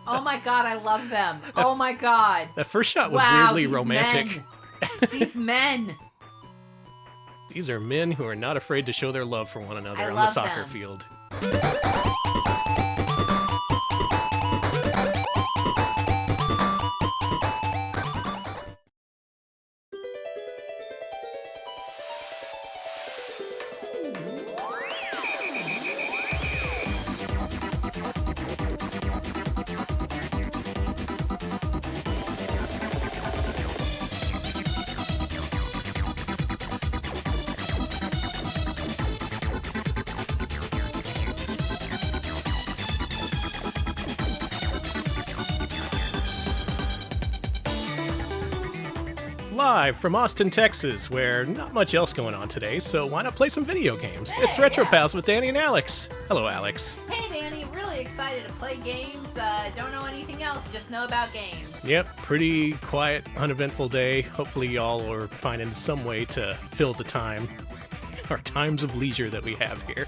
Oh my god, I love them. Oh my god. That first shot was weirdly romantic. These men. These are men who are not afraid to show their love for one another on the love soccer them. field. Live from Austin, Texas, where not much else going on today, so why not play some video games? It's Retro Pals with Danny and Alex. Hello, Alex. Hey, Danny. Really excited to play games. Don't know anything else, just know about games. Yep, pretty quiet, uneventful day. Hopefully y'all are finding some way to fill the time, our times of leisure that we have here.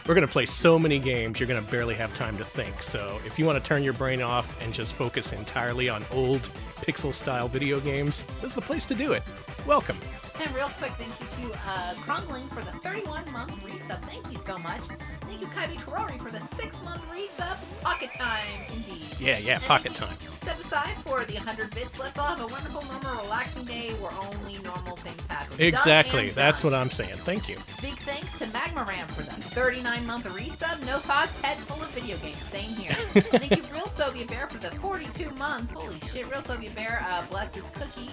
We're going to play so many games, you're going to barely have time to think. So if you want to turn your brain off and just focus entirely on old pixel-style video games, this is the place to do it. Welcome. And real quick, thank you to Krongling for the 31-month resub. Thank you so much. Thank you, Kaibi Terori, for the 6-month resub. Pocket time, indeed. Yeah, pocket time. Step aside for the 100 bits. Let's all have a wonderful, normal, relaxing day where only normal things happen. Exactly. That's what I'm saying. Thank you. Big thanks to Magma Ram for the 39-month resub. No thoughts, head full of video games. Same here. Thank you, Real Soviet Bear, for the 42 months. Holy shit, Real Soviet Bear blesses Cookie.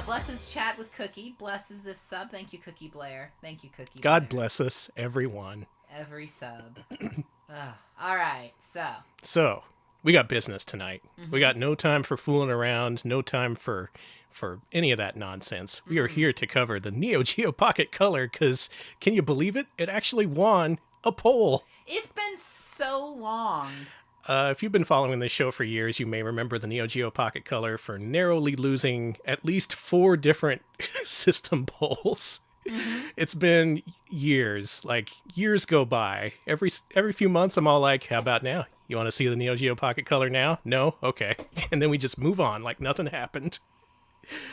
Blesses chat with Cookie. Blesses this sub. Thank you, Cookie Blair. Thank you, Cookie Blair. God bless us, everyone. Every sub. All right, So, we got business tonight. Mm-hmm. We got no time for fooling around, no time for any of that nonsense. We are here to cover the Neo Geo Pocket Color, because, can you believe it? It actually won a poll. It's been so long. If you've been following this show for years, you may remember the Neo Geo Pocket Color for narrowly losing at least 4 different system polls. Mm-hmm. It's been years, like years go by. Every few months, I'm all like, how about now? You want to see the Neo Geo Pocket Color now? No? Okay. And then we just move on like nothing happened.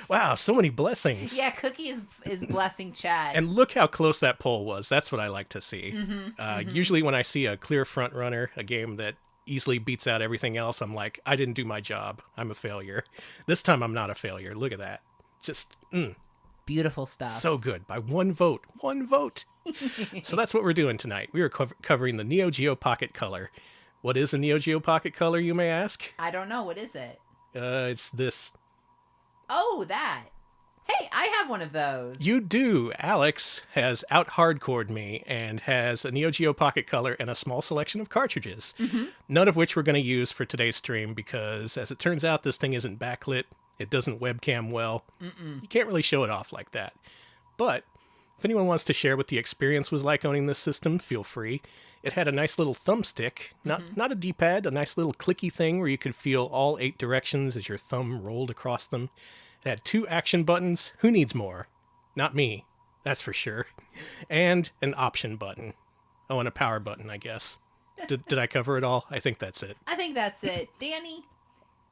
Wow, so many blessings. Yeah, Cookie is blessing chat. And look how close that poll was. That's what I like to see. Mm-hmm. Usually when I see a clear front runner, a game that easily beats out everything else, I'm like, I didn't do my job. I'm a failure. This time I'm not a failure. Look at that. Just, beautiful stuff. So good. By one vote. One vote. So that's what we're doing tonight. We are covering the Neo Geo Pocket Color. What is a Neo Geo Pocket Color, you may ask? I don't know. What is it? It's this. Oh, that. Hey, I have one of those. You do. Alex has out-hardcored me and has a Neo Geo Pocket Color and a small selection of cartridges. Mm-hmm. None of which we're going to use for today's stream because, as it turns out, this thing isn't backlit. It doesn't webcam well. You can't really show it off like that. But if anyone wants to share what the experience was like owning this system, feel free. It had a nice little thumbstick, not a D-pad, a nice little clicky thing where you could feel all 8 directions as your thumb rolled across them. It had 2 action buttons. Who needs more? Not me, that's for sure. And an option button. Oh, and a power button, I guess. Did I cover it all? I think that's it. I think that's it. Danny,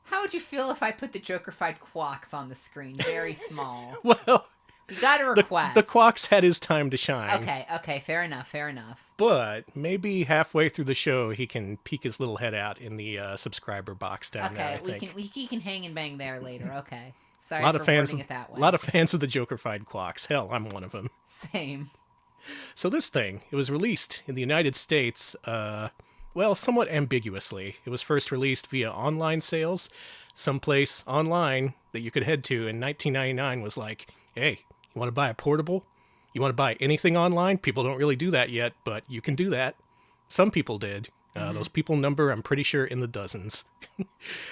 how would you feel if I put the Joker-fied Quox on the screen, very small? Well, you got a request. The Quox had his time to shine. Okay, fair enough. But maybe halfway through the show, he can peek his little head out in the subscriber box down there, I think. He can hang and bang there later, okay. Sorry for wording it that way. A lot of fans of the Joker-fied Quox. Hell, I'm one of them. Same. So this thing, it was released in the United States, somewhat ambiguously. It was first released via online sales. Someplace online that you could head to in 1999 was like, hey, you want to buy a portable? You want to buy anything online? People don't really do that yet, but you can do that. Some people did. Those people number, I'm pretty sure, in the dozens.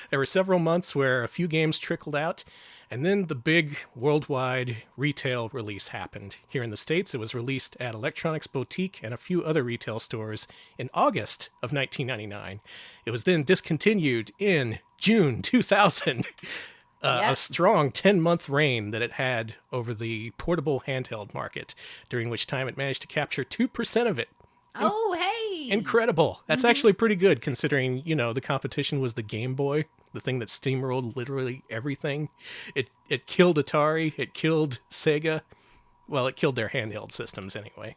There were several months where a few games trickled out, and then the big worldwide retail release happened. Here in the States, it was released at Electronics Boutique and a few other retail stores in August of 1999. It was then discontinued in June 2000. A strong 10-month reign that it had over the portable handheld market, during which time it managed to capture 2% of it. Oh, hey! Incredible. That's actually pretty good considering, the competition was the Game Boy, the thing that steamrolled literally everything. It killed Atari, it killed Sega. Well, it killed their handheld systems anyway.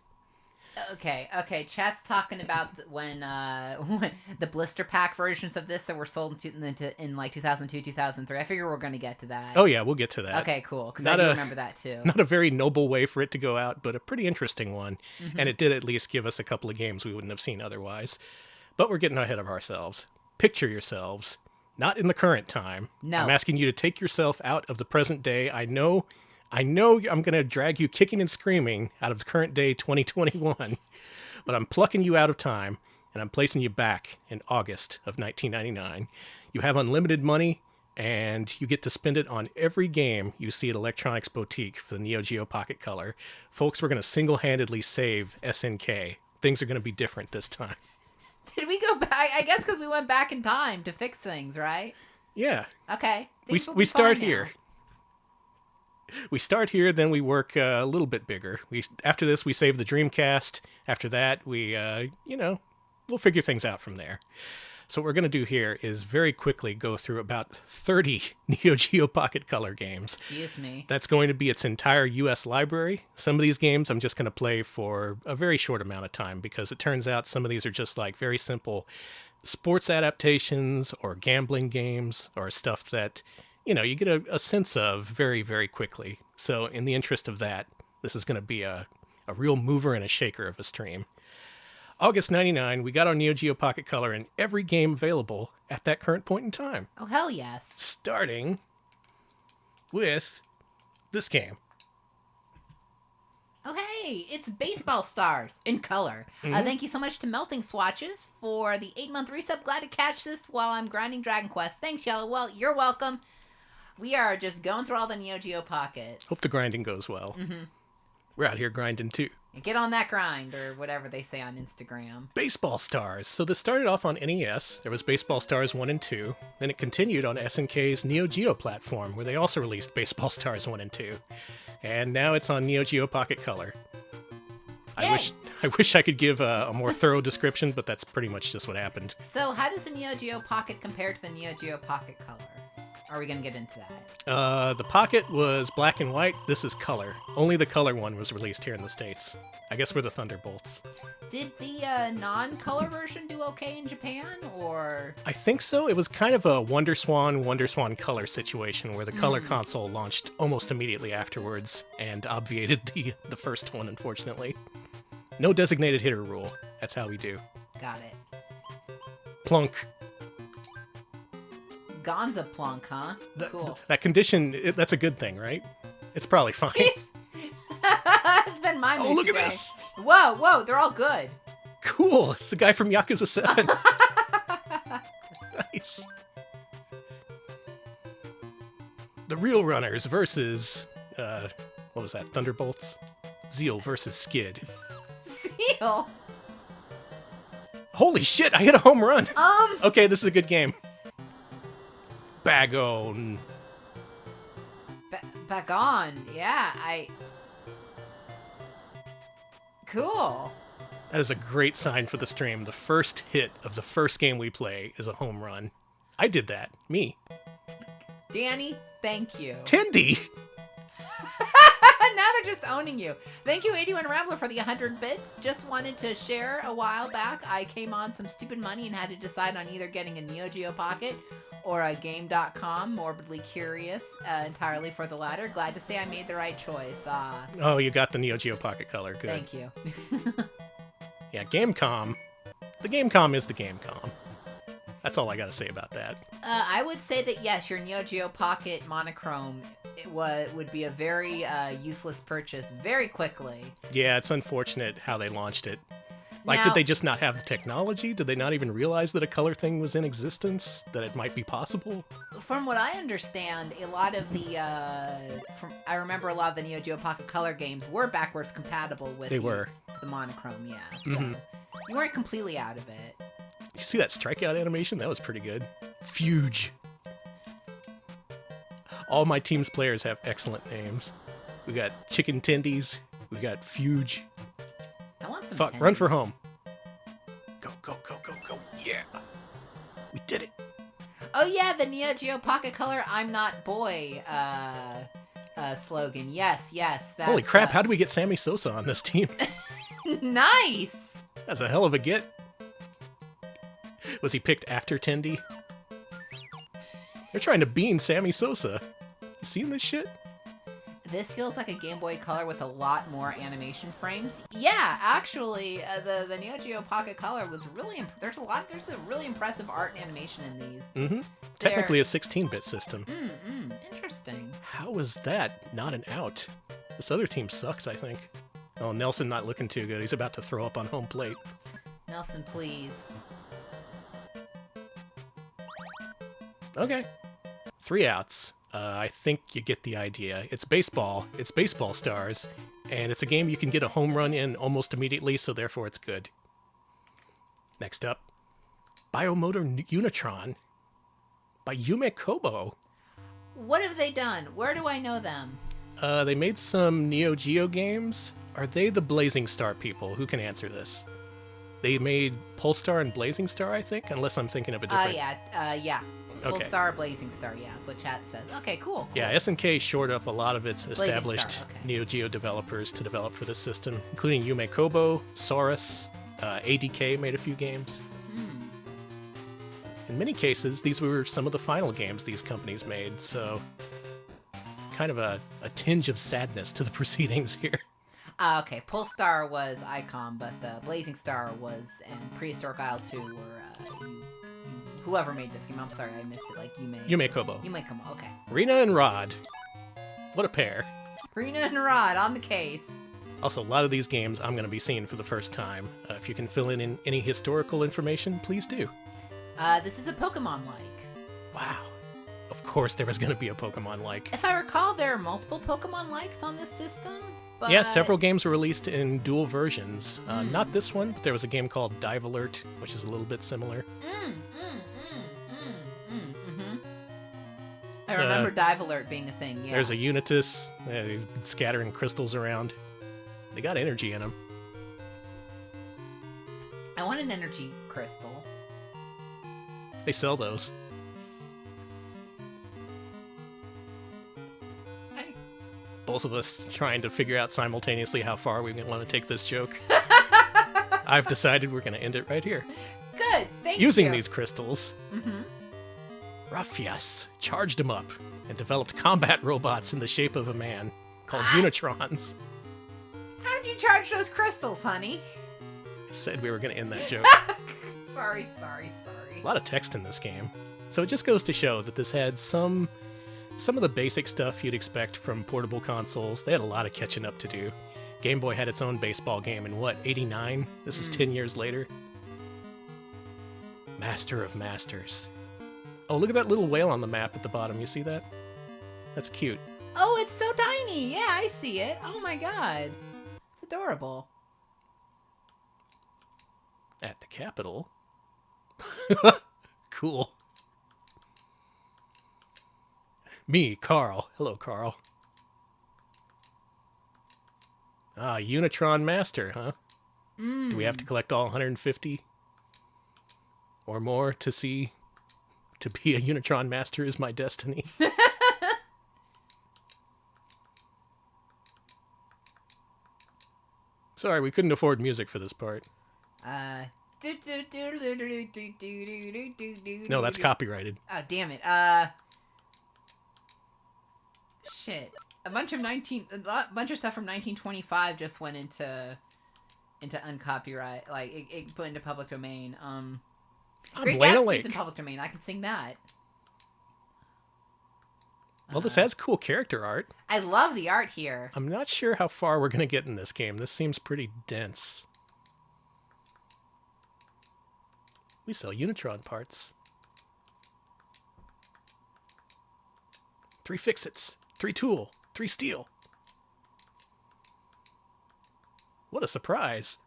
Okay. Chat's talking about when the blister pack versions of this that were sold in like 2002, 2003. I figure we're going to get to that. Oh yeah, we'll get to that. Okay, cool. Because I do remember that too. Not a very noble way for it to go out, but a pretty interesting one. And it did at least give us a couple of games we wouldn't have seen otherwise. But we're getting ahead of ourselves. Picture yourselves, not in the current time. No. I'm asking you to take yourself out of the present day. I know I'm going to drag you kicking and screaming out of the current day 2021, but I'm plucking you out of time, and I'm placing you back in August of 1999. You have unlimited money, and you get to spend it on every game you see at Electronics Boutique for the Neo Geo Pocket Color. Folks, we're going to single-handedly save SNK. Things are going to be different this time. Did we go back? I guess because we went back in time to fix things, right? Yeah. Okay. We start here. We start here, then we work a little bit bigger. After this, we save the Dreamcast. After that, we'll figure things out from there. So what we're going to do here is very quickly go through about 30 Neo Geo Pocket Color games. Excuse me. That's going to be its entire US library. Some of these games I'm just going to play for a very short amount of time because it turns out some of these are just like very simple sports adaptations or gambling games or stuff that you get a sense of very, very quickly. So in the interest of that, this is going to be a real mover and a shaker of a stream. August 99, we got our Neo Geo Pocket Color in every game available at that current point in time. Oh, hell yes. Starting with this game. Oh, hey, it's Baseball Stars in color. Thank you so much to Melting Swatches for the 8-month resub. Glad to catch this while I'm grinding Dragon Quest. Thanks, Yellow. Well, you're welcome. We are just going through all the Neo Geo Pockets. Hope the grinding goes well. We're out here grinding too. Get on that grind, or whatever they say on Instagram. Baseball Stars. So this started off on NES. There was Baseball Stars 1 and 2. Then it continued on SNK's Neo Geo platform, where they also released Baseball Stars 1 and 2. And now it's on Neo Geo Pocket Color. I wish I could give a more thorough description, but that's pretty much just what happened. So how does the Neo Geo Pocket compare to the Neo Geo Pocket Color? Are we going to get into that? The Pocket was black and white. This is color. Only the color one was released here in the States. I guess we're the Thunderbolts. Did the non-color version do okay in Japan, or...? I think so. It was kind of a Wonder Swan Color situation where the color console launched almost immediately afterwards and obviated the first one, unfortunately. No designated hitter rule. That's how we do. Got it. Plunk. Gonza Plunk, huh? Cool. That condition, that's a good thing, right? It's probably fine. It's been my mood look today. at this! Whoa, they're all good. Cool, it's the guy from Yakuza 7. Nice. The Real Runners versus, what was that, Thunderbolts? Zeal versus Skid. Zeal? Holy shit, I hit a home run! Okay, this is a good game. Bagon. Bagon, yeah, Cool. That is a great sign for the stream. The first hit of the first game we play is a home run. I did that. Me. Danny, thank you. Tindy! Now they're just owning you. Thank you, 81 Rambler, for the 100 bits. Just wanted to share a while back. I came on some stupid money and had to decide on either getting a Neo Geo Pocket or a Game.com. Morbidly curious, entirely for the latter. Glad to say I made the right choice. Oh, you got the Neo Geo Pocket Color. Good. Thank you. Yeah, Gamecom. The Gamecom is the Gamecom. That's all I gotta say about that. I would say that yes, your Neo Geo Pocket monochrome would be a very useless purchase very quickly. Yeah, it's unfortunate how they launched it. Like, Now, did they just not have the technology? Did they not even realize that a color thing was in existence? That it might be possible? From what I understand, a lot of the I remember a lot of the Neo Geo Pocket Color games were backwards compatible with were. the monochrome. Yeah, so you weren't completely out of it. You see that strikeout animation? That was pretty good. Fuge. All my team's players have excellent names. We got Chicken Tendies. We got Fuge. I want some. Fuck, tendies. run for home. Go. go, go, go, go. Yeah. We did it. Oh yeah, the Neo Geo Pocket Color "I'm Not Boy" slogan. Yes. That's, Holy crap, how did we get Sammy Sosa on this team? Nice! That's a hell of a get. Was he picked after Tendy? They're trying to bean Sammy Sosa. You seen this shit? This feels like a Game Boy Color with a lot more animation frames. Yeah, actually, the Neo Geo Pocket Color was really... There's a really impressive art and animation in these. Mm-hmm. Technically a 16-bit system. Interesting. How was that not an out? This other team sucks, I think. Oh, Nelson not looking too good. He's about to throw up on home plate. Nelson, please. Okay. 3 outs. I think you get the idea. It's baseball. It's baseball stars. And it's a game you can get a home run in almost immediately, so therefore it's good. Next up, Motor Unitron by Yume Kobo. What have they done? Where do I know them? They made some Neo Geo games. Are they the Blazing Star people? Who can answer this? They made Polestar and Blazing Star, I think, unless I'm thinking of a different... yeah. Okay. Full Star, Blazing Star, yeah, that's what chat says. Okay, cool. Yeah, SNK shored up a lot of its established Star, okay. Neo Geo developers to develop for this system, including Yume Kobo, Saurus, ADK made a few games. In many cases, these were some of the final games these companies made, so kind of a tinge of sadness to the proceedings here. Okay, Polestar was Icon, but the Blazing Star was, and Prehistoric Isle 2 were, whoever made this game. I'm sorry, I missed it. Like, Yume Kobo. Yume Kobo, okay. Rina and Rod. What a pair. Rina and Rod on the case. Also, a lot of these games I'm going to be seeing for the first time. If you can fill in any historical information, please do. This is a Pokemon-like. Wow. Of course there was going to be a Pokemon-like. If I recall, there are multiple Pokemon-likes on this system. But... Yeah, several games were released in dual versions. Not this one, but there was a game called Dive Alert, which is a little bit similar. I remember Dive Alert being a thing, yeah. There's a Unitas, scattering crystals around. They got energy in them. I want an energy crystal. They sell those. Hey. Both of us trying to figure out simultaneously how far we want to take this joke. I've decided we're going to end it right here. Good, thank you. Using these crystals, Mm-hmm. Ruffius charged him up and developed combat robots in the shape of a man called Unitrons. How'd you charge those crystals, honey? I said we were going to end that joke. Sorry. A lot of text in this game. So it just goes to show that this had some of the basic stuff you'd expect from portable consoles. They had a lot of catching up to do. Game Boy had its own baseball game in, what, 89? This is 10 years later. Master of Masters. Oh, look at that little whale on the map at the bottom. You see that? That's cute. Oh, it's so tiny. Yeah, I see it. Oh my god. It's adorable. At the Capitol. Cool. Me, Carl. Hello, Carl. Ah, Unitron Master, huh? Do we have to collect all 150 or more to be a Unitron Master is my destiny? Sorry, we couldn't afford music for this part. No, that's copyrighted. Oh, damn it. Shit. A bunch of stuff from 1925 just went into uncopyright. Like it put into public domain. Great Gatsby's in public domain. I can sing that. Well, this has cool character art. I love the art here. I'm not sure how far we're gonna get in this game. This seems pretty dense. We sell Unitron parts. 3 fix-its, 3 tool, 3 steel. What a surprise.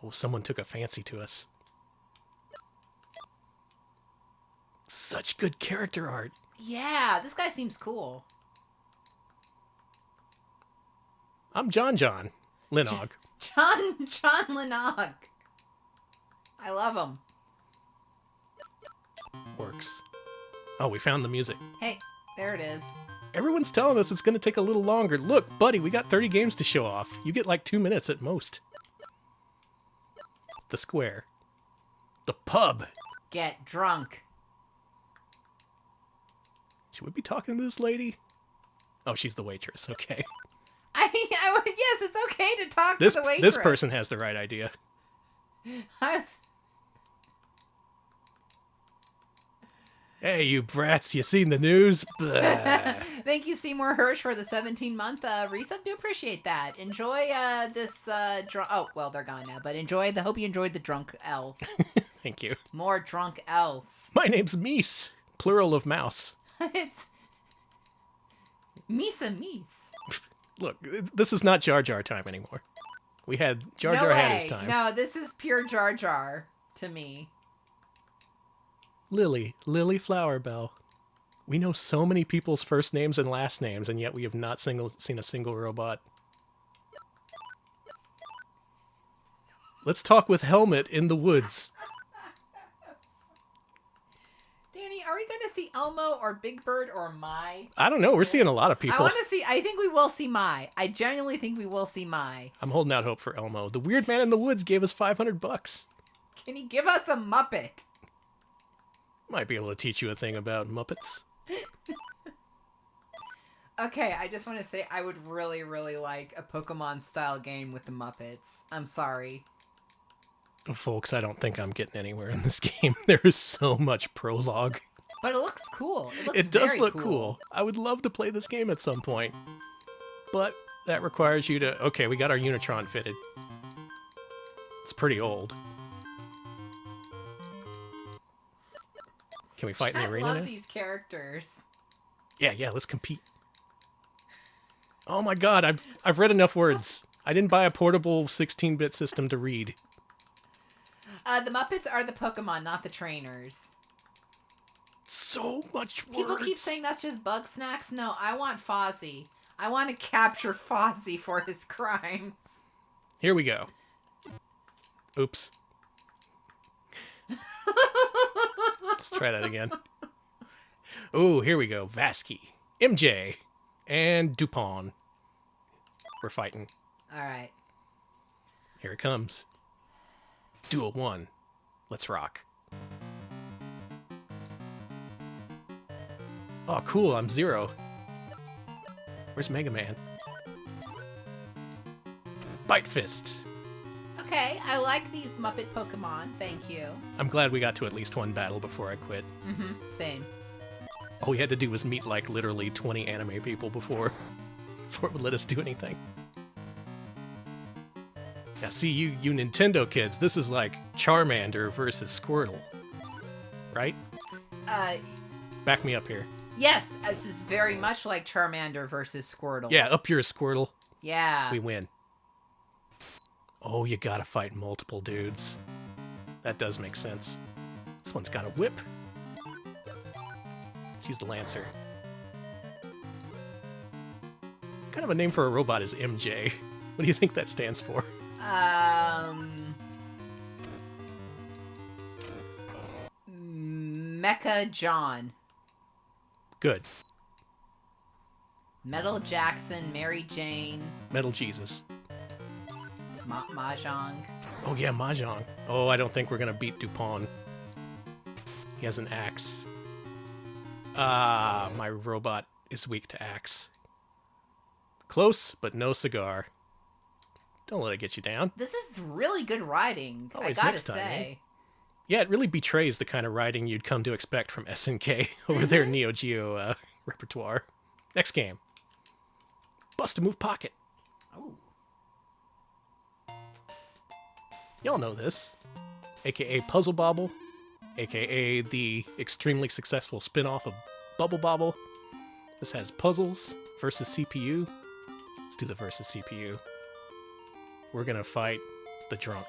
Oh, someone took a fancy to us. Such good character art. Yeah, this guy seems cool. I'm John Linog. John Lennog. I love him. Works. Oh, we found the music. Hey, there it is. Everyone's telling us it's going to take a little longer. Look, buddy, we got 30 games to show off. You get like 2 minutes at most. The square. The pub. Get drunk. Should we be talking to this lady? Oh, she's the waitress. Okay. Yes, it's okay to talk This to the waitress. this person has the right idea. Hey, you brats, you seen the news? Blah. Thank you, Seymour Hirsch, for the 17-month resub. Do appreciate that. Enjoy this drunk... Oh, well, they're gone now. But hope you enjoyed the drunk elf. Thank you. More drunk elves. My name's Meese, plural of mouse. It's... Misa Meese. Look, this is not Jar Jar time anymore. We had... Jar No Jar way. had his time. No, this is pure Jar Jar to me. Lily Flowerbell. We know so many people's first names and last names, and yet we have not seen a single robot. Let's talk with Helmet in the woods. Danny, are we going to see Elmo or Big Bird or Mai? I don't know. We're seeing a lot of people. I think we will see Mai. I genuinely think we will see Mai. I'm holding out hope for Elmo. The weird man in the woods gave us $500. Can he give us a Muppet? Might be able to teach you a thing about Muppets. Okay, I just want to say I would really, really like a Pokemon-style game with the Muppets. I'm sorry. Folks, I don't think I'm getting anywhere in this game. There is so much prologue. But it looks cool. It does very look cool. I would love to play this game at some point. But that requires you to... Okay, we got our Unitron fitted. It's pretty old. Can we fight in the arena I love now? these characters. Yeah, let's compete. Oh my god, I've read enough words. I didn't buy a portable 16-bit system to read. The Muppets are the Pokemon, not the trainers. So much words. People keep saying that's just bug snacks. No, I want Fozzie. I want to capture Fozzie for his crimes. Here we go. Oops. Let's try that again. Oh, here we go. Vasky, MJ, and Dupont. We're fighting. All right. Here it comes. Duel 1. Let's rock. Oh, cool. I'm Zero. Where's Mega Man? Bite Fist. Okay, I like these Muppet Pokemon. Thank you. I'm glad we got to at least one battle before I quit. Mm-hmm. Same. All we had to do was meet like literally 20 anime people before it would let us do anything. Now see, you Nintendo kids, this is like Charmander versus Squirtle. Right? Back me up here. Yes, this is very much like Charmander versus Squirtle. Yeah, up your Squirtle. Yeah. We win. Oh, you gotta fight multiple dudes. That does make sense. This one's got a whip. Let's use the Lancer. Kind of a name for a robot is MJ. What do you think that stands for? Mecha John. Good. Metal Jackson, Mary Jane. Metal Jesus. Mahjong. Oh yeah, Mahjong. Oh, I don't think we're gonna beat Dupont. He has an axe. Ah, my robot is weak to axe. Close, but no cigar. Don't let it get you down. This is really good writing, Always I gotta next time, say. eh? Yeah, it really betrays the kind of writing you'd come to expect from SNK over their Neo Geo repertoire. Next game. Bust-a-Move Pocket. Oh. Y'all know this. AKA Puzzle Bobble. AKA the extremely successful spin-off of Bubble Bobble. This has puzzles versus CPU. Let's do the versus CPU. We're gonna fight the drunk.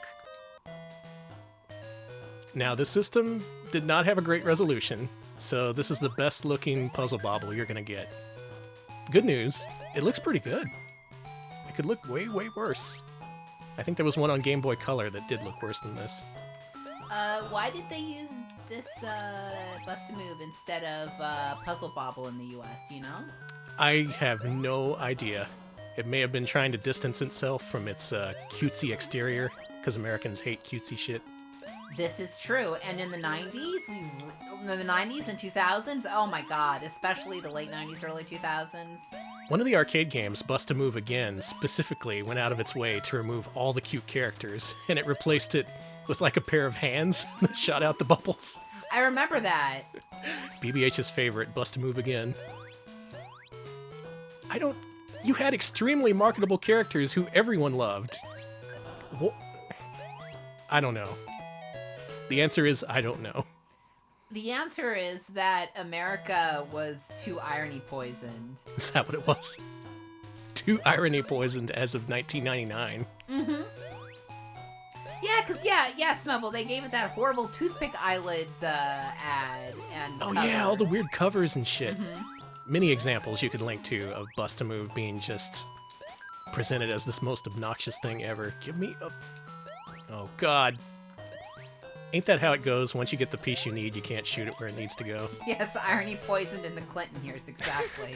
Now, this system did not have a great resolution, so this is the best looking Puzzle Bobble you're gonna get. Good news, it looks pretty good. It could look way, way worse. I think there was one on Game Boy Color that did look worse than this. Why did they use this Bust-A-Move instead of Puzzle Bobble in the US, do you know? I have no idea. It may have been trying to distance itself from its cutesy exterior, because Americans hate cutesy shit. This is true, and in the 90s, in the 90s and 2000s, oh my god, especially the late 90s, early 2000s. One of the arcade games, Bust-A-Move Again, specifically went out of its way to remove all the cute characters, and it replaced it with like a pair of hands that shot out the bubbles. I remember that. BBH's favorite, Bust-A-Move Again. You had extremely marketable characters who everyone loved. I don't know. The answer is, I don't know. The answer is that America was too irony poisoned. Is that what it was? Too irony poisoned as of 1999. Mm-hmm. Yeah, because, yeah, Smubble, they gave it that horrible toothpick eyelids ad. And oh, cover. yeah, all the weird covers and shit. Mm-hmm. Many examples you could link to of Bust-A-Move being just presented as this most obnoxious thing ever. Give me a... Oh, God. Ain't that how it goes? Once you get the piece you need, you can't shoot it where it needs to go. Yes, irony poisoned in the Clinton years, exactly.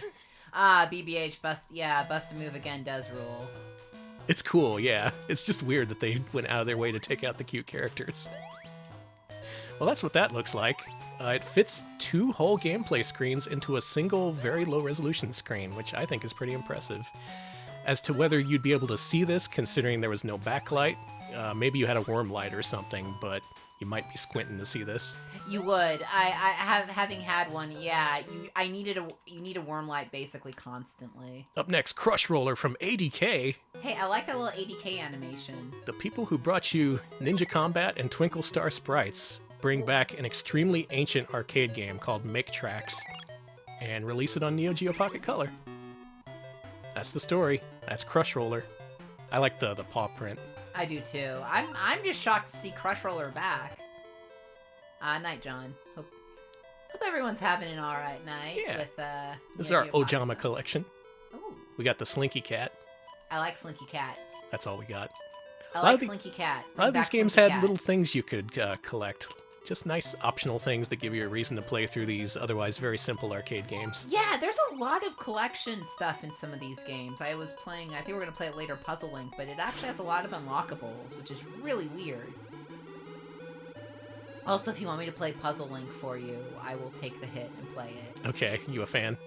BBH, Bust-A-Move Again does rule. It's cool, yeah. It's just weird that they went out of their way to take out the cute characters. Well, that's what that looks like. It fits 2 whole gameplay screens into a single, very low-resolution screen, which I think is pretty impressive. As to whether you'd be able to see this, considering there was no backlight, maybe you had a worm light or something, but you might be squinting to see this. You would. Having had one, yeah. You need a worm light basically constantly. Up next, Crush Roller from ADK. Hey, I like that little ADK animation. The people who brought you Ninja Combat and Twinkle Star Sprites bring back an extremely ancient arcade game called Make Tracks and release it on Neo Geo Pocket Color. That's the story. That's Crush Roller. I like the paw print. I do too. I'm just shocked to see Crush Roller back. Night, John. Hope everyone's having an alright night. Yeah. With this is our Neo Geo Ojama Pocket collection. Ooh, We got the Slinky Cat. I like Slinky Cat. That's all we got. I like Slinky Cat. A lot of Bring these back games Slinky had Cat. little things you could collect. Just nice optional things that give you a reason to play through these otherwise very simple arcade games. Yeah, there's a lot of collection stuff in some of these games. I think we're going to play it later, Puzzle Link, but it actually has a lot of unlockables, which is really weird. Also, if you want me to play Puzzle Link for you, I will take the hit and play it. Okay, you a fan?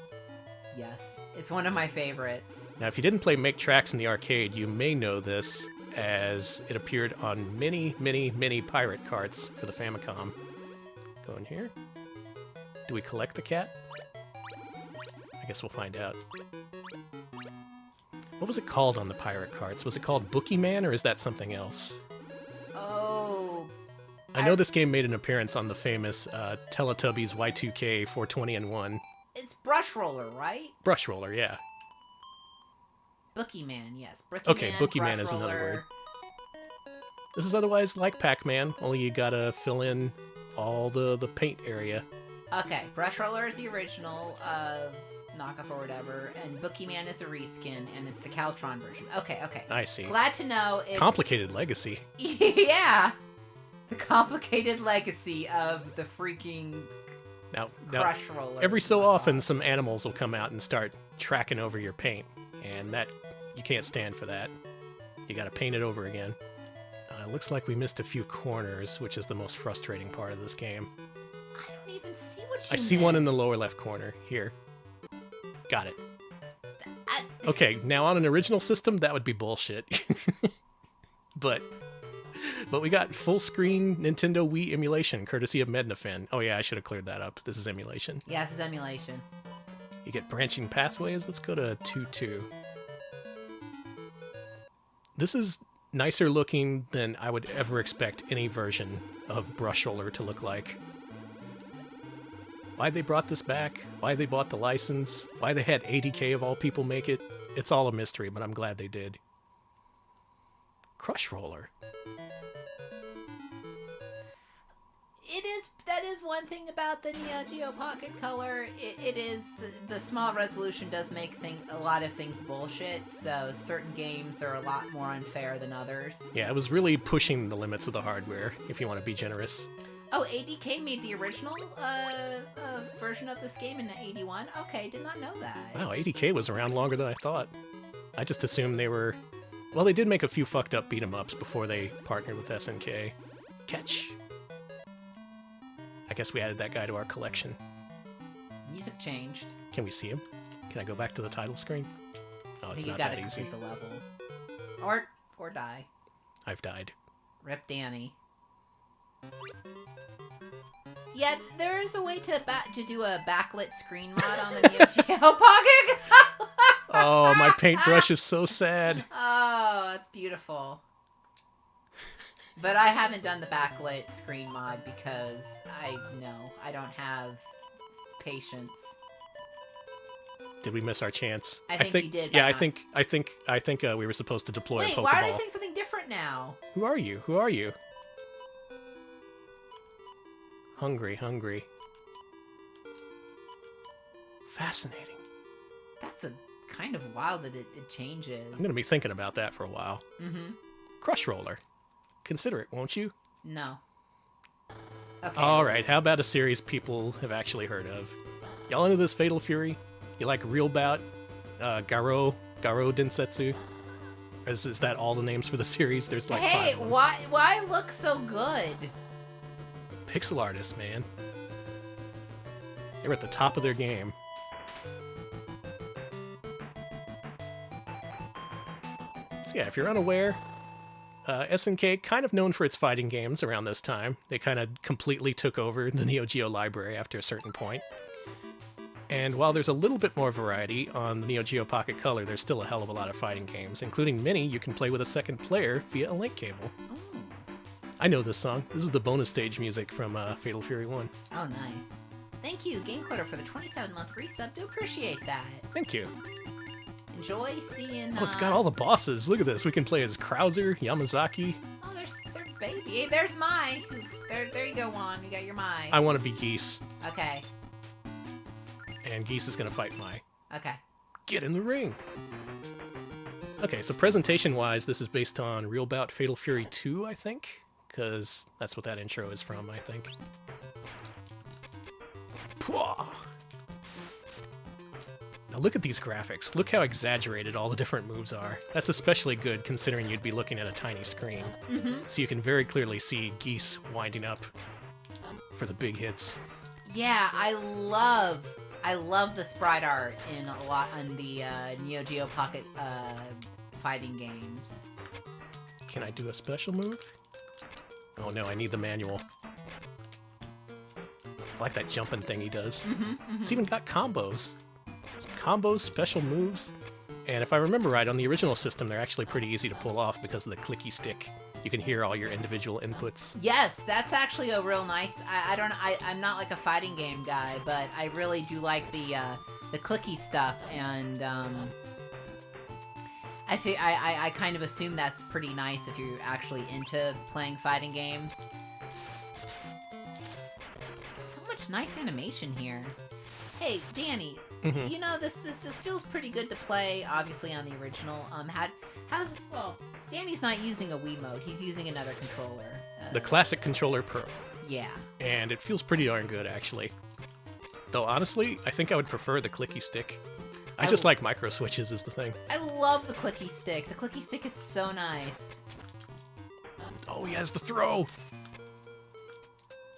Yes, it's one of my favorites. Now, if you didn't play Make Tracks in the arcade, you may know this as it appeared on many, many, many pirate carts for the Famicom. Go in here. Do we collect the cat? I guess we'll find out. What was it called on the pirate carts? Was it called Boogeyman, or is that something else? Oh... I know this game made an appearance on the famous Teletubbies Y2K 420 and 1. It's Brush Roller, right? Brush Roller, yeah. Boogeyman, yes. Okay, Boogeyman is another word. This is otherwise like Pac-Man, only you gotta fill in all the paint area. Okay, Brush Roller is the original knockoff or whatever, and Boogeyman is a reskin, and it's the Caltron version. Okay. I see. Glad to know it's... Complicated legacy. Yeah! The complicated legacy of the freaking Now, Crush Roller. every so often, some animals will come out and start tracking over your paint, and that you can't stand for that. You gotta paint it over again. Looks like we missed a few corners, which is the most frustrating part of this game. I don't even see what you I see one in the missed. lower left corner. Here. Got it. Okay, now on an original system, that would be bullshit. But we got full screen Nintendo Wii emulation, courtesy of Mednafin. Oh yeah, I should have cleared that up. This is emulation. Yeah, this is emulation. You get branching pathways. Let's go to 2-2. This is nicer looking than I would ever expect any version of Brush Roller to look like. Why they brought this back, why they bought the license, why they had ADK of all people make it, it's all a mystery, but I'm glad they did. Crush Roller. That is one thing about the Neo Geo Pocket Color. It is the small resolution does make a lot of things bullshit. So certain games are a lot more unfair than others. Yeah, it was really pushing the limits of the hardware, if you want to be generous. Oh, ADK made the original version of this game in '81. Okay, did not know that. Wow, ADK was around longer than I thought. I just assumed they were... Well, they did make a few fucked up beat-em-ups before they partnered with SNK. Catch. I guess we added that guy to our collection. Music changed. Can we see him? Can I go back to the title screen? Oh, it's not that easy. You gotta complete the level. Or die. I've died. Rip Danny. Yeah, there is a way to do a backlit screen mod on the Neo Geo Pocket. Oh, my paintbrush is so sad. Oh, that's beautiful. But I haven't done the backlit screen mod because I don't have patience. Did we miss our chance? I think you did. Yeah, I think we were supposed to deploy a Pokeball. Wait, why are they saying something different now? Who are you? Who are you? Hungry. Fascinating. That's a kind of wild that it changes. I'm gonna be thinking about that for a while. Mm-hmm. Crush Roller. Consider it, won't you? No. Okay. Alright, how about a series people have actually heard of? Y'all into this Fatal Fury? You like Real Bout? Garo Densetsu? Is that all the names for the series? There's like 5 of them. Why look so good? Pixel artists, man. They were at the top of their game. So yeah, if you're unaware, SNK, kind of known for its fighting games around this time. They kind of completely took over the Neo Geo library after a certain point. And while there's a little bit more variety on the Neo Geo Pocket Color, there's still a hell of a lot of fighting games, including many you can play with a second player via a link cable. Oh. I know this song. This is the bonus stage music from Fatal Fury 1. Oh, nice. Thank you, Game Quarter, for the 27-month resub. Do appreciate that. Thank you. Enjoy seeing... Oh, it's got all the bosses. Look at this. We can play as Krauser, Yamazaki. Oh, there's baby. Hey, there's Mai. There you go, Juan. You got your Mai. I want to be Geese. Okay. And Geese is going to fight Mai. Okay. Get in the ring. Okay, so presentation-wise, this is based on Real Bout Fatal Fury 2, I think. Because that's what that intro is from, I think. Pwah! Now look at these graphics. Look how exaggerated all the different moves are. That's especially good considering you'd be looking at a tiny screen. Mm-hmm. So you can very clearly see Geese winding up for the big hits. Yeah, I love the sprite art in a lot on the Neo Geo Pocket fighting games. Can I do a special move? Oh no, I need the manual. I like that jumping thing he does. It's even got combos. Combos, special moves. And if I remember right, on the original system, they're actually pretty easy to pull off because of the clicky stick. You can hear all your individual inputs. Yes, that's actually a real nice... I'm not like a fighting game guy, but I really do like the clicky stuff, and I kind of assume that's pretty nice if you're actually into playing fighting games. So much nice animation here. Hey, Danny, you know, this feels pretty good to play, obviously, on the original. Well, Danny's not using a Wiimote. He's using another controller. The Classic Controller Pro. Yeah. And it feels pretty darn good, actually. Though, honestly, I think I would prefer the clicky stick. I just like micro switches is the thing. I love the clicky stick. The clicky stick is so nice. Oh, he has the throw!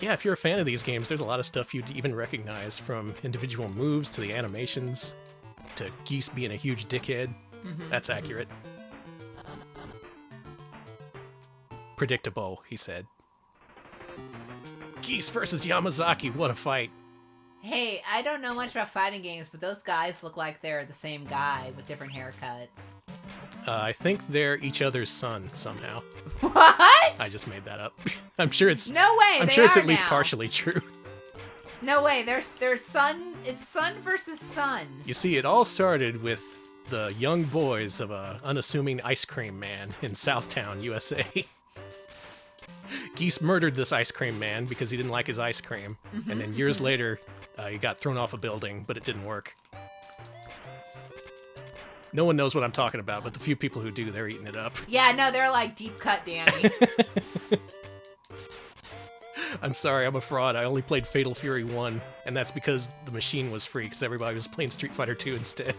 Yeah, if you're a fan of these games, there's a lot of stuff you'd even recognize, from individual moves to the animations, to Geese being a huge dickhead. That's accurate. Predictable, he said. Geese versus Yamazaki, what a fight. Hey, I don't know much about fighting games, but those guys look like they're the same guy with different haircuts. I think they're each other's son, somehow. What? I just made that up. I'm sure it's... No way, I'm sure it's at least partially true. No way, there's son... It's son versus son. You see, it all started with the young boys of a unassuming ice cream man in Southtown, USA. Geese murdered this ice cream man because he didn't like his ice cream. And then years later, he got thrown off a building, but it didn't work. No one knows what I'm talking about, but the few people who do, they're eating it up. Yeah, no, they're like deep cut Danny. I'm sorry, I'm a fraud. I only played Fatal Fury 1, and that's because the machine was free, because everybody was playing Street Fighter 2 instead.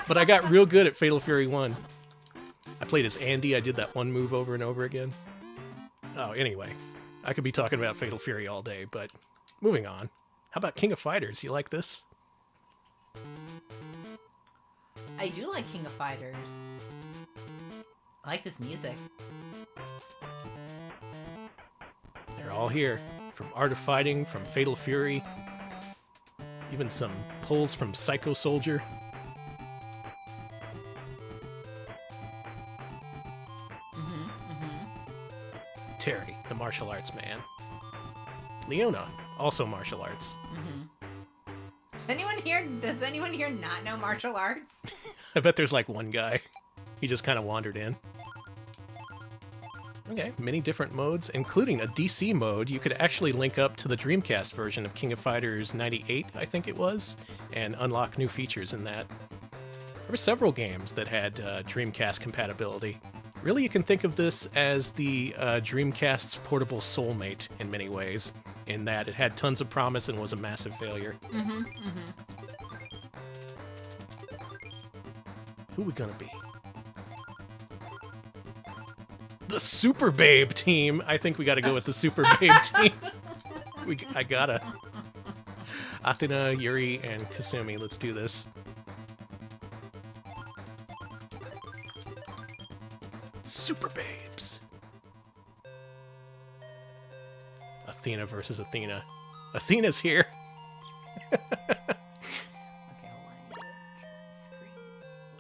But I got real good at Fatal Fury 1. I played as Andy, I did that one move over and over again. Oh, anyway. I could be talking about Fatal Fury all day, but moving on. How about King of Fighters? You like this? I do like King of Fighters. I like this music. They're all here. From Art of Fighting, from Fatal Fury, even some pulls from Psycho Soldier. Terry, the martial arts man. Leona, also martial arts. Does anyone here not know martial arts? I bet there's like one guy. He just kind of wandered in. Okay, many different modes, including a DC mode. You could actually link up to the Dreamcast version of King of Fighters 98, I think it was, and unlock new features in that. There were several games that had Dreamcast compatibility. Really, you can think of this as the Dreamcast's portable soulmate in many ways, in that it had tons of promise and was a massive failure. Who we gonna be? The Super Babe team! I think we gotta go with the Super Babe team. I gotta. Athena, Yuri, and Kasumi, let's do this. Super Babes! Athena versus Athena. Athena's here! Okay, hold on. Adjust the screen a little bit.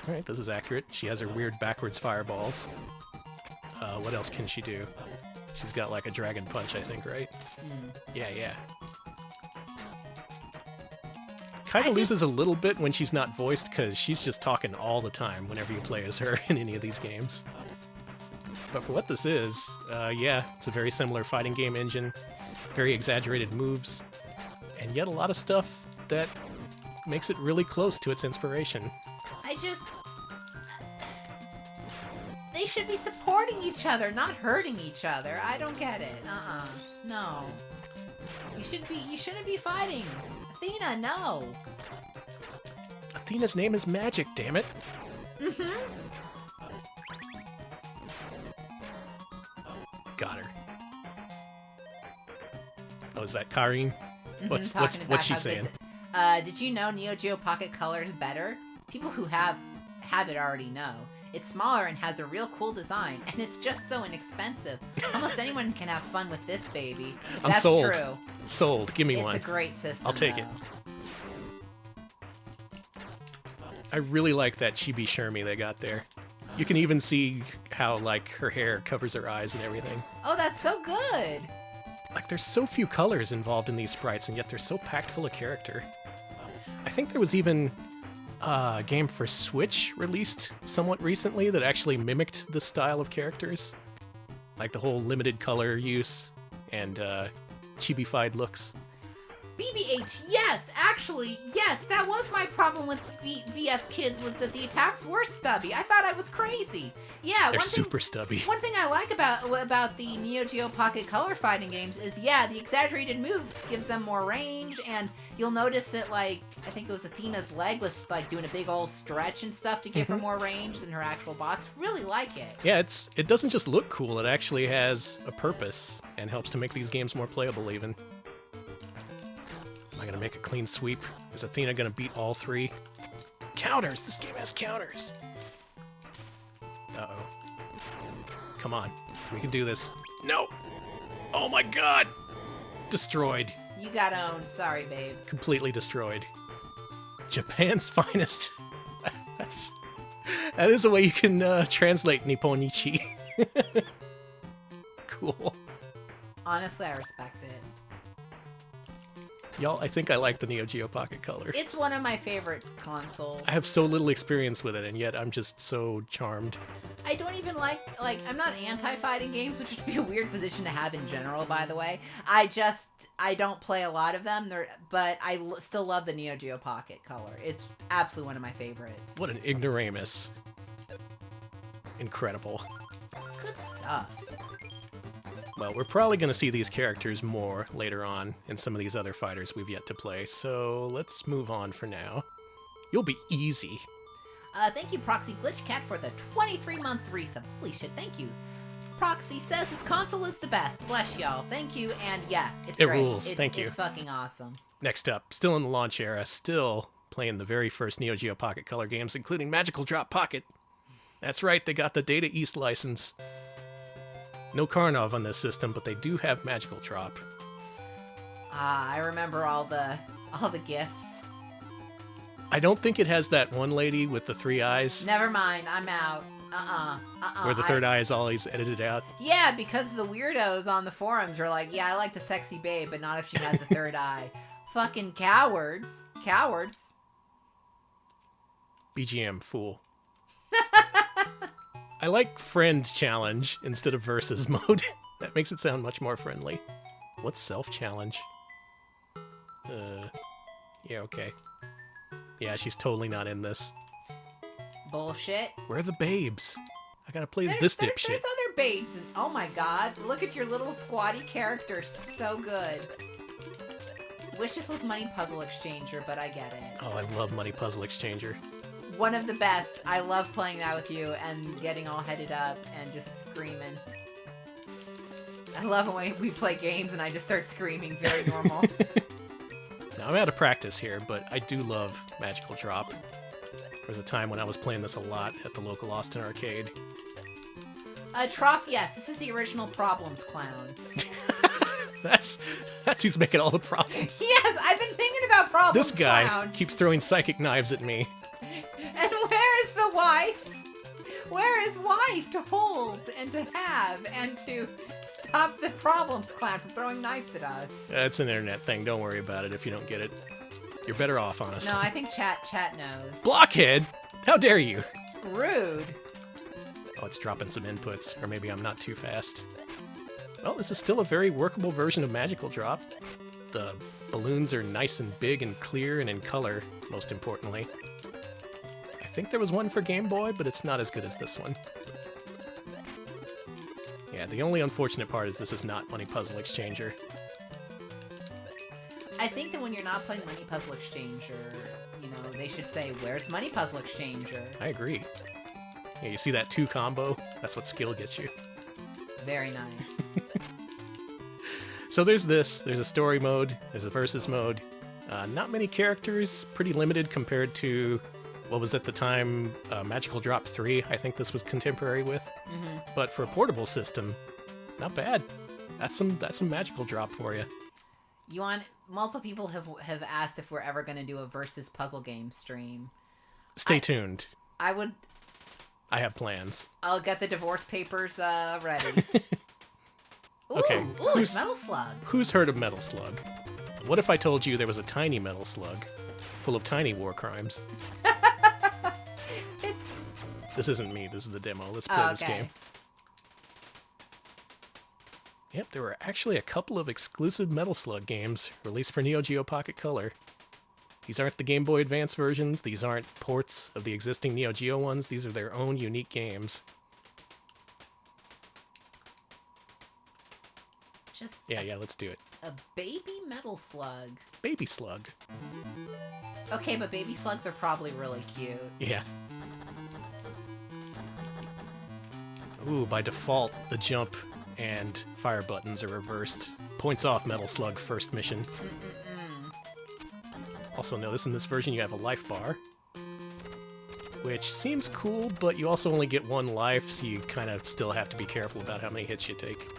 Alright, this is accurate. She has her weird backwards fireballs. What else can she do? She's got like a dragon punch, I think, right? Yeah. Kind of loses a little bit when she's not voiced, because she's just talking all the time whenever you play as her in any of these games. But for what this is, yeah, it's a very similar fighting game engine, very exaggerated moves, and yet a lot of stuff that makes it really close to its inspiration. They should be supporting each other, not hurting each other. I don't get it. No. You shouldn't be fighting. Athena, no. Athena's name is Magic, damn it. Got her. Oh, is that Karin? What's she saying? Did you know Neo Geo Pocket Color is better? People who have it already know. It's smaller and has a real cool design, and it's just so inexpensive. Almost anyone can have fun with this baby. That's sold. True. Sold. Give me one. It's a great system. I'll take it. I really like that chibi Shermie they got there. You can even see how, like, her hair covers her eyes and everything. Oh, that's so good. Like, there's so few colors involved in these sprites, and yet they're so packed full of character. I think there was even a game for Switch released somewhat recently that actually mimicked this style of characters. Like the whole limited color use and chibi-fied looks. BBH, yes, actually, yes, that was my problem with VF Kids, was that the attacks were stubby. I thought I was crazy. Yeah, they're super stubby. One thing I like about the Neo Geo Pocket Color fighting games is, yeah, the exaggerated moves gives them more range, and you'll notice that, like, I think it was Athena's leg was, like, doing a big old stretch and stuff to give her more range than her actual box. Really like it. Yeah, it doesn't just look cool, it actually has a purpose, and helps to make these games more playable, even. Am I gonna make a clean sweep? Is Athena gonna beat all three? Counters! This game has counters! Uh-oh. Come on. We can do this. No! Oh my god! Destroyed. You got owned. Sorry, babe. Completely destroyed. Japan's finest. That is a way you can translate Nipponichi. Cool. Honestly, I respect it. Y'all, I think I like the Neo Geo Pocket Color. It's one of my favorite consoles. I have so little experience with it, and yet I'm just so charmed. I don't even like, I'm not anti-fighting games, which would be a weird position to have in general, by the way. I don't play a lot of them, but I still love the Neo Geo Pocket Color. It's absolutely one of my favorites. What an ignoramus. Incredible. Good stuff. Well, we're probably going to see these characters more later on in some of these other fighters we've yet to play, so let's move on for now. You'll be easy. Thank you, Proxy Glitch Cat, for the 23-month resub. Holy shit, thank you. Proxy says his console is the best. Bless y'all. Thank you, and yeah, it's great. It rules. Thank you. It's fucking awesome. Next up, still in the launch era, still playing the very first Neo Geo Pocket Color games, including Magical Drop Pocket. That's right, they got the Data East license. No Karnov on this system, but they do have Magical Drop. I remember all the gifts. I don't think it has that one lady with the 3 eyes. Never mind, I'm out. Where the third eye is always edited out. Yeah, because the weirdos on the forums are like, yeah, I like the sexy babe, but not if she has the third eye. Fucking cowards. Cowards. BGM, fool. I like friend challenge instead of versus mode. That makes it sound much more friendly. What's self-challenge? Yeah, okay. Yeah, she's totally not in this. Bullshit. Where are the babes? I gotta play as this dipshit. There's other babes. Oh my god, look at your little squatty character. So good. Wish this was Money Puzzle Exchanger, but I get it. Oh, I love Money Puzzle Exchanger. One of the best. I love playing that with you and getting all headed up and just screaming. I love when we play games and I just start screaming. Very normal. Now, I'm out of practice here, but I do love Magical Drop. There was a time when I was playing this a lot at the local Austin arcade. Trough, yes, this is the original Problems Clown. That's who's making all the problems. Yes, I've been thinking about Problems This guy Clown. keeps throwing psychic knives at me. And where is the wife? Where is wife to hold and to have and to stop the Problems Clown from throwing knives at us? It's an internet thing. Don't worry about it if you don't get it. You're better off, honestly. No, I think chat knows. Blockhead! How dare you? Rude. Oh, it's dropping some inputs. Or maybe I'm not too fast. Well, this is still a very workable version of Magical Drop. The balloons are nice and big and clear and in color, most importantly. I think there was one for Game Boy, but it's not as good as this one. Yeah, the only unfortunate part is this is not Money Puzzle Exchanger. I think that when you're not playing Money Puzzle Exchanger, you know, they should say, where's Money Puzzle Exchanger? I agree. Yeah, you see that 2 combo? That's what skill gets you. Very nice. So there's this. There's a story mode. There's a versus mode. Not many characters. Pretty limited compared to what was at the time Magical Drop 3. I think this was contemporary with. Mm-hmm. But for a portable system, not bad. That's some Magical Drop for you. You want multiple people have asked if we're ever going to do a versus puzzle game stream. Stay tuned. I would. I have plans. I'll get the divorce papers ready. Ooh, Okay, ooh, it's Metal Slug. Who's heard of Metal Slug? What if I told you there was a tiny Metal Slug full of tiny war crimes? This isn't me. This is the demo. Let's play this game. Yep, there were actually a couple of exclusive Metal Slug games released for Neo Geo Pocket Color. These aren't the Game Boy Advance versions. These aren't ports of the existing Neo Geo ones. These are their own unique games. Yeah, let's do it. A baby Metal Slug. Baby Slug. Okay, but baby slugs are probably really cute. Yeah. Ooh, by default, the jump and fire buttons are reversed. Points off Metal Slug first mission. Also notice in this version you have a life bar, which seems cool, but you also only get 1 life, so you kind of still have to be careful about how many hits you take.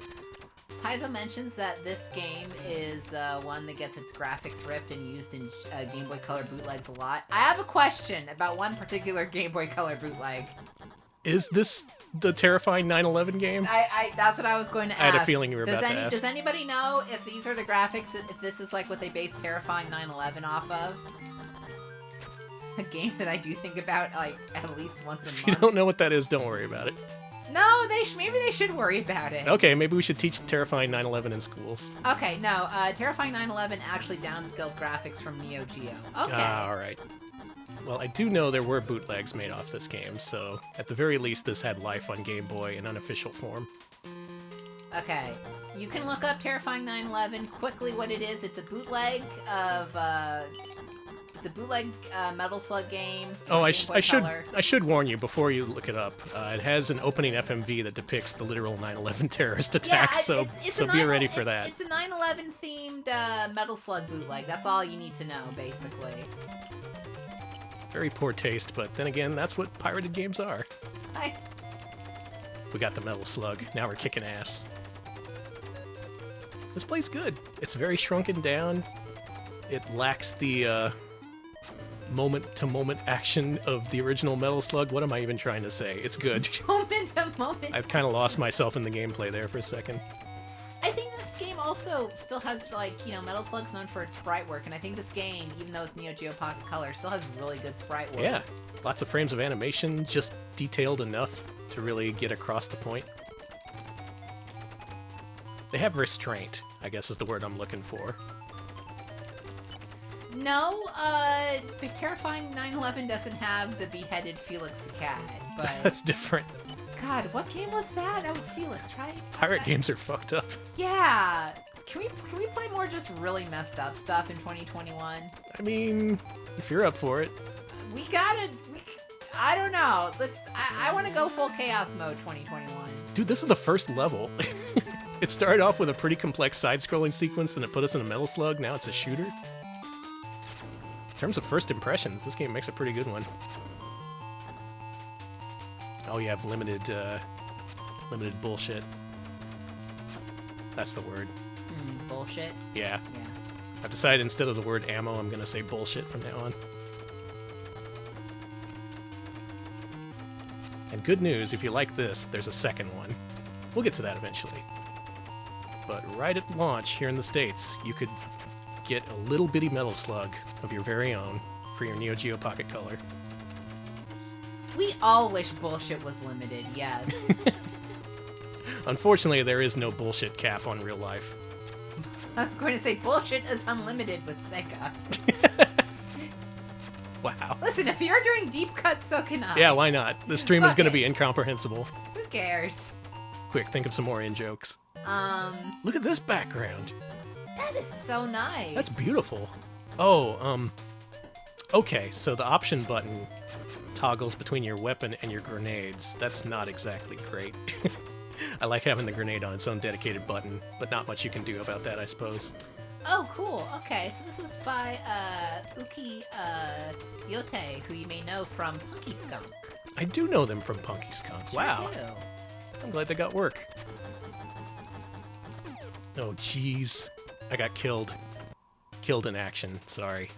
Taizo mentions that this game is one that gets its graphics ripped and used in Game Boy Color bootlegs a lot. I have a question about one particular Game Boy Color bootleg. Is this the terrifying 9/11 game? That's what I was going to ask. I had a feeling you were about to ask. Does anybody know if these are the graphics, if this is like what they based terrifying 9/11 off of? A game that I do think about like at least once a month. If you don't know what that is, don't worry about it. No, maybe they should worry about it. Okay, maybe we should teach terrifying 9/11 in schools. Okay, no, terrifying 9/11 actually downscaled graphics from Neo Geo. Okay. All right. Well, I do know there were bootlegs made off this game, so at the very least, this had life on Game Boy in unofficial form. Okay, you can look up terrifying 9/11 quickly. What it is? It's a bootleg of Metal Slug game. Oh, I Color. should warn you before you look it up. It has an opening FMV that depicts the literal 9/11 terrorist attack, so be ready for that. It's a 9/11 themed Metal Slug bootleg. That's all you need to know, basically. Very poor taste, but then again, that's what pirated games are. We got the Metal Slug. Now we're kicking ass. This plays good. It's very shrunken down. It lacks the moment-to-moment action of the original Metal Slug. What am I even trying to say? It's good. Moment-to-moment. I've kind of lost myself in the gameplay there for a second. I think this game also still has, like, Metal Slug's known for its sprite work, and I think this game, even though it's Neo Geo Pocket Color, still has really good sprite work. Yeah, lots of frames of animation, just detailed enough to really get across the point. They have restraint, I guess is the word I'm looking for. No, terrifying 9/11 doesn't have the beheaded Felix the cat, but... That's different. God, what game was that? That was Felix, right? Pirate games are fucked up. Yeah. Can we play more just really messed up stuff in 2021? I mean, if you're up for it. I don't know. I want to go full chaos mode 2021. Dude, this is the first level. It started off with a pretty complex side-scrolling sequence, then it put us in a Metal Slug, now it's a shooter. In terms of first impressions, this game makes a pretty good one. Oh, you have limited bullshit. That's the word. Bullshit? Yeah. I've decided instead of the word ammo, I'm gonna say bullshit from now on. And good news, if you like this, there's a second one. We'll get to that eventually. But right at launch here in the States, you could get a little bitty Metal Slug of your very own for your Neo Geo Pocket Color. We all wish bullshit was limited, yes. Unfortunately, there is no bullshit cap on real life. I was going to say bullshit is unlimited with Sega. Wow. Listen, if you're doing deep cuts, so can I. Yeah, why not? The stream is going to be incomprehensible. Who cares? Quick, think of some more in-jokes. Look at this background. That is so nice. That's beautiful. Oh, okay, so the option button toggles between your weapon and your grenades. That's not exactly great. I like having the grenade on its own dedicated button, but not much you can do about that, I suppose. Oh, cool. Okay, so this was by Uki Yote, who you may know from Punky Skunk. I do know them from Punky Skunk. Wow. Sure do. I'm glad they got work. Oh, jeez. I got killed. Killed in action. Sorry.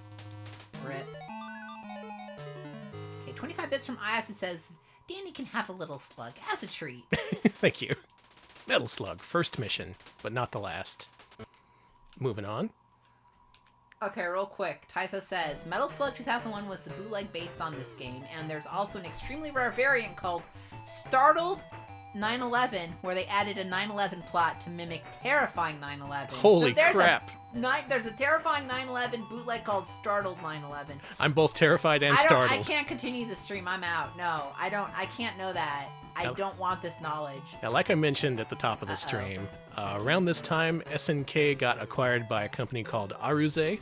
Rip. Okay, 25 bits from Ias who says, Danny can have a little slug as a treat. Thank you. Metal Slug, first mission, but not the last. Moving on. Okay, real quick. Taiso says, Metal Slug 2001 was the bootleg based on this game, and there's also an extremely rare variant called Startled 9/11, where they added a 9/11 plot to mimic terrifying 9/11. Holy crap. There's a terrifying 9/11 bootleg called Startled 9/11. I'm both terrified and startled. I can't continue the stream. I'm out. No, I can't know that. I don't want this knowledge. Now, like I mentioned at the top of the stream, around this time, SNK got acquired by a company called Aruze,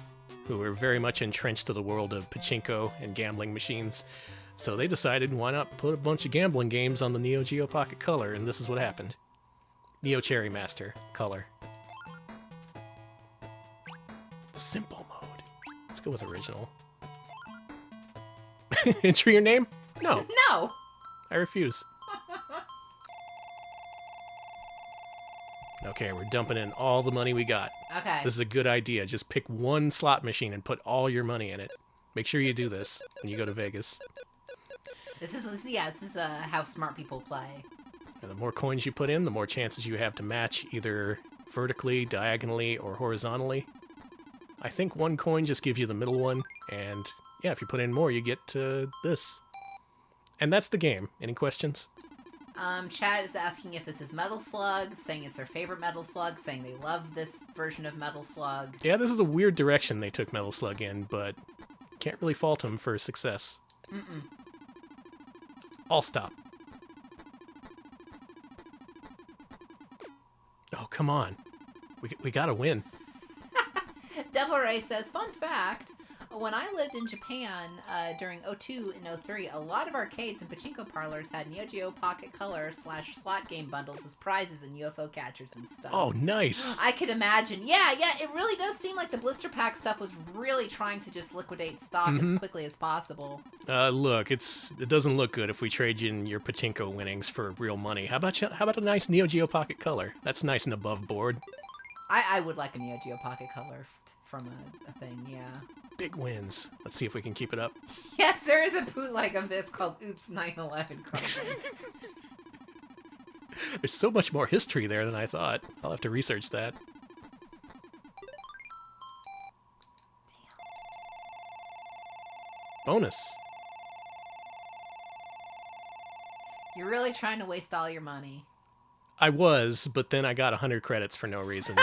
who were very much entrenched to the world of pachinko and gambling machines. So they decided, why not put a bunch of gambling games on the Neo Geo Pocket Color, and this is what happened. Neo Cherry Master Color. Simple mode. Let's go with original. Enter your name? No. No! I refuse. Okay, we're dumping in all the money we got. Okay. This is a good idea. Just pick one slot machine and put all your money in it. Make sure you do this when you go to Vegas. This is how smart people play. And the more coins you put in, the more chances you have to match either vertically, diagonally, or horizontally. I think 1 coin just gives you the middle one, and yeah, if you put in more, you get this. And that's the game. Any questions? Chat is asking if this is Metal Slug, saying it's their favorite Metal Slug, saying they love this version of Metal Slug. Yeah, this is a weird direction they took Metal Slug in, but can't really fault them for success. I'll stop. Oh, come on. We gotta win. Devil Ray says, fun fact, when I lived in Japan during 02 and 03, a lot of arcades and pachinko parlors had Neo Geo Pocket Color / slot game bundles as prizes and UFO catchers and stuff. Oh, nice. I could imagine. Yeah, it really does seem like the blister pack stuff was really trying to just liquidate stock as quickly as possible. Look, it doesn't look good if we trade you in your pachinko winnings for real money. How about a nice Neo Geo Pocket Color? That's nice and above board. I would like a Neo Geo Pocket Color from a thing, yeah. Big wins. Let's see if we can keep it up. Yes, there is a bootleg of this called Oops 9/11 Chronicles. There's so much more history there than I thought. I'll have to research that. Bonus. You're really trying to waste all your money. I was, but then I got 100 credits for no reason.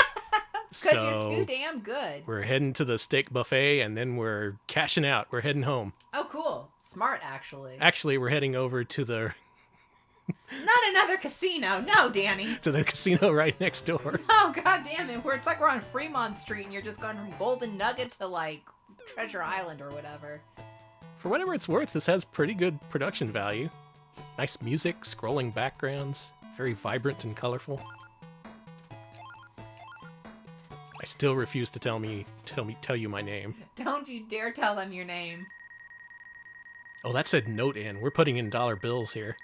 Because you're too damn good. We're heading to the steak buffet, and then we're cashing out. We're heading home. Oh, cool. Smart, actually. Actually, we're heading over to the... Not another casino. No, Danny. to the casino right next door. Oh, god damn it. It's like we're on Fremont Street, and you're just going from Golden Nugget to, like, Treasure Island or whatever. For whatever it's worth, this has pretty good production value. Nice music, scrolling backgrounds, very vibrant and colorful. I still refuse to tell you my name. Don't you dare tell them your name. Oh, that said note in. We're putting in dollar bills here.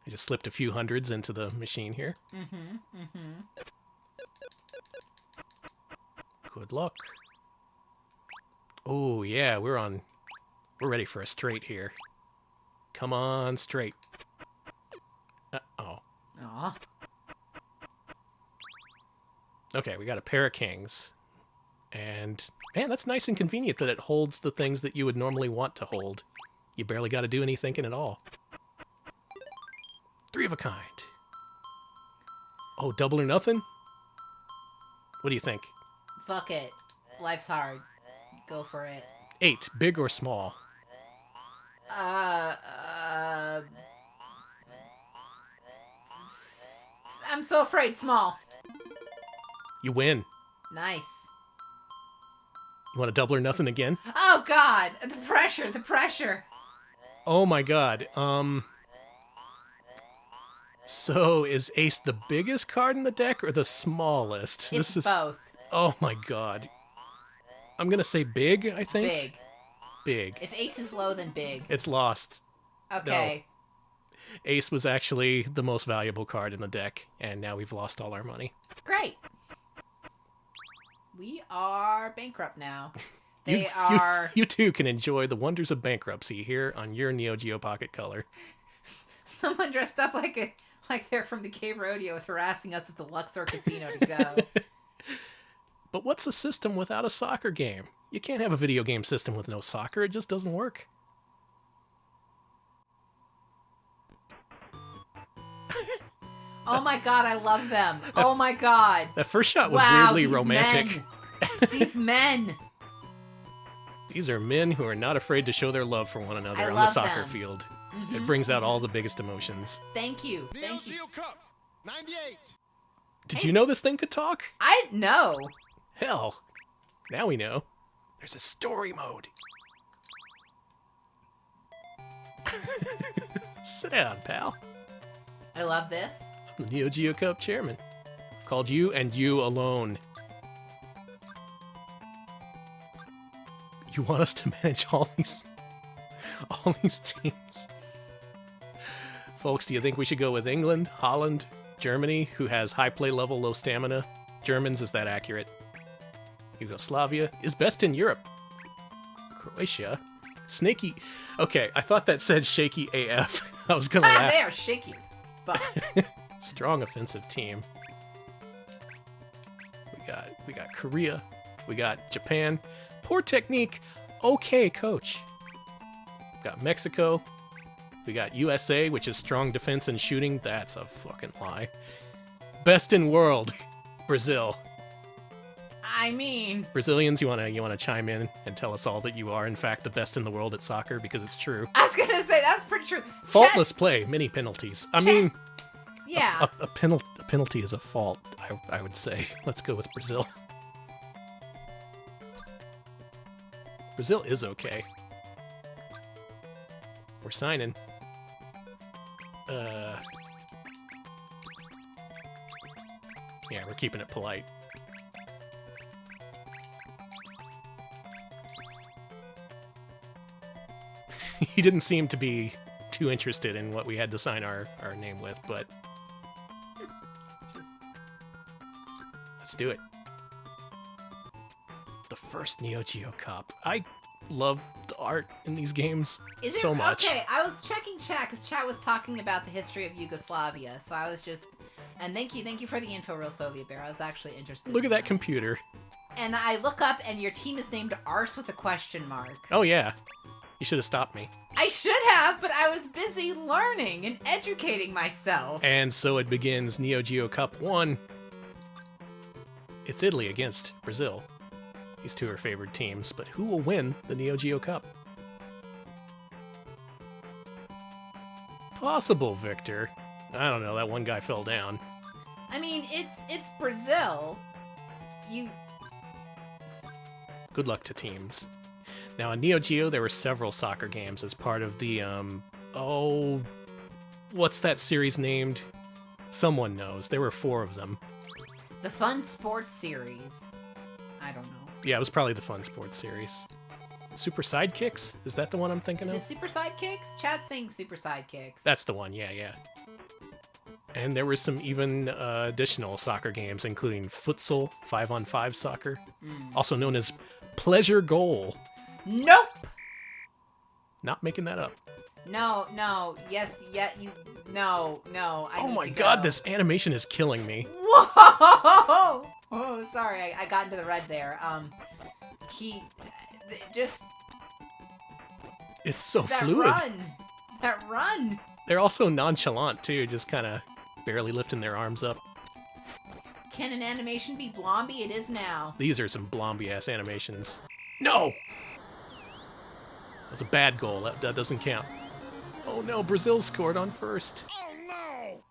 I just slipped a few hundreds into the machine here. Good luck. Oh, yeah, we're ready for a straight here. Come on, straight. Uh-oh. Aw. Okay, we got a pair of kings. And, man, that's nice and convenient that it holds the things that you would normally want to hold. You barely got to do any thinking at all. 3 of a kind. Oh, double or nothing? What do you think? Fuck it. Life's hard. Go for it. 8, big or small? I'm so afraid small. You win. Nice. You want to double or nothing again? Oh, God. The pressure. Oh, my God. So, is ace the biggest card in the deck or the smallest? It's both. Oh, my God. I'm going to say big, I think. Big. If ace is low, then big. It's lost. Okay. No. Ace was actually the most valuable card in the deck, and now we've lost all our money. Great. We are bankrupt now. You too can enjoy the wonders of bankruptcy here on your Neo Geo Pocket Color. Someone dressed up like they're from the Cave Rodeo is harassing us at the Luxor Casino to go. But what's a system without a soccer game? You can't have a video game system with no soccer. It just doesn't work. Oh my god, I love them. Oh my god. That first shot was weirdly romantic. These men. These are men who are not afraid to show their love for one another on the soccer field. It brings out all the biggest emotions. Thank you. Thank you. Geo Cup 98. Did you know this thing could talk? I didn't know. Hell. Now we know. There's a story mode. Sit down, pal. I love this. I'm the Neo Geo Cup chairman. Called you and you alone. You want us to manage all these teams? Folks, do you think we should go with England, Holland, Germany, who has high play level, low stamina? Germans, is that accurate? Yugoslavia is best in Europe. Croatia, Snaky. Okay, I thought that said shaky AF. I was gonna laugh. They are shaky as fuck. Strong offensive team. We got Korea. We got Japan. Poor technique. Okay, coach. We got Mexico. We got USA, which is strong defense and shooting. That's a fucking lie. Best in world. Brazil. I mean, Brazilians, you wanna chime in and tell us all that you are in fact the best in the world at soccer, because it's true. I was gonna say that's pretty true. Faultless play, many penalties. I mean, Yeah. a penalty is a fault, I would say. Let's go with Brazil. Brazil is okay. We're signing. Yeah, we're keeping it polite. He didn't seem to be too interested in what we had to sign our name with, but let's do it. The first Neo Geo Cup. I love the art in these games so much. Okay, I was checking chat because chat was talking about the history of Yugoslavia, so I was just... And thank you for the info, Real Soviet Bear. I was actually interested. Look at that computer. And I look up, and your team is named Arse with a question mark. Oh yeah. You should have stopped me. I should have, but I was busy learning and educating myself. And so it begins. Neo Geo Cup 1. It's Italy against Brazil. These two are favored teams, but who will win the Neo Geo Cup? Possible victor. I don't know, that one guy fell down. I mean, it's Brazil. Good luck to teams. Now, in Neo Geo, there were several soccer games as part of the, what's that series named? Someone knows. There were 4 of them. The Fun Sports Series. I don't know. Yeah, it was probably the Fun Sports series. Super Sidekicks? Is that the one I'm thinking Is of? it Super Sidekicks? Chat's saying Super Sidekicks. That's the one, yeah. And there were some even additional soccer games, including futsal, 5-on-5 soccer, also known as Pleasure Goal. Nope! Not making that up. No, I Oh need my to god, go. this animation is killing me. Whoa! Oh, sorry, I got into the red there. It's so That fluid. That run! They're also nonchalant, too, just kind of barely lifting their arms up. Can an animation be Blomby? It is now. These are some Blomby-ass animations. No! That was a bad goal. That doesn't count. Oh no, Brazil scored on first. Oh no!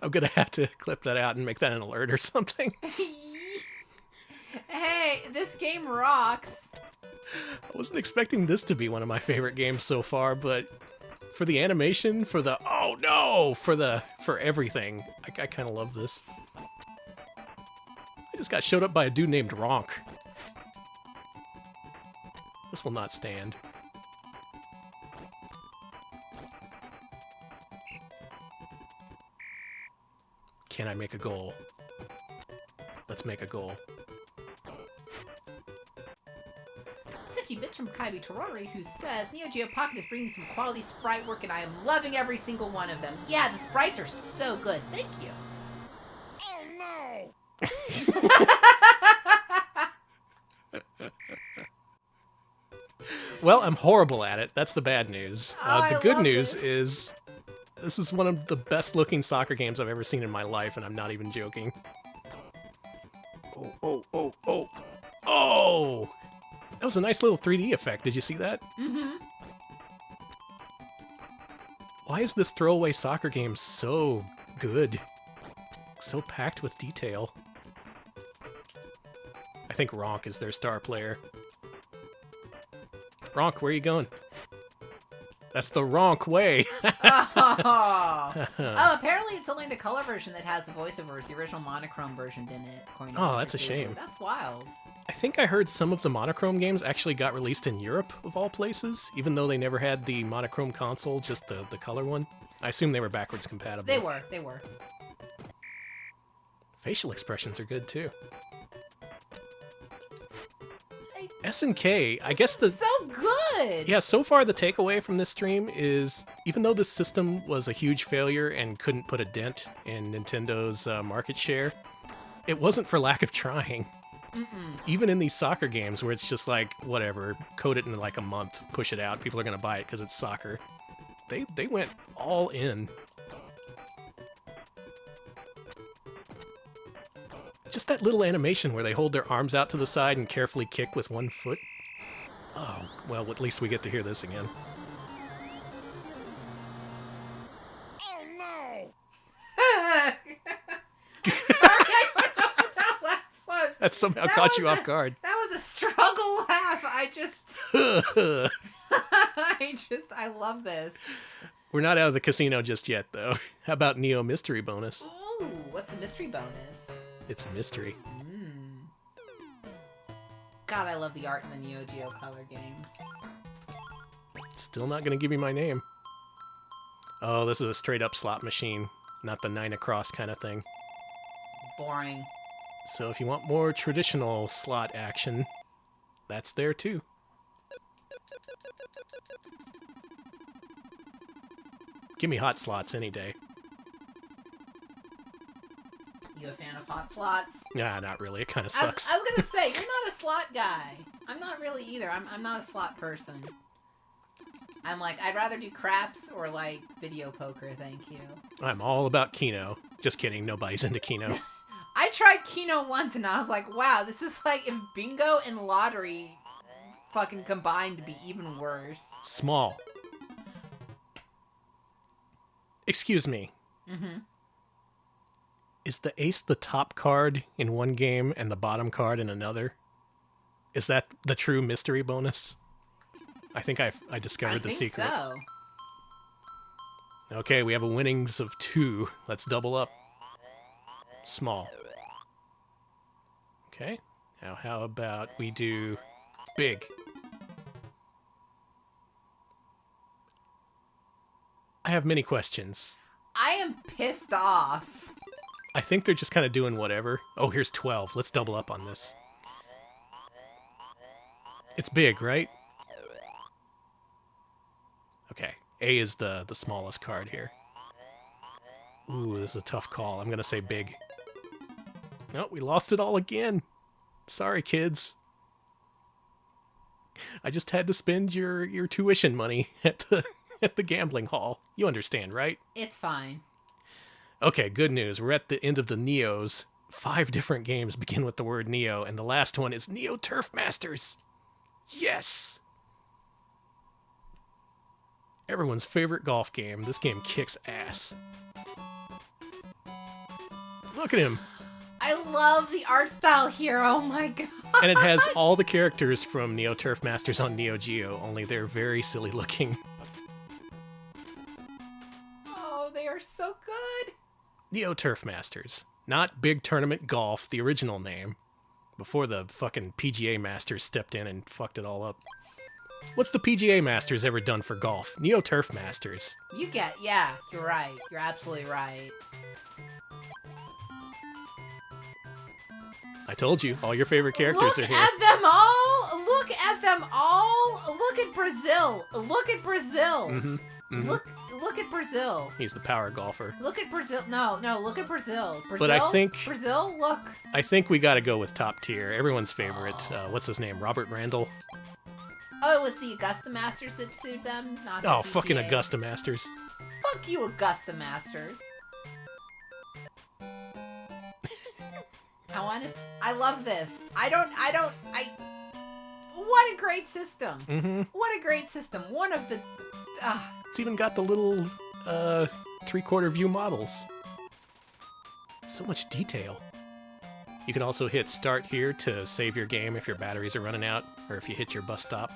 I'm gonna have to clip that out and make that an alert or something. Hey, this game rocks. I wasn't expecting this to be one of my favorite games so far, but for the animation, for the oh no, for everything, I kind of love this. I just got showed up by a dude named Ronk. This will not stand. Can I make a goal? Let's make a goal. 50 bits from Kaibi Terori, who says, Neo Geo Pocket is bringing some quality sprite work, and I am loving every single one of them. Yeah, the sprites are so good. Thank you. Oh no! Well, I'm horrible at it. That's the bad news. Oh, The I good love news this. is this is one of the best looking soccer games I've ever seen in my life, and I'm not even joking. Oh! That was a nice little 3D effect. Did you see that? Mm-hmm. Why is this throwaway soccer game so good? So packed with detail. I think Ronk is their star player. Ronk, where are you going? That's the Ronk way. Oh, apparently it's only the color version that has the voiceovers. The original monochrome version didn't. according to Oh, Mr. that's a Google. shame. That's wild. I think I heard some of the monochrome games actually got released in Europe, of all places, even though they never had the monochrome console, just the color one. I assume they were backwards compatible. They were. Facial expressions are good, too. SNK, I guess the... So good! Yeah, so far the takeaway from this stream is, even though this system was a huge failure and couldn't put a dent in Nintendo's market share, it wasn't for lack of trying. Even in these soccer games where it's just like, whatever, code it in like a month, push it out, people are going to buy it because it's soccer. They went all in. Just that little animation where they hold their arms out to the side and carefully kick with one foot. Oh, well, at least we get to hear this again. Oh no! Sorry, I don't know what that laugh was. That somehow That caught was you off guard. That was a struggle laugh. I love this. We're not out of the casino just yet, though. How about Neo Mystery Bonus? Ooh, what's a mystery bonus? It's a mystery. God, I love the art in the Neo Geo Color games. Still not gonna give you my name. Oh, this is a straight-up slot machine, not the 9 across kind of thing. Boring. So if you want more traditional slot action, that's there too. Give me hot slots any day. You a fan of hot slots? Nah, not really. It kind of I was sucks. gonna say, you're not a slot guy. I'm not really either. I'm not a slot person. I'm like, I'd rather do craps or like video poker, thank you. I'm all about Keno. Just kidding, nobody's into Keno. I tried Keno once and I was like, wow, this is like if bingo and lottery fucking combined to be even worse. Small. Excuse me. Is the ace the top card in one game and the bottom card in another? Is that the true mystery bonus? I think I discovered the secret. So. Okay, we have a winnings of 2. Let's double up. Small. Okay. Now how about we do big? I have many questions. I am pissed off. I think they're just kind of doing whatever. Oh, here's 12. Let's double up on this. It's big, right? Okay. A is the smallest card here. Ooh, this is a tough call. I'm going to say big. Nope, we lost it all again. Sorry, kids. I just had to spend your tuition money at the gambling hall. You understand, right? It's fine. Okay, good news. We're at the end of the Neos. 5 different games begin with the word Neo, and the last one is Neo Turf Masters. Yes! Everyone's favorite golf game. This game kicks ass. Look at him. I love the art style here. Oh my god. And it has all the characters from Neo Turf Masters on Neo Geo, only they're very silly looking. Oh, they are so good. Neo Turf Masters. Not Big Tournament Golf, the original name. Before the fucking PGA Masters stepped in and fucked it all up. What's the PGA Masters ever done for golf? Neo Turf Masters. Yeah, you're right. You're absolutely right. I told you, all your favorite characters are here. Look at them all! Look at them all! Look at Brazil! Look at Brazil! Look at Brazil. He's the power golfer. Look at Brazil. No, look at Brazil. Brazil. But I think... Brazil, look. I think we gotta go with top tier. Everyone's favorite. What's his name? Robert Randall? Oh, it was the Augusta Masters that sued them? Not the Oh, PGA. fucking Augusta Masters. Fuck you, Augusta Masters. I love this. What a great system. What a great system. One of the... It's even got the little 3/4 view models. So much detail. You can also hit start here to save your game if your batteries are running out, or if you hit your bus stop.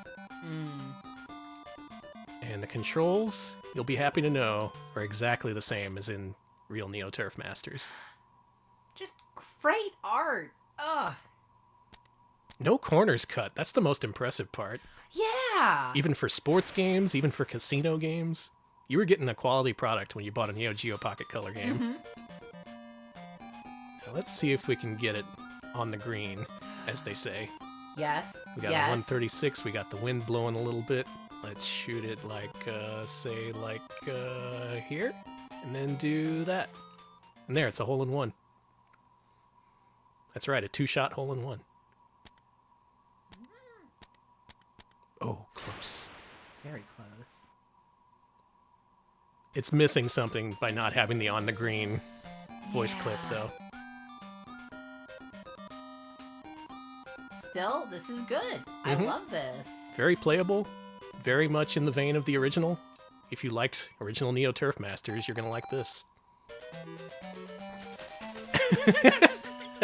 And the controls, you'll be happy to know, are exactly the same as in real Neo Turf Masters. Just great art. Ugh. No corners cut. That's the most impressive part. Yeah. Even for sports games, even for casino games, you were getting a quality product when you bought a Neo Geo Pocket Color game. Now let's see if we can get it on the green, as they say. Yes. We got a 136. We got the wind blowing a little bit. Let's shoot it like, say, like here. And then do that. And there, it's a hole-in-one. That's right, a 2-shot hole-in-one. Oh, close. Very close. It's missing something by not having the on the green voice clip, though. Still, this is good. I love this. Very playable. Very much in the vein of the original. If you liked original Neo Turf Masters, you're going to like this.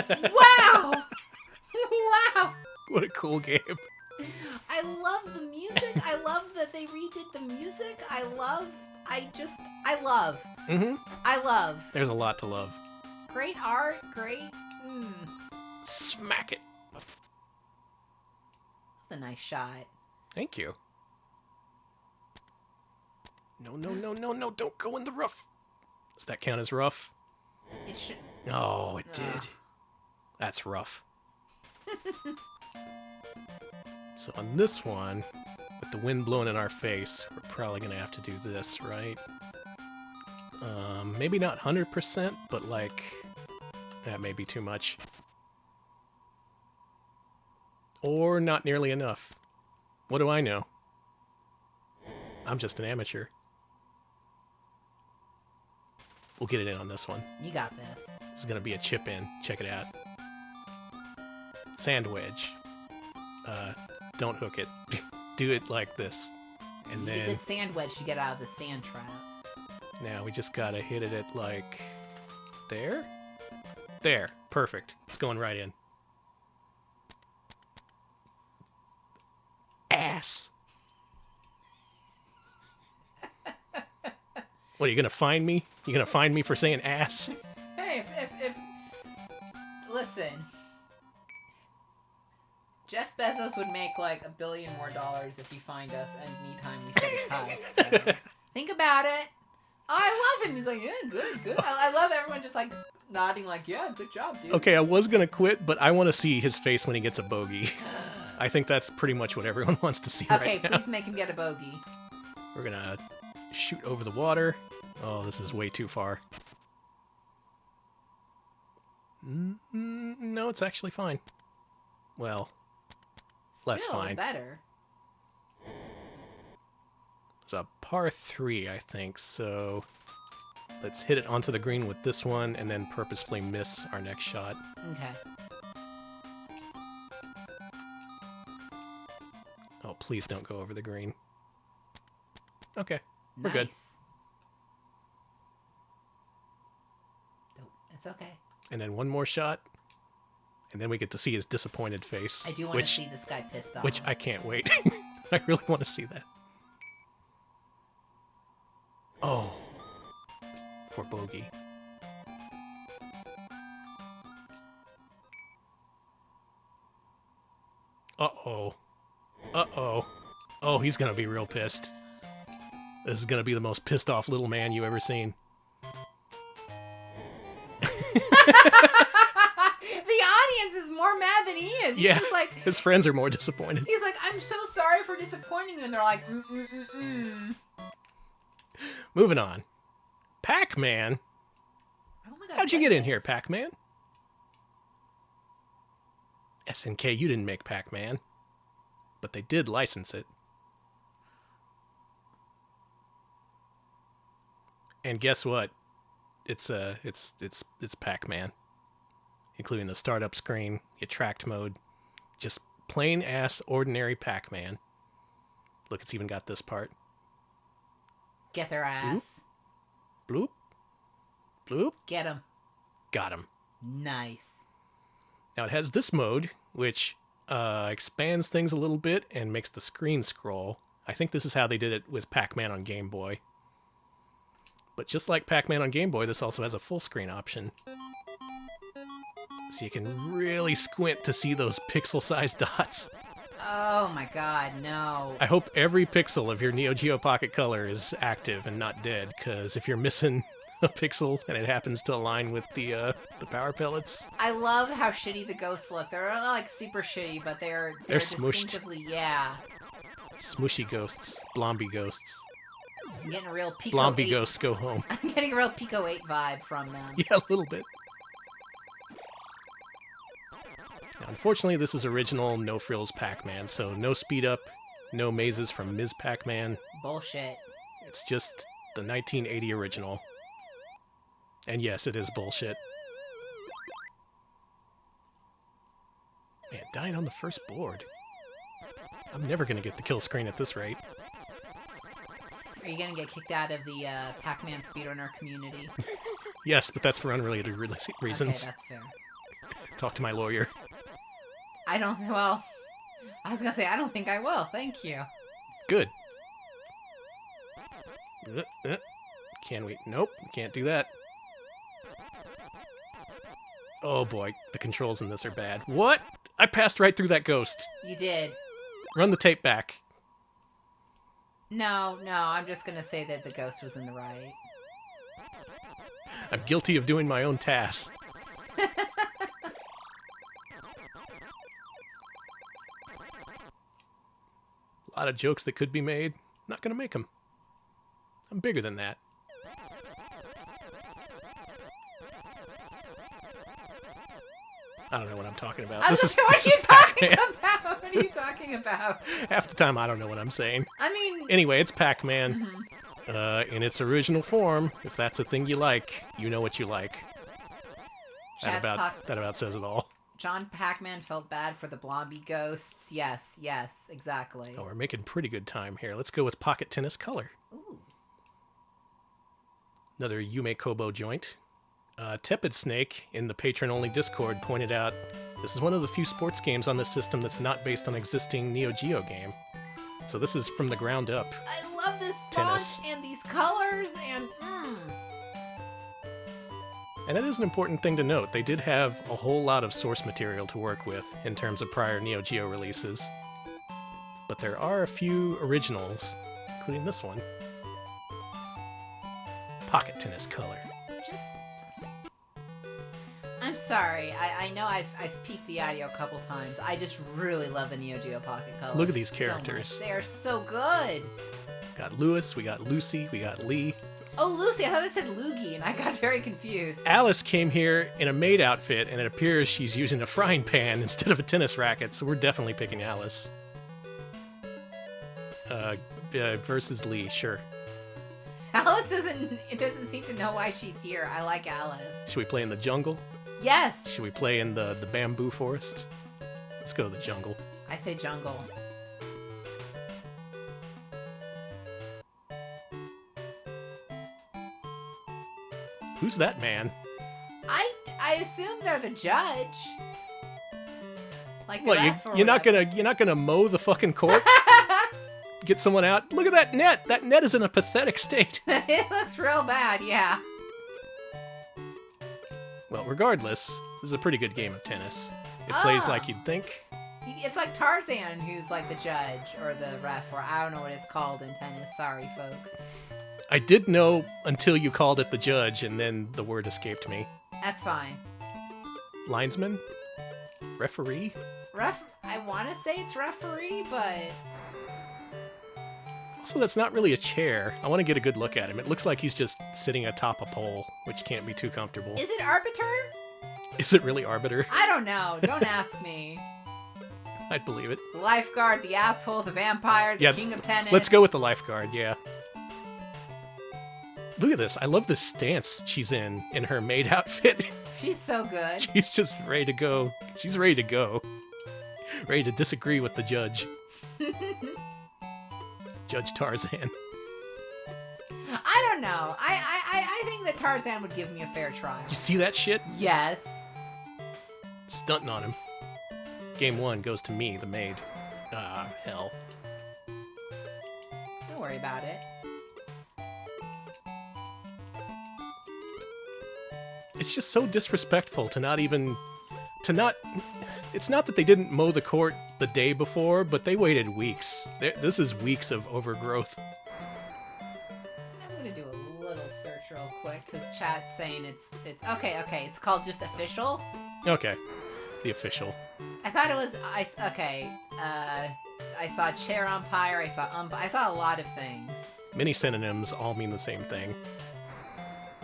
Wow! Wow! What a cool game. I love the music. I love that they redid the music. I love. Mm-hmm. I love. There's a lot to love. Great art, great. Smack it. That's a nice shot. Thank you. No, no, no, no, no, don't go in the rough. Does that count as rough? It should. Oh, it did. That's rough. So on this one, with the wind blowing in our face, we're probably going to have to do this, right? Maybe not 100%, but like, that may be too much. Or not nearly enough. What do I know? I'm just an amateur. We'll get it in on this one. You got this. This is going to be a chip in. Check it out. Sand wedge. Don't hook it. Do it like this. And You then need the sand wedge to get out of the sand trap. now we just got to hit it at like there. There. Perfect. It's going right in. Ass. What, are you going to find me? You going to find me for saying ass? Hey, if listen, Jeff Bezos would make like $1 billion more if he find us anytime we set a cuss. So think about it. Oh, I love him. He's like, yeah, good. I love everyone just like nodding, like, yeah, good job, dude. Okay, I was going to quit, but I want to see his face when he gets a bogey. I think that's pretty much what everyone wants to see Okay, right now. please make him get a bogey. We're going to shoot over the water. Oh, this is way too far. No, it's actually fine. Well, less Still fine. better. It's a par 3, I think, so let's hit it onto the green with this one and then purposefully miss our next shot. Okay. Oh, please don't go over the green. Okay, we're Nice. good. It's okay. And then one more shot, and then we get to see his disappointed face. I do want to see this guy pissed off. Which I can't wait. I really want to see that. Oh. For bogey. Uh-oh. Uh-oh. Oh, he's gonna be real pissed. This is gonna be the most pissed off little man you ever seen. The audience is more mad than he is. Yeah, He's like, his friends are more disappointed. he's like, I'm so sorry for disappointing you. And they're like, mm. Moving on. Pac-Man. Oh my God, How'd you get in goodness. here, Pac-Man? SNK, you didn't make Pac-Man. But they did license it. And guess what? It's Pac-Man. Including the startup screen, the attract mode. Just plain ass ordinary Pac-Man. Look, it's even got this part. Get their ass. Bloop. Bloop. Get him. Got him. Nice. Now it has this mode, which expands things a little bit and makes the screen scroll. I think this is how they did it with Pac-Man on Game Boy. But just like Pac-Man on Game Boy, this also has a full screen option. So you can really squint to see those pixel-sized dots. Oh my God, no. I hope every pixel of your Neo Geo Pocket Color is active and not dead, because if you're missing a pixel, and it happens to align with the power pellets. I love how shitty the ghosts look. They're not like super shitty, but they're smooshed. distinctively, yeah. Smooshy ghosts. Blomby ghosts. I'm getting a real Pico Blomby 8. ghosts go home. I'm getting a real Pico 8 vibe from them. Yeah, a little bit. Now, unfortunately, this is original No Frills Pac-Man, so no speed up, no mazes from Ms. Pac-Man. Bullshit. It's just the 1980 original. And yes, it is bullshit. Man, dying on the first board. I'm never gonna get the kill screen at this rate. Are you gonna get kicked out of the Pac-Man speedrunner community? Yes, but that's for unrelated reasons. Okay, that's fair. Talk to my lawyer. Well, I was gonna say, I don't think I will. Thank you. Good. Can we? Nope, can't do that. Oh boy, the controls in this are bad. What? I passed right through that ghost. You did. Run the tape back. No, I'm just gonna say that the ghost was in the right. I'm guilty of doing my own tasks. A lot of jokes that could be made. Not gonna make them. I'm bigger than that. I don't know what I'm talking about. What are you talking about? Half the time, I don't know what I'm saying. I mean... Anyway, it's Pac-Man. In its original form. If that's a thing you like, you know what you like. That about says it all. John Pac-Man felt bad for the Blobby ghosts. Yes, exactly. Oh, we're making pretty good time here. Let's go with Pocket Tennis Color. Ooh. Another Yume Kobo joint. Tepid Snake in the patron-only Discord pointed out this is one of the few sports games on this system that's not based on existing Neo Geo game. So this is from the ground up. I love this Tennis. font and these colors and And that is an important thing to note. They did have a whole lot of source material to work with in terms of prior Neo Geo releases. But there are a few originals, including this one. Pocket Tennis Color. I'm sorry. I know I've peeked the audio a couple times. I just really love the Neo Geo Pocket Color. Look at these characters. So they are so good. Got Lewis, we got Lucy, we got Lee. Oh, Lucy. I thought they said Loogie, and I got very confused. Alice came here in a maid outfit, and it appears she's using a frying pan instead of a tennis racket, so we're definitely picking Alice. Versus Lee, sure. Alice doesn't seem to know why she's here. I like Alice. Should we play in the jungle? Yes. Should we play in the bamboo forest? Let's go to the jungle. I say jungle. Who's that man? I assume they're the judge. Like the What, ref or you're not whatever. gonna mow the fucking court? Get someone out? Look at that net! That net is in a pathetic state. It looks real bad, yeah. Well, regardless, this is a pretty good game of tennis. It plays like you'd think. It's like Tarzan, who's like the judge or the ref, or I don't know what it's called in tennis. Sorry, folks. I did know until you called it the judge, and then the word escaped me. That's fine. Linesman? Referee? I want to say it's referee, but... Also, that's not really a chair. I want to get a good look at him. It looks like he's just sitting atop a pole, which can't be too comfortable. Is it arbiter? Is it really arbiter? I don't know. Don't ask me. I'd believe it. The lifeguard, the asshole, the vampire, the king of tennis. Let's go with the lifeguard, yeah. Look at this. I love this stance she's in her maid outfit. She's so good. She's just ready to go. She's ready to go. Ready to disagree with the judge. Judge Tarzan. I don't know. I think that Tarzan would give me a fair trial. You see that shit? Yes. Stunting on him. Game 1 goes to me, the maid. Ah, hell. Don't worry about it. It's just so disrespectful to not even... It's not that they didn't mow the court the day before, but they waited weeks. This is weeks of overgrowth. I'm gonna do a little search real quick because chat's saying it's okay. It's called just official. Okay, the official. I thought it was okay. I saw chair umpire. I saw a lot of things. Many synonyms all mean the same thing.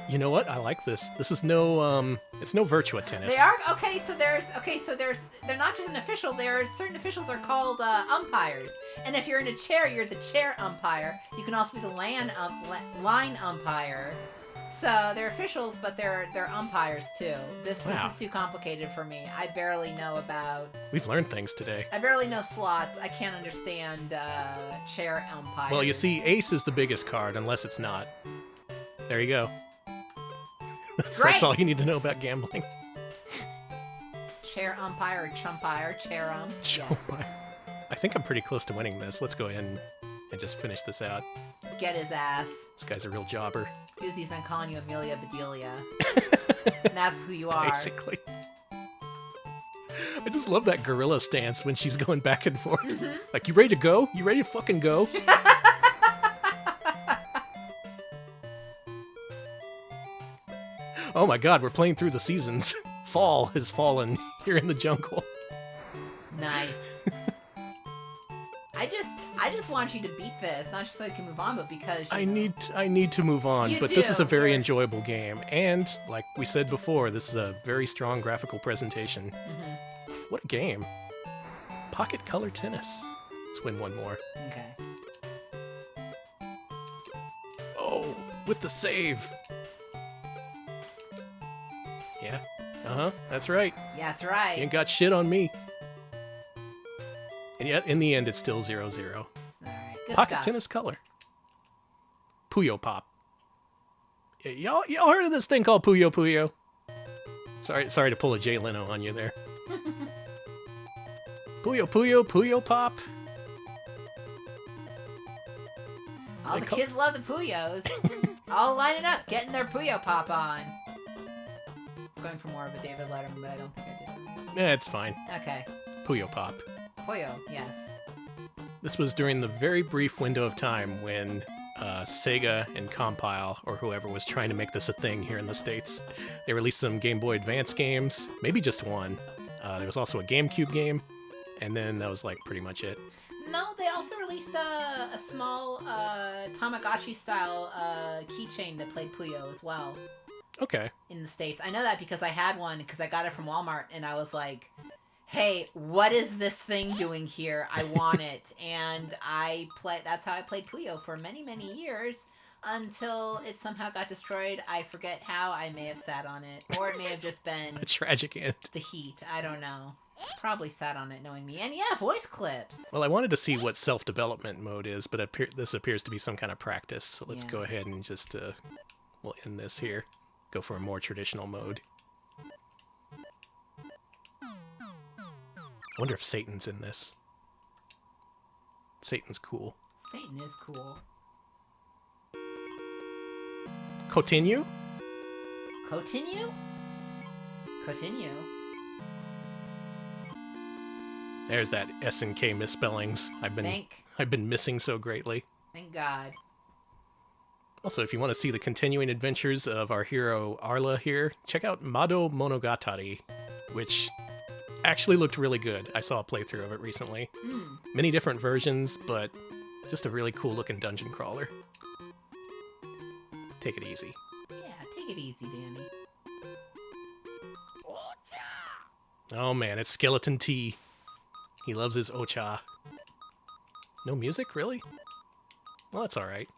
You know what? I like this. This is no it's no Virtua Tennis. They are okay. So there's they're not just an official. There's certain officials are called umpires, and if you're in a chair, you're the chair umpire. You can also be the line umpire. So they're officials, but they're umpires too. This is too complicated for me. I barely know about. We've learned things today. I barely know slots. I can't understand chair umpire. Well, you see, ace is the biggest card, unless it's not. There you go. That's all you need to know about gambling. Chair umpire or chumpire, chair Chumpire. Yes. I think I'm pretty close to winning this. Let's go ahead and just finish this out. Get his ass. This guy's a real jobber. Uzi's been calling you Amelia Bedelia. And that's who you are. Basically. I just love that gorilla stance when she's going back and forth. Mm-hmm. Like, you ready to go? You ready to fucking go? Oh my god, we're playing through the seasons. Fall has fallen here in the jungle. Nice. I just want you to beat this, not just so you can move on, but because I need to move on. But this is a very enjoyable game, and like we said before, this is a very strong graphical presentation. Mm-hmm. What a game! Pocket Color Tennis. Let's win one more. Okay. Oh, with the save. Yeah. That's right. Yeah, that's right. You ain't got shit on me. And yet, in the end, it's still 0-0. All right. Good Pocket stuff. Tennis Color. Puyo Pop. Yeah, y'all heard of this thing called Puyo Puyo? Sorry to pull a Jay Leno on you there. Puyo Puyo, Puyo Pop. All the kids love the Puyos. All lining up, getting their Puyo Pop on. It's going for more of a David Letterman, but I don't think I did. It's fine. Okay. Puyo Pop. Puyo, yes. This was during the very brief window of time when Sega and Compile, or whoever, was trying to make this a thing here in the States. They released some Game Boy Advance games, maybe just one. There was also a GameCube game, and then that was like pretty much it. No, they also released a small Tamagotchi-style keychain that played Puyo as well. Okay. In the States. I know that because I had one, because I got it from Walmart, and I was like, hey, what is this thing doing here? I want it. And that's how I played Puyo for many, many years until it somehow got destroyed. I forget how. I may have sat on it, or it may have just been a tragic end. The heat. I don't know. Probably sat on it knowing me. And yeah, voice clips. Well, I wanted to see what self-development mode is, but this appears to be some kind of practice. So let's go ahead and just we'll end this here. Go for a more traditional mode. I wonder if Satan's in this. Satan's cool. Satan is cool. Continue? Continue? Continue. There's that S and K misspellings I've been missing so greatly. Thank God. Also, if you want to see the continuing adventures of our hero Arla here, check out Mado Monogatari, which actually looked really good. I saw a playthrough of it recently. Many different versions, but just a really cool looking dungeon crawler. Take it easy. Yeah, take it easy, Danny. Oh man, it's Skeleton T. He loves his ocha. No music, really? Well, that's alright.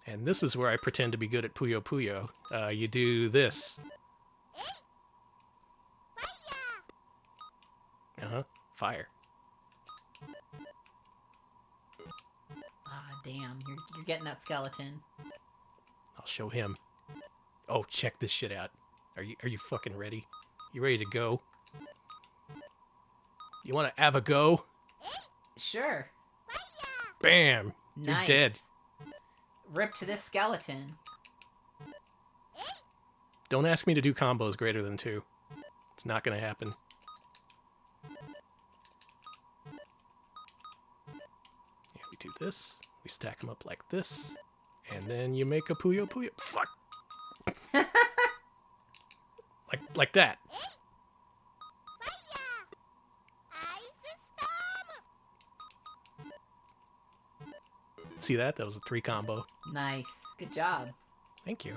And this is where I pretend to be good at Puyo Puyo. You do this. Fire. Ah, damn. You're getting that skeleton. I'll show him. Oh, check this shit out. Are you fucking ready? You ready to go? You want to have a go? Sure. Bam! Nice. You're dead. Rip to this skeleton. Don't ask me to do combos greater than 2. It's not gonna happen. Yeah, we do this. We stack them up like this. And then you make a Puyo Puyo. Fuck! like that. See that? That was a 3 combo. Nice. Good job. Thank you.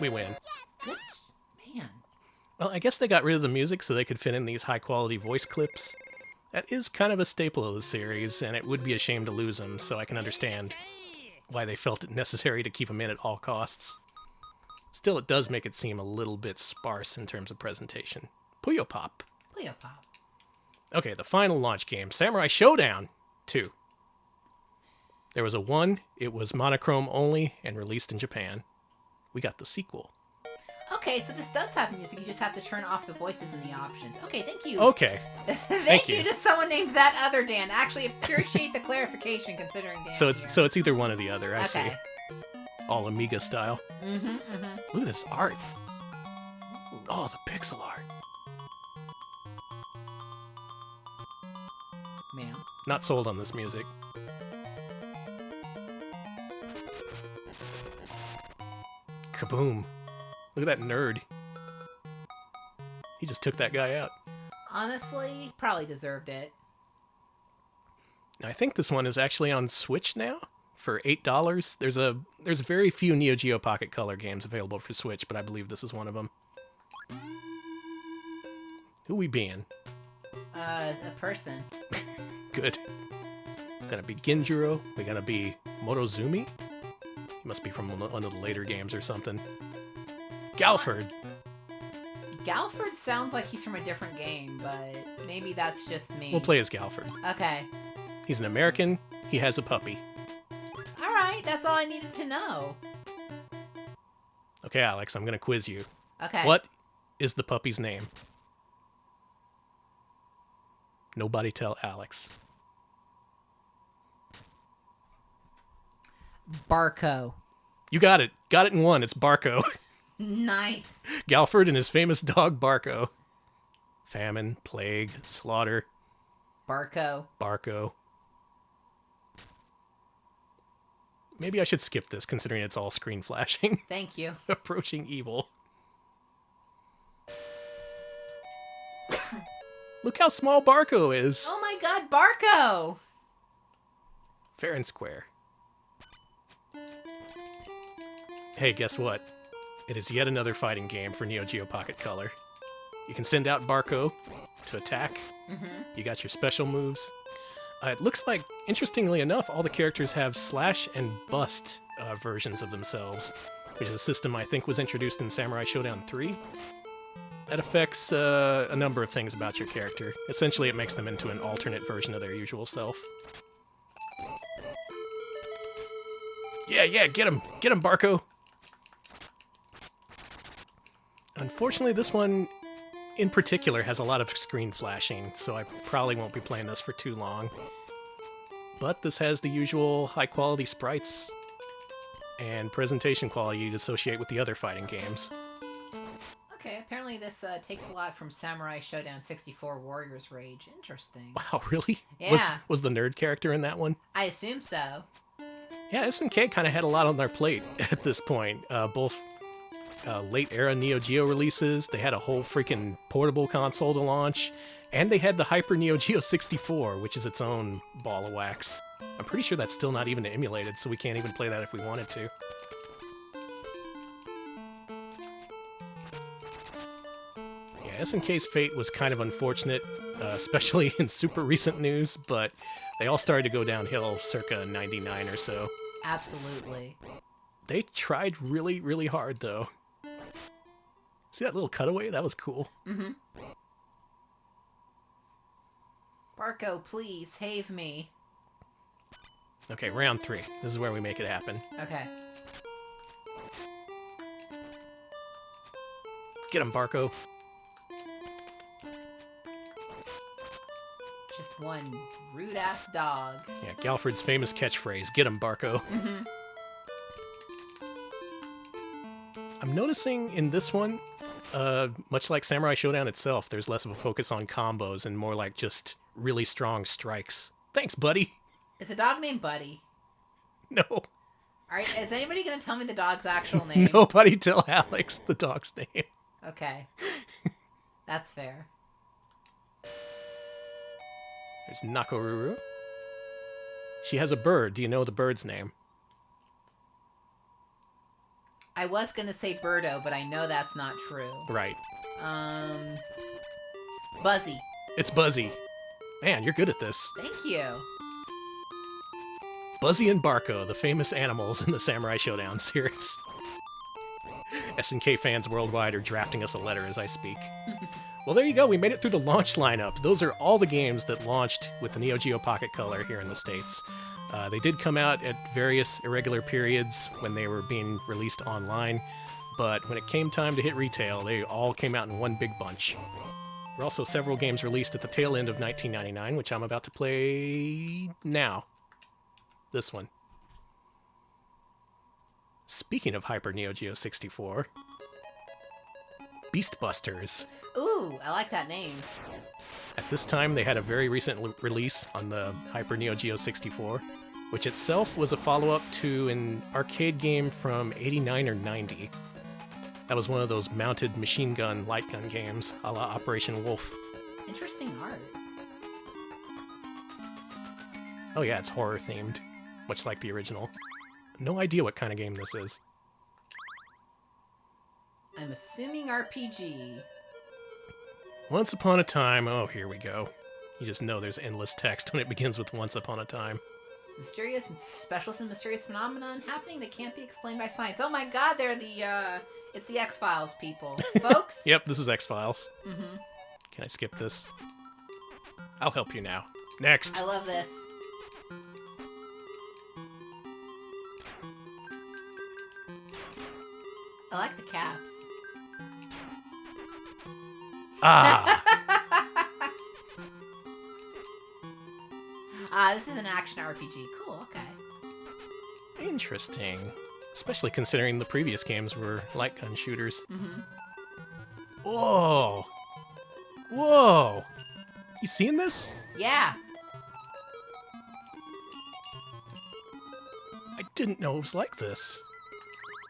We win. Good. Man. Well, I guess they got rid of the music so they could fit in these high-quality voice clips. That is kind of a staple of the series, and it would be a shame to lose them, so I can understand why they felt it necessary to keep them in at all costs. Still, it does make it seem a little bit sparse in terms of presentation. Puyo Pop. Puyo Pop. Okay, the final launch game, Samurai Shodown 2. There was a 1, it was monochrome only, and released in Japan. We got the sequel. Okay, so this does have music. You just have to turn off the voices in the options. Okay, thank you. Okay. Thank you to someone named that other Dan. Actually, appreciate the clarification considering Dan. So it's either one or the other, I see. Okay. All Amiga style. Mm-hmm. Look at this art. Oh, the pixel art. Man. Not sold on this music. Kaboom. Look at that nerd. He just took that guy out. Honestly, probably deserved it. I think this one is actually on Switch now for $8. There's very few Neo Geo Pocket Color games available for Switch, but I believe this is one of them. Who we being? A person. Good. Gonna be Ginjiro. We're gonna be Morozumi. He must be from one of the later games or something. Galford. Galford sounds like he's from a different game, but maybe that's just me. We'll play as Galford. Okay. He's an American. He has a puppy. Alright, that's all I needed to know. Okay, Alex, I'm gonna quiz you. Okay. What is the puppy's name? Nobody tell Alex. Barco. You got it. Got it in one. It's Barco. Nice. Galford and his famous dog Barco. Famine, plague, slaughter. Barco. Barco. Maybe I should skip this, considering it's all screen flashing. Thank you. Approaching evil. Look how small Barco is. Oh my god, Barco! Fair and square. Hey, guess what? It is yet another fighting game for Neo Geo Pocket Color. You can send out Barco to attack. Mm-hmm. You got your special moves. It looks like, interestingly enough, all the characters have slash and bust versions of themselves, which is a system I think was introduced in Samurai Shodown 3. That affects a number of things about your character. Essentially, it makes them into an alternate version of their usual self. Yeah, get him! Get him, Barco! Unfortunately, this one in particular has a lot of screen flashing, so I probably won't be playing this for too long. But this has the usual high-quality sprites and presentation quality you'd associate with the other fighting games. Okay, apparently this takes a lot from Samurai Shodown 64 Warriors Rage. Interesting. Wow, really? Yeah. Was the nerd character in that one? I assume so. Yeah, SNK kind of had a lot on their plate at this point. Both late-era Neo Geo releases, they had a whole freaking portable console to launch, and they had the Hyper Neo Geo 64, which is its own ball of wax. I'm pretty sure that's still not even emulated, so we can't even play that if we wanted to. Yeah, SNK's fate was kind of unfortunate, especially in super recent news, but they all started to go downhill circa 99 or so. Absolutely. They tried really, really hard, though. See that little cutaway? That was cool. Mm-hmm. Barco, please, save me. Okay, round 3. This is where we make it happen. Okay. Get him, Barco. Just one rude-ass dog. Yeah, Galford's famous catchphrase, get him, Barco. Mm-hmm. I'm noticing in this one, much like Samurai Shodown itself, there's less of a focus on combos and more like just really strong strikes. Thanks, buddy. It's a dog named Buddy. No. All right, is anybody going to tell me the dog's actual name? Nobody tell Alex the dog's name. Okay. That's fair. There's Nakoruru. She has a bird. Do you know the bird's name? I was going to say Birdo, but I know that's not true. Right. Buzzy. It's Buzzy. Man, you're good at this. Thank you. Buzzy and Barco, the famous animals in the Samurai Shodown series. SNK fans worldwide are drafting us a letter as I speak. Well, there you go. We made it through the launch lineup. Those are all the games that launched with the Neo Geo Pocket Color here in the States. They did come out at various irregular periods when they were being released online, but when it came time to hit retail, they all came out in one big bunch. There were also several games released at the tail end of 1999, which I'm about to play now. This one. Speaking of Hyper Neo Geo 64, Beast Busters. Ooh, I like that name. At this time, they had a very recent release on the Hyper Neo Geo 64, which itself was a follow-up to an arcade game from 89 or 90. That was one of those mounted machine gun, light gun games, a la Operation Wolf. Interesting art. Oh yeah, it's horror-themed, much like the original. No idea what kind of game this is. I'm assuming RPG. Once Upon a Time, oh, here we go. You just know there's endless text when it begins with Once Upon a Time. Mysterious, specialist in mysterious phenomenon happening that can't be explained by science. Oh my god, they're the, it's the X-Files people. Folks? Yep, this is X-Files. Mm-hmm. Can I skip this? I'll help you now. Next! I love this. I like the caps. Ah! This is an action RPG. Cool, okay. Interesting. Especially considering the previous games were light gun shooters. Mm-hmm. Whoa! Whoa! You seen this? Yeah. I didn't know it was like this.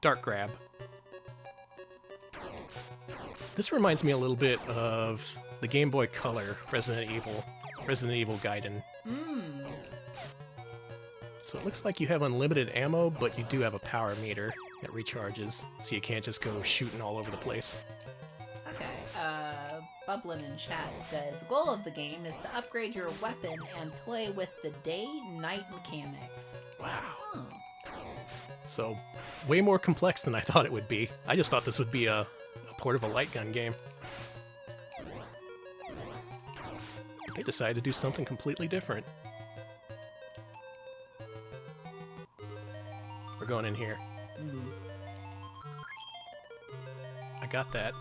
Dark grab. This reminds me a little bit of the Game Boy Color Resident Evil Gaiden. Mmm. So it looks like you have unlimited ammo, but you do have a power meter that recharges, so you can't just go shooting all over the place. Okay, Bublin in chat says, the goal of the game is to upgrade your weapon and play with the day-night mechanics. Wow. Oh. So, way more complex than I thought it would be. I just thought this would be a port of a light gun game. But they decided to do something completely different. We're going in here. Mm. I got that.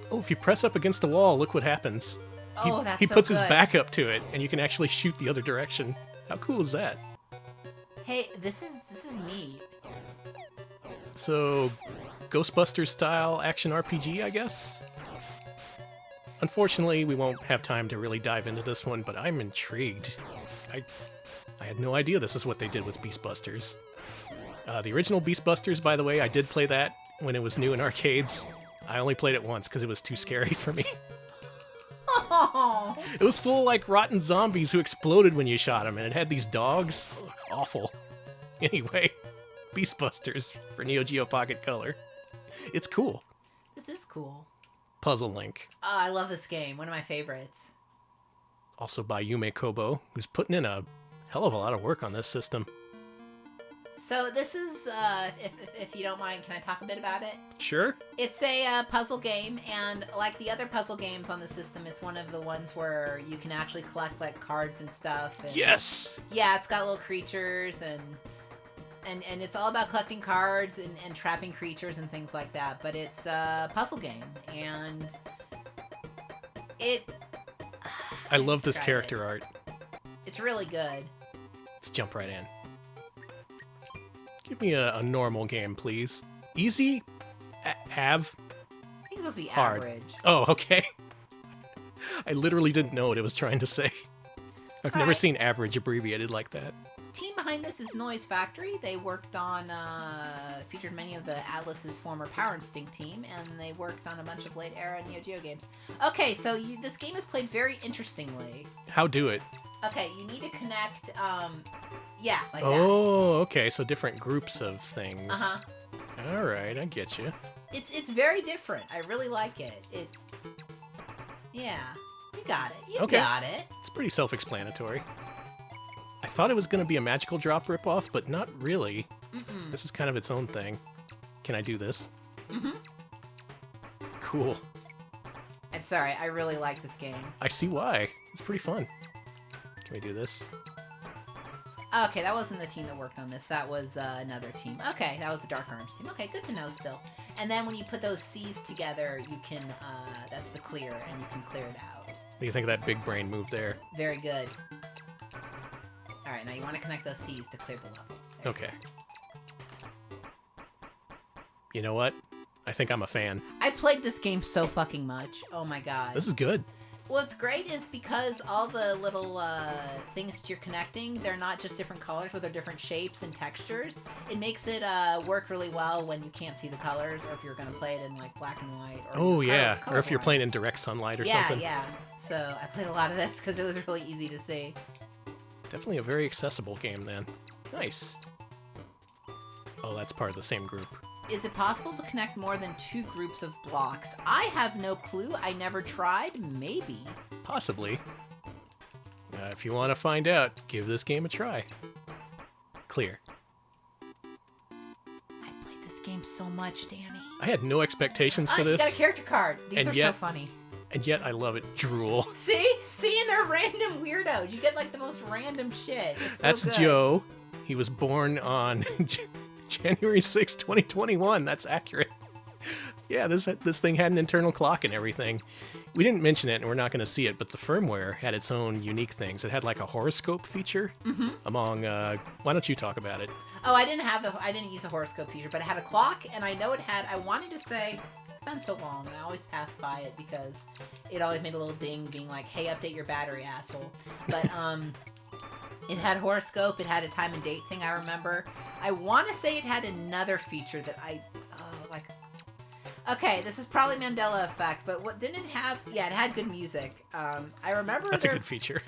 Oh, if you press up against the wall, look what happens. Oh, that's he so puts his good. back up to it, and you can actually shoot the other direction. How cool is that? Hey, this is neat. So, Ghostbusters style action RPG, I guess? Unfortunately, we won't have time to really dive into this one, but I'm intrigued. I had no idea this is what they did with Beastbusters. The original Beastbusters, by the way, I did play that when it was new in arcades. I only played it once because it was too scary for me. Oh. It was full of, like, rotten zombies who exploded when you shot them, and it had these dogs. Ugh, awful. Anyway, Beastbusters for Neo Geo Pocket Color. It's cool. This is cool. Puzzle Link. Oh, I love this game. One of my favorites. Also by Yume Kobo, who's putting in a hell of a lot of work on this system. So this is, if you don't mind, can I talk a bit about it? Sure. It's a puzzle game, and like the other puzzle games on the system, it's one of the ones where you can actually collect like cards and stuff. And, Yes! yeah, it's got little creatures, and it's all about collecting cards and trapping creatures and things like that. But it's a puzzle game, and it... I love this describe character it. art. It's really good. Let's jump right in. Give me a normal game, please. Easy? I think this will be Hard. average. Oh, okay. I literally didn't know what it was trying to say. I've never Alright. seen average abbreviated like that. Team behind this is Noise Factory. They worked on, featured many of the Atlas's former Power Instinct team, and they worked on a bunch of late-era Neo Geo games. Okay, so this game is played very interestingly. How do it? Okay, you need to connect, yeah, like that. Oh, okay, so different groups of things. Uh-huh. All right, I get you. It's very different. I really like it. Yeah, you got it. You Okay. got it. It's pretty self-explanatory. I thought it was going to be a Magical Drop ripoff, but not really. Mm-mm. This is kind of its own thing. Can I do this? Mm-hmm. Cool. I'm sorry, I really like this game. I see why. It's pretty fun. Can we do this? Okay, that wasn't the team that worked on this. That was another team. Okay, that was the Dark Arms team. Okay, good to know still. And then when you put those C's together, you can, that's the clear, and you can clear it out. What do you think of that big brain move there? Very good. Alright, now you want to connect those C's to clear the level. There. Okay. You know what? I think I'm a fan. I played this game so fucking much. Oh my god. This is good. What's great is because all the little things that you're connecting, they're not just different colors, but they're different shapes and textures. It makes it work really well when you can't see the colors, or if you're going to play it in like black and white. Or Oh, yeah. Or if you're colorblind. playing in direct sunlight or yeah, something. Yeah, so I played a lot of this because it was really easy to see. Definitely a very accessible game then. Nice. Oh, that's part of the same group. Is it possible to connect more than 2 groups of blocks? I have no clue. I never tried. Maybe. Possibly. If you want to find out, give this game a try. Clear. I played this game so much, Danny. I had no expectations for You this, got a character card. These And are yet- so funny. and yet I love it. Drool. See? And they're random weirdos. You get like the most random shit. It's so That's good. Joe. He was born on January 6, 2021. That's accurate. Yeah, this thing had an internal clock and everything. We didn't mention it, and we're not going to see it, but the firmware had its own unique things. It had like a horoscope feature among. Why don't you talk about it? Oh, I didn't use a horoscope feature, but it had a clock, and I know it had. I wanted to say it's been so long, and I always passed by it because it always made a little ding, being like, "Hey, update your battery, asshole." But it had horoscope. It had a time and date thing. I remember. I want to say it had another feature that I like. Okay, this is probably Mandela effect, but what didn't it have? Yeah, it had good music. I remember That's a good feature.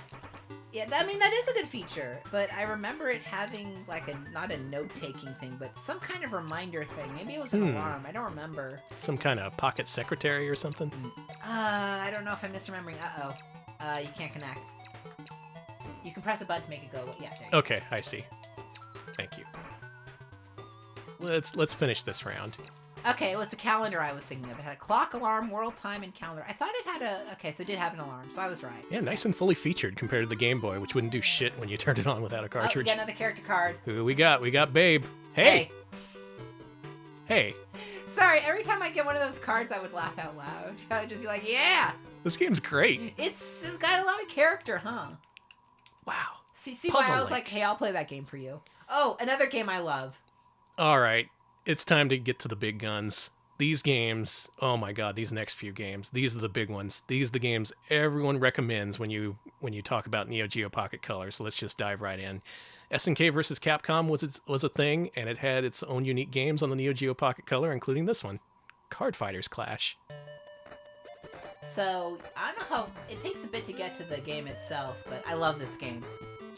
Yeah, that is a good feature, but I remember it having like not a note-taking thing, but some kind of reminder thing. Maybe it was an alarm. I don't remember. Some kind of pocket secretary or something. I don't know if I'm misremembering. Uh-oh. You can't connect. You can press a button to make it go. Yeah, there you go. Okay, I see. Thank you. Let's finish this round. Okay, it was the calendar I was thinking of. It had a clock, alarm, world time, and calendar. I thought it had a... Okay, so it did have an alarm, so I was right. Yeah, nice and fully featured compared to the Game Boy, which wouldn't do shit when you turned it on without a Oh, we cartridge. got another character card. Who we got? We got Babe. Hey! Hey! Sorry, every time I get one of those cards, I would laugh out loud. I would just be like, yeah! This game's great. It's got a lot of character, huh? Wow. See why I was Puzzle-like. like, hey, I'll play that game for you. Oh, another game I love. All right, it's time to get to the big guns. These games, oh my god, these next few games, these are the big ones. These are the games everyone recommends when you talk about Neo Geo Pocket Color. So let's just dive right in. SNK versus Capcom was a thing, and it had its own unique games on the Neo Geo Pocket Color, including this one, Cardfighters Clash. So, I don't know how... It takes a bit to get to the game itself, but I love this game.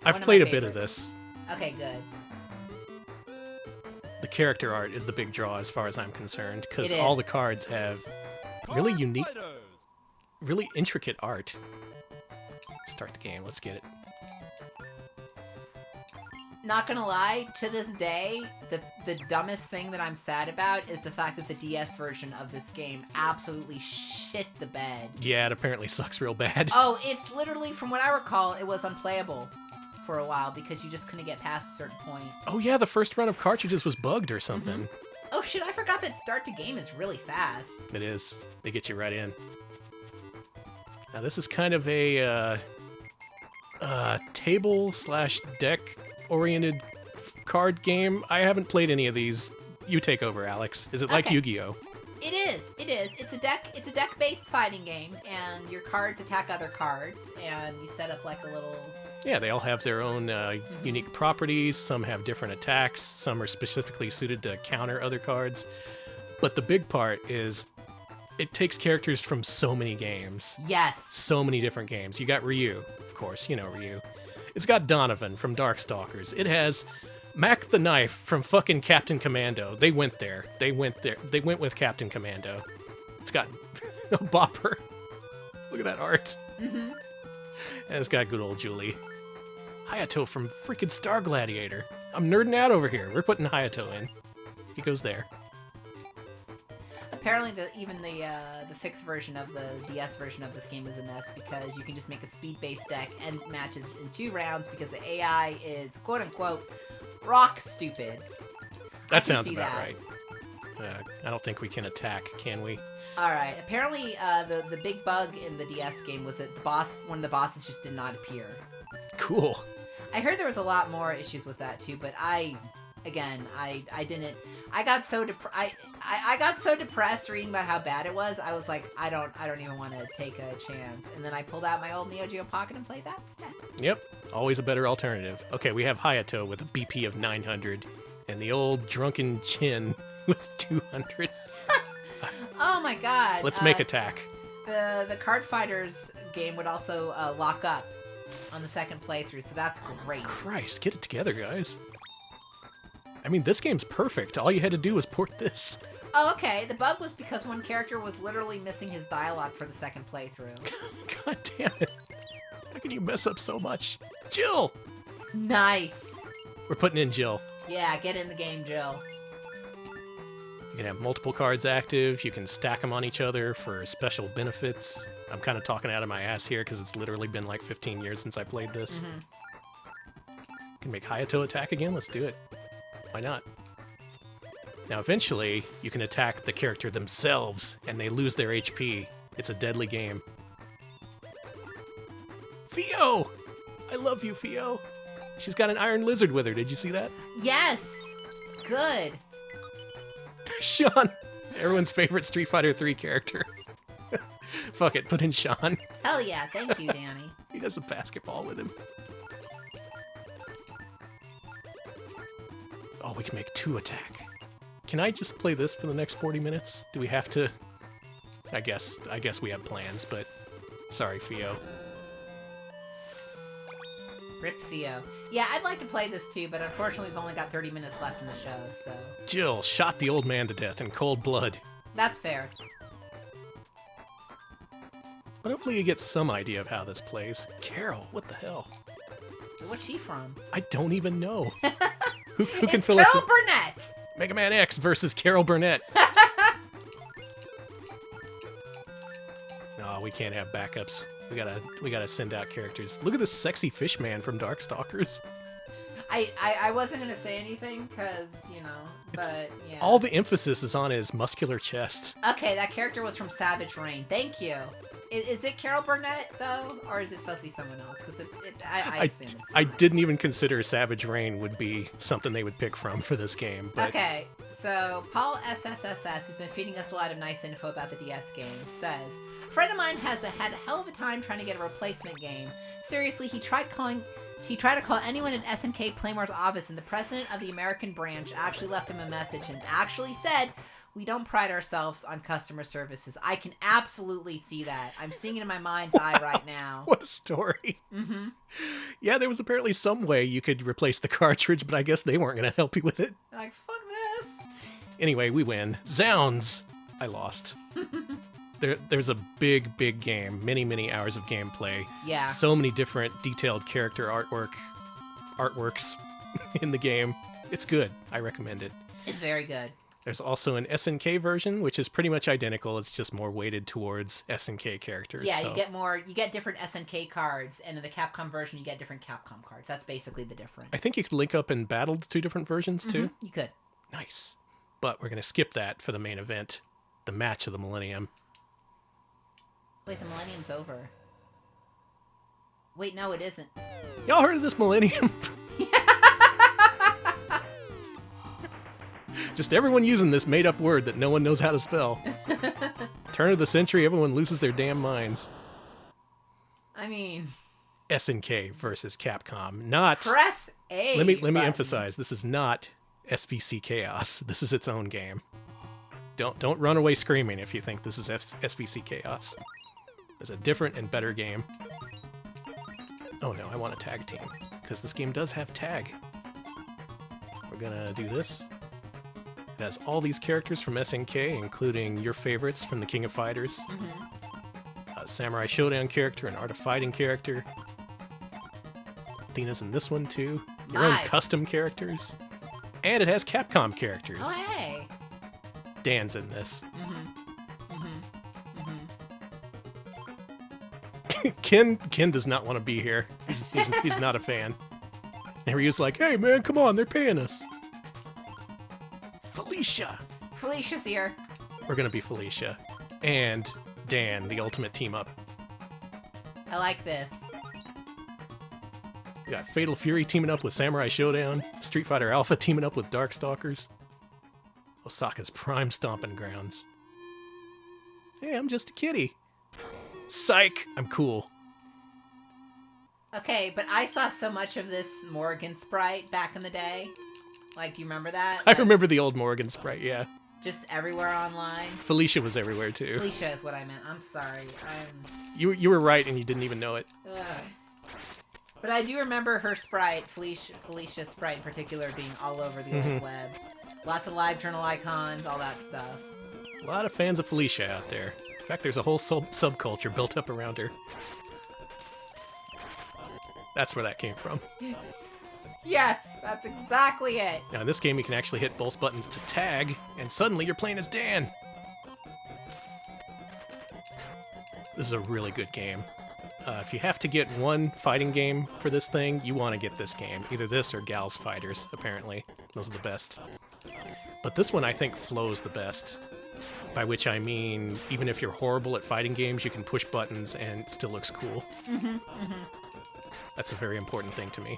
I've One of played a my bit of favorites. this. Okay, good. The character art is the big draw as far as I'm concerned, because It all is. the cards have really unique, really intricate art. Start the game, let's get it. Not gonna lie, to this day, the dumbest thing that I'm sad about is the fact that the DS version of this game absolutely shit the bed. Yeah, it apparently sucks real bad. Oh, it's literally, from what I recall, it was unplayable for a while because you just couldn't get past a certain point. Oh yeah, the first run of cartridges was bugged or something. Oh shit, I forgot that start to game is really fast. It is. They get you right in. Now this is kind of a table/deck oriented card game. I haven't played any of these. You take over, Alex. Is it like Okay. Yu-Gi-Oh? It is. It is. It's a deck-based fighting game, and your cards attack other cards, and you set up like a little. Yeah, they all have their own unique properties. Some have different attacks. Some are specifically suited to counter other cards. But the big part is it takes characters from so many games. Yes. So many different games. You got Ryu, of course. You know Ryu. It's got Donovan from Darkstalkers. It has Mac the Knife from fucking Captain Commando. They went there. They went with Captain Commando. It's got a Bopper. Look at that art. Mm-hmm. And it's got good old Julie. Hayato from freaking Star Gladiator. I'm nerding out over here. We're putting Hayato in. He goes there. Apparently, even the fixed version of the DS version of this game is a mess because you can just make a speed-based deck and matches in 2 rounds because the AI is quote-unquote rock stupid. That sounds about right. I don't think we can attack, can we? All right. Apparently, the big bug in the DS game was that one of the bosses just did not appear. Cool. I heard there was a lot more issues with that too, but I didn't. I got so depressed reading about how bad it was. I was like, I don't even want to take a chance. And then I pulled out my old Neo Geo Pocket and played that instead. Yep, always a better alternative. Okay, we have Hayato with a BP of 900, and the old drunken Chin with 200. Oh my god! Let's make attack. The Cardfighters game would also lock up on the second playthrough, so that's great. Christ, get it together, guys. I mean, this game's perfect. All you had to do was port this. Oh, okay. The bug was because one character was literally missing his dialogue for the second playthrough. God damn it. How can you mess up so much? Jill! Nice. We're putting in Jill. Yeah, get in the game, Jill. You can have multiple cards active. You can stack them on each other for special benefits. I'm kind of talking out of my ass here because it's literally been like 15 years since I played this. Mm-hmm. Can make Hayato attack again? Let's do it. Why not? Now, eventually, you can attack the character themselves, and they lose their HP. It's a deadly game. Fio! I love you, Fio. She's got an iron lizard with her. Did you see that? Yes! Good. Sean! Everyone's favorite Street Fighter 3 character. Fuck it, put in Sean. Hell yeah, thank you, Danny. He does a basketball with him. Oh, we can make 2 attack. Can I just play this for the next 40 minutes? Do we have to? I guess we have plans, but sorry, Fio. Rip Theo. Yeah, I'd like to play this too, but unfortunately we've only got 30 minutes left in the show, so... Jill shot the old man to death in cold blood. That's fair. But hopefully you get some idea of how this plays. Carol, what the hell? What's she from? I don't even know. Who can It's fill us Carol in? Burnett! Mega Man X versus Carol Burnett. No, we can't have backups. We gotta send out characters. Look at this sexy fish man from Darkstalkers. I wasn't gonna say anything, because, you know, but, yeah. All the emphasis is on his muscular chest. Okay, that character was from Savage Rain. Thank you. Is it Carol Burnett, though? Or is it supposed to be someone else? Because I assume it's I didn't even consider Savage Rain would be something they would pick from for this game. But... Okay, so Paul SSSS, who's been feeding us a lot of nice info about the DS game, says, a friend of mine had a hell of a time trying to get a replacement game. Seriously, he tried to call anyone in SNK Playmore's office, and the president of the American branch actually left him a message and actually said, "We don't pride ourselves on customer services." I can absolutely see that. I'm seeing it in my mind's eye right now. What a story. Mm-hmm. Yeah, there was apparently some way you could replace the cartridge, but I guess they weren't going to help you with it. Like, fuck this. Anyway, we win. Zounds! I lost. There's a big game. Many hours of gameplay. Yeah. So many different detailed character artworks in the game. It's good. I recommend it. It's very good. There's also an SNK version, which is pretty much identical. It's just more weighted towards SNK characters. Yeah, so. you get different SNK cards, and in the Capcom version, you get different Capcom cards. That's basically the difference. I think you could link up and battle the 2 different versions, too. You could. Nice. But we're going to skip that for the main event, the match of the Millennium. Wait, the Millennium's over. Wait, no, it isn't. Y'all heard of this Millennium? Just everyone using this made-up word that no one knows how to spell. Turn of the century, everyone loses their damn minds. I mean... SNK versus Capcom. Not... Press A Let me button. emphasize, this is not SVC Chaos. This is its own game. Don't run away screaming if you think this is SVC Chaos. It's a different and better game. Oh no, I want a tag team, because this game does have tag. We're gonna do this. It has all these characters from SNK, including your favorites from the King of Fighters. A Samurai Shodown character, an Art of Fighting character. Athena's in this one too. Your own Nice. custom characters. And it has Capcom characters. Oh, hey. Dan's in this. Ken does not want to be here. He's not a fan. And Ryu's like, hey man, come on, they're paying us. Felicia. Felicia's here. We're gonna be Felicia. And Dan, the ultimate team up. I like this. We got Fatal Fury teaming up with Samurai Shodown. Street Fighter Alpha teaming up with Darkstalkers. Osaka's prime stomping grounds. Hey, I'm just a kitty. Psych! I'm cool. Okay, but I saw so much of this Morgan sprite back in the day. Like, do you remember that? I remember the old Morgan sprite, yeah. Just everywhere online. Felicia was everywhere too. Felicia is what I meant. I'm sorry. You were right and you didn't even know it. Ugh. But I do remember her sprite, Felicia's sprite in particular, being all over the old web. Lots of live journal icons, all that stuff. A lot of fans of Felicia out there. In fact, there's a whole subculture built up around her. That's where that came from. Yes, that's exactly it. Now in this game you can actually hit both buttons to tag, and suddenly you're playing as Dan. This is a really good game. If you have to get one fighting game for this thing, you want to get this game. Either this or Gals Fighters, apparently. Those are the best. But this one I think flows the best. By which I mean, even if you're horrible at fighting games, you can push buttons and it still looks cool. That's a very important thing to me.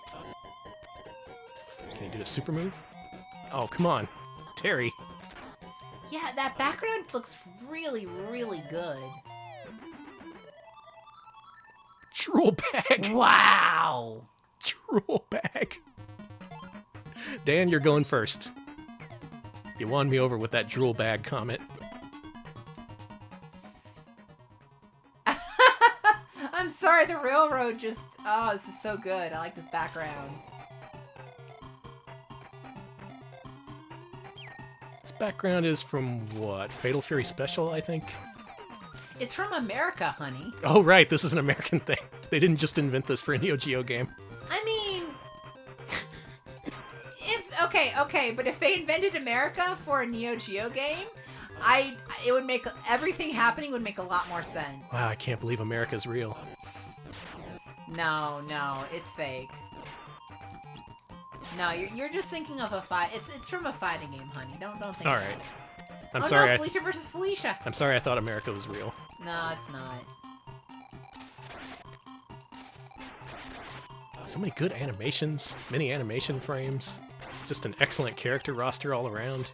Can you do a super move? Oh, come on. Terry. Yeah, that background looks really, really good. Drool bag. Wow! Drool bag. Dan, you're going first. You won me over with that drool bag comment. I'm sorry, the railroad just... Oh, this is so good. I like this background. This background is from what? Fatal Fury Special, I think? It's from America, honey. Oh, right. This is an American thing. They didn't just invent this for a Neo Geo game. I mean... Okay, but if they invented America for a Neo Geo game, it would make... Everything happening would make a lot more sense. Wow, I can't believe America's real. No, it's fake. No, you're just thinking of a fight. It's from a fighting game, honey. Don't think. All about right. it. I'm Oh sorry. no, Felicia versus Felicia. I'm sorry I thought America was real. No, it's not. So many good animations, many animation frames, just an excellent character roster all around.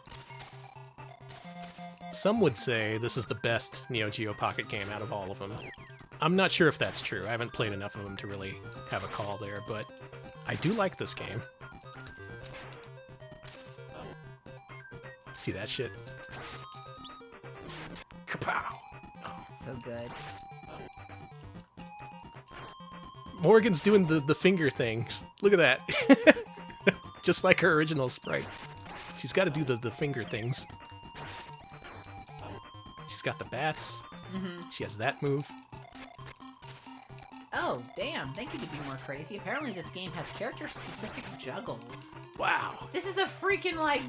Some would say this is the best Neo Geo Pocket game out of all of them. I'm not sure if that's true. I haven't played enough of them to really have a call there, but I do like this game. See that shit? Kapow! So good. Morgan's doing the finger things. Look at that. Just like her original sprite. She's got to do the finger things. She's got the bats. She has that move. Oh, damn. Thank you to be more crazy. Apparently this game has character-specific juggles. Wow. This is a freaking, like...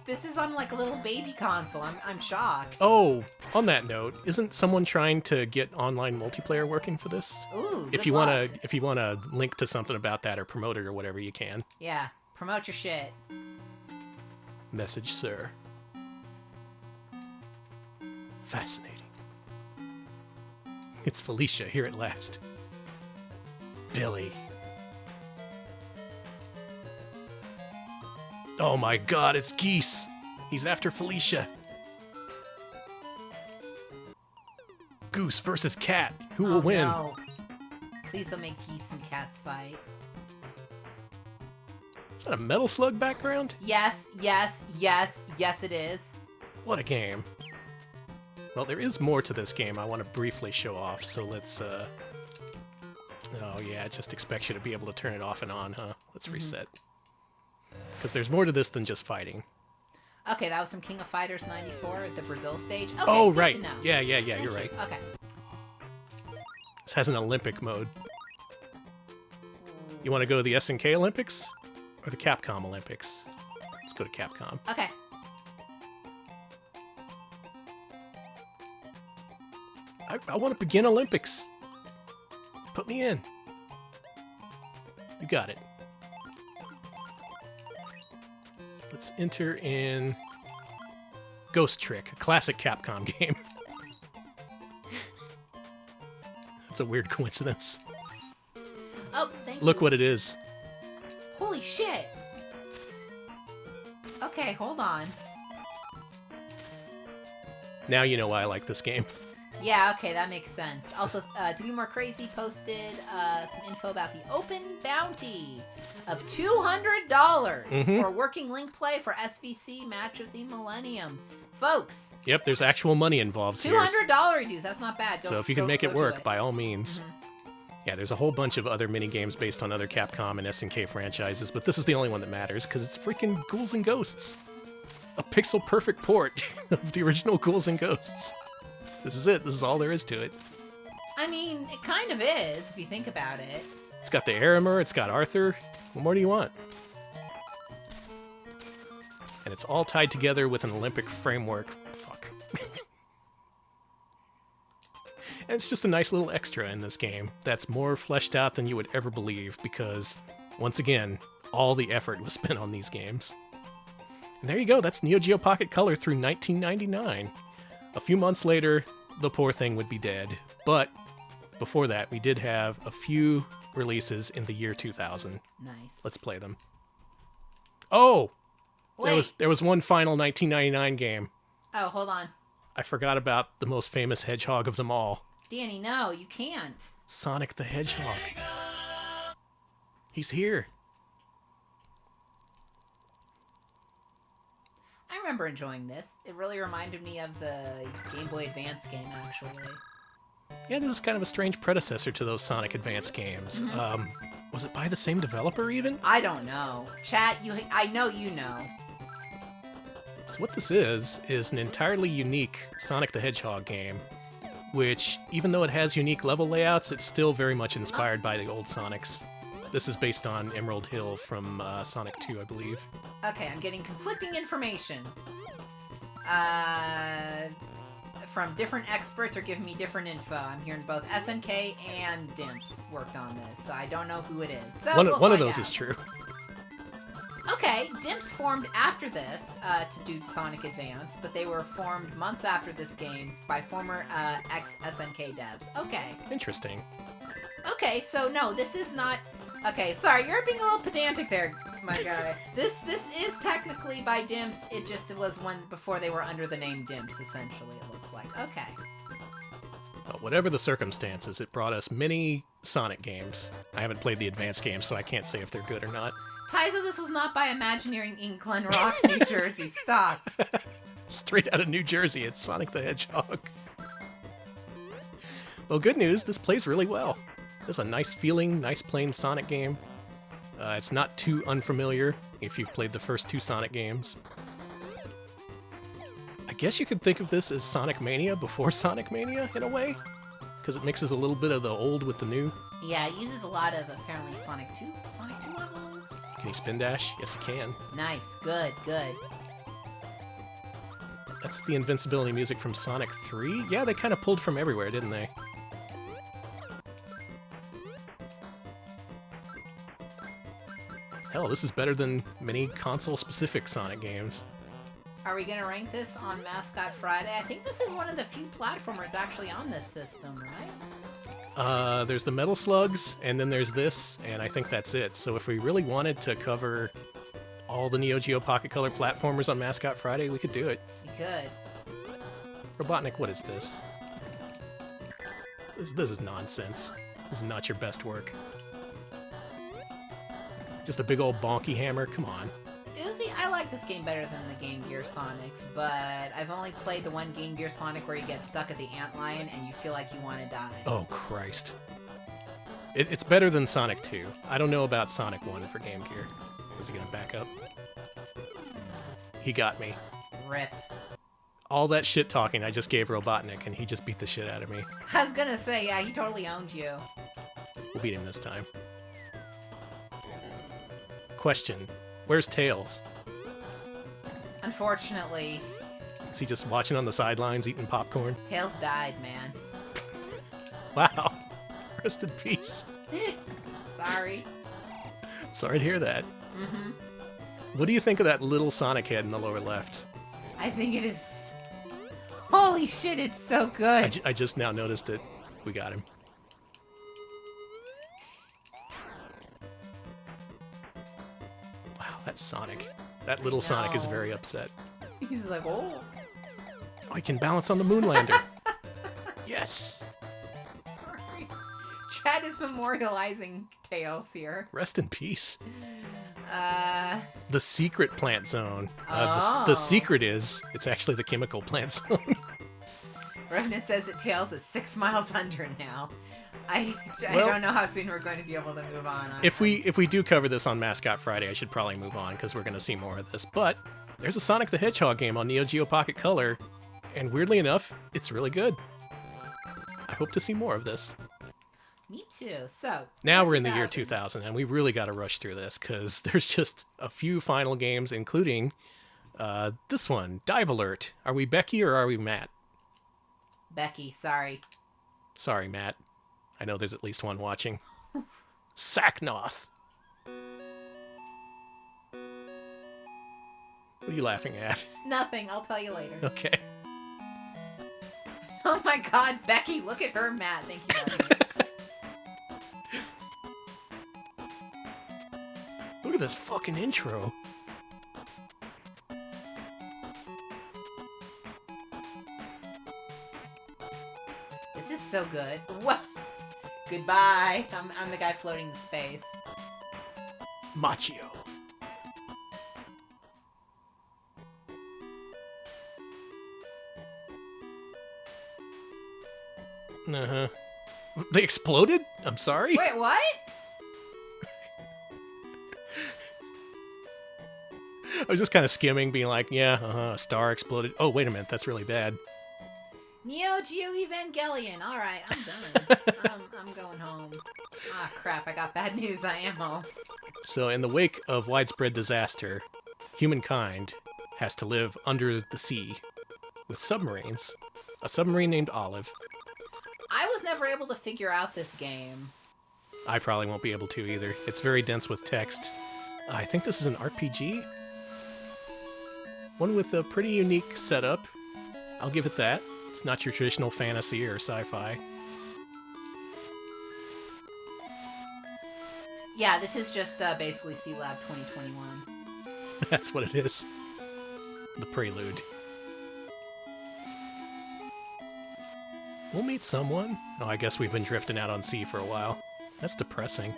This is on, like, a little baby console. I'm shocked. Oh, on that note, isn't someone trying to get online multiplayer working for this? Ooh, If good you luck. wanna link to something about that or promote it or whatever, you can. Yeah, promote your shit. Message, sir. Fascinating. It's Felicia here at last. Billy. Oh my god, it's Geese! He's after Felicia. Goose versus cat. Who will win? No. Please don't make geese and cats fight. Is that a Metal Slug background? Yes, yes, yes, yes it is. What a game. Well, there is more to this game I want to briefly show off, so let's, Oh yeah, it just expects you to be able to turn it off and on, huh? Let's reset. Because there's more to this than just fighting. Okay, that was from King of Fighters 94 at the Brazil stage. Okay, Oh, good right. to know. Yeah, Thank you're right. you. Okay. This has an Olympic mode. You want to go to the SNK Olympics? Or the Capcom Olympics? Let's go to Capcom. Okay. I want to begin Olympics. Put me in. You got it. Let's enter in Ghost Trick, a classic Capcom game. That's a weird coincidence. Oh, thank you. Look what it is. Holy shit. Okay, hold on. Now you know why I like this game. Yeah, okay, that makes sense. Also, To Be More Crazy posted some info about the open bounty of $200 for working link play for SVC Match of the Millennium. Folks, Yep, there's actual money involved here. $200 dues, that's not bad. So if you can make it do work, by all means. Mm-hmm. Yeah, there's a whole bunch of other mini-games based on other Capcom and SNK franchises, but this is the only one that matters, because it's freaking Ghouls and Ghosts. A pixel-perfect port of the original Ghouls and Ghosts. This is it. This is all there is to it. I mean, it kind of is, if you think about it. It's got the Arimer, it's got Arthur. What more do you want? And it's all tied together with an Olympic framework. Fuck. And it's just a nice little extra in this game that's more fleshed out than you would ever believe because, once again, all the effort was spent on these games. And there you go, that's Neo Geo Pocket Color through 1999. A few months later, the poor thing would be dead. But before that, we did have a few releases in the year 2000. Nice. Let's play them. Oh! Wait. There was one final 1999 game. Oh, hold on. I forgot about the most famous Hedgehog of them all. Danny, no, you can't. Sonic the Hedgehog. He's here. I remember enjoying this. It really reminded me of the Game Boy Advance game, actually. Yeah, this is kind of a strange predecessor to those Sonic Advance games. Was it by the same developer, even? I don't know. Chat, I know you know. So what this is an entirely unique Sonic the Hedgehog game, which, even though it has unique level layouts, it's still very much inspired by the old Sonics. This is based on Emerald Hill from Sonic 2, I believe. Okay, I'm getting conflicting information. From different experts are giving me different info. I'm hearing both SNK and Dimps worked on this, so I don't know who it is. So One we'll of find those out. is true. Okay, Dimps formed after this to do Sonic Advance, but they were formed months after this game by former ex-SNK devs. Okay. Interesting. Okay, so no, this is not... Okay, sorry, you're being a little pedantic there, my guy. This is technically by Dimps, it just was one before they were under the name Dimps, essentially, it looks like. Okay. Well, whatever the circumstances, it brought us many Sonic games. I haven't played the advanced games, so I can't say if they're good or not. Tyza, this was not by Imagineering Inc. Glen Rock, New Jersey. Stop. Straight out of New Jersey, it's Sonic the Hedgehog. Well, good news, this plays really well. It's a nice feeling, nice plain Sonic game. It's not too unfamiliar if you've played the first two Sonic games. I guess you could think of this as Sonic Mania before Sonic Mania, in a way, because it mixes a little bit of the old with the new. Yeah, it uses a lot of, apparently, Sonic 2 levels. Can he spin dash? Yes, he can. Nice, good, good. That's the invincibility music from Sonic 3? Yeah, they kind of pulled from everywhere, didn't they? Hell, this is better than many console-specific Sonic games. Are we gonna rank this on Mascot Friday? I think this is one of the few platformers actually on this system, right? There's the Metal Slugs, and then there's this, and I think that's it. So if we really wanted to cover all the Neo Geo Pocket Color platformers on Mascot Friday, we could do it. You could. Robotnik, what is this? This is nonsense. This is not your best work. Just a big old bonky hammer? Come on. Uzi, I like this game better than the Game Gear Sonics, but I've only played the one Game Gear Sonic where you get stuck at the antlion and you feel like you want to die. Oh, Christ. It's better than Sonic 2. I don't know about Sonic 1 for Game Gear. Is he gonna back up? He got me. Rip. All that shit talking I just gave Robotnik, and he just beat the shit out of me. I was gonna say, yeah, he totally owned you. We'll beat him this time. Question. Where's Tails? Unfortunately, Is he just watching on the sidelines, eating popcorn? Tails died, man. Wow. Rest in peace. Sorry. Sorry to hear that. Mm-hmm. What do you think of that little Sonic head in the lower left? I think it is... Holy shit, it's so good. I just now noticed it. We got him. Wow, that's Sonic. That little Sonic is No. very upset. He's like, oh. I can balance on the Moonlander. Yes. Sorry. Chad is memorializing Tails here. Rest in peace. Uh... The secret plant zone. Oh. The secret is, it's actually the chemical plant zone. Revenant says that Tails is 6 miles under now. I Well, don't know how soon we're going to be able to move on. If we do cover this on Mascot Friday, I should probably move on because we're going to see more of this. But there's a Sonic the Hedgehog game on Neo Geo Pocket Color, and weirdly enough, it's really good. I hope to see more of this. Me too. So Now we're in the year 2000, and we really got to rush through this because there's just a few final games, including this one, Dive Alert. Are we Becky or are we Matt? Becky, sorry. Sorry, Matt. I know there's at least one watching. Sacknoth. What are you laughing at? Nothing. I'll tell you later. Okay. Oh my God, Becky! Look at her, Matt. Thank you. Becky. Look at this fucking intro. This is so good. What? Goodbye. I'm the guy floating in space. Machio. Uh-huh. They exploded? I'm sorry? Wait, what? I was just kind of skimming, being like, yeah, a star exploded. Oh, wait a minute, that's really bad. Neo Geo Evangelion. All right, I'm done. I'm going home. Ah, crap! I got bad news. I am home. So, in the wake of widespread disaster, humankind has to live under the sea with submarines. A submarine named Olive. I was never able to figure out this game. I probably won't be able to either. It's very dense with text. I think this is an RPG. One with a pretty unique setup. I'll give it that. It's not your traditional fantasy or sci-fi. Yeah, this is just basically C-Lab 2021. That's what it is. The prelude. We'll meet someone. Oh, I guess we've been drifting out on sea for a while. That's depressing.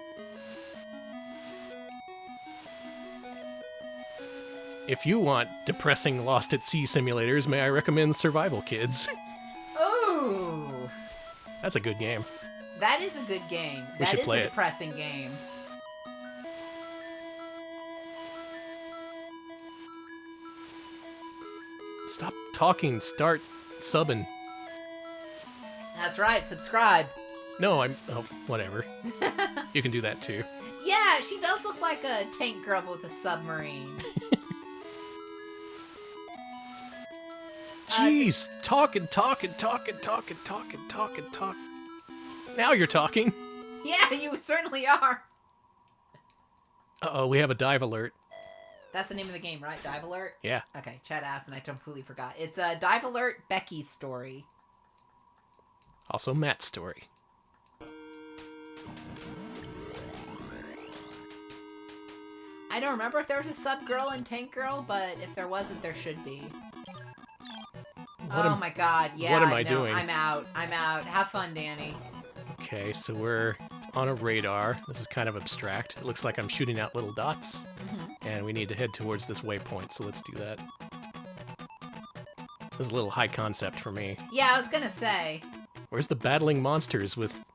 If you want depressing Lost at Sea simulators, may I recommend Survival Kids? Ooh! That's a good game. That is a good game. We should play a it. depressing game. Stop talking, start subbing. That's right, subscribe. No, oh, whatever. You can do that too. Yeah, she does look like a tank girl with a submarine. Jeez, talk. Now you're talking. Yeah, you certainly are. Uh-oh, we have a dive alert. That's the name of the game, right? Dive Alert? Yeah. Okay, Chad asked and I completely forgot. It's a Dive Alert Becky's story. Also Matt's story. I don't remember if there was a sub girl and tank girl, but if there wasn't, there should be. Oh my god, yeah. What am I no, doing? I'm out. Have fun, Danny. Okay, so we're on a radar. This is kind of abstract. It looks like I'm shooting out little dots. And we need to head towards this waypoint, so let's do that. This is a little high concept for me. Yeah, I was gonna say. Where's the battling monsters with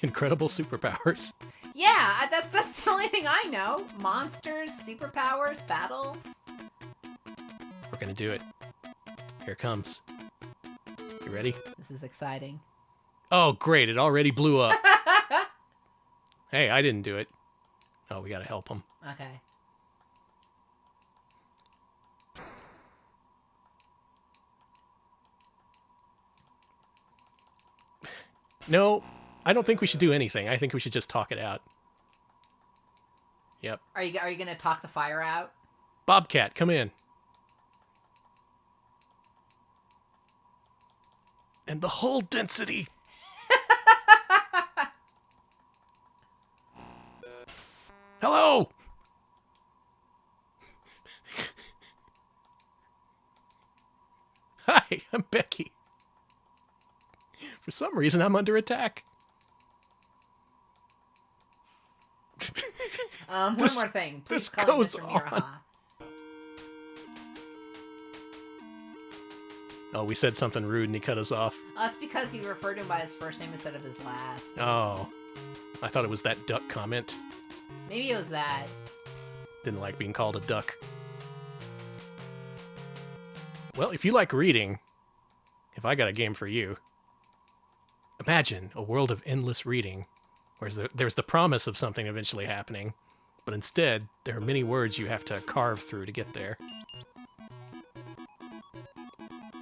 incredible superpowers? Yeah, that's the only thing I know. Monsters, superpowers, battles. We're gonna do it. Here it comes. You ready? This is exciting. Oh, great. It already blew up. Hey, I didn't do it. Oh, we gotta help him. Okay. No, I don't think we should do anything. I think we should just talk it out. Yep. Are you gonna talk the fire out? Bobcat, come in. And the whole density. Hello. Hi, I'm Becky. For some reason, I'm under attack. One more thing. Please this call goes Mr. on. Miraha. Oh, we said something rude and he cut us off. That's because you referred to him by his first name instead of his last. Oh, I thought it was that duck comment. Maybe it was that. Didn't like being called a duck. Well, if you like reading, if I got a game for you. Imagine a world of endless reading, where there's the promise of something eventually happening, but instead, there are many words you have to carve through to get there.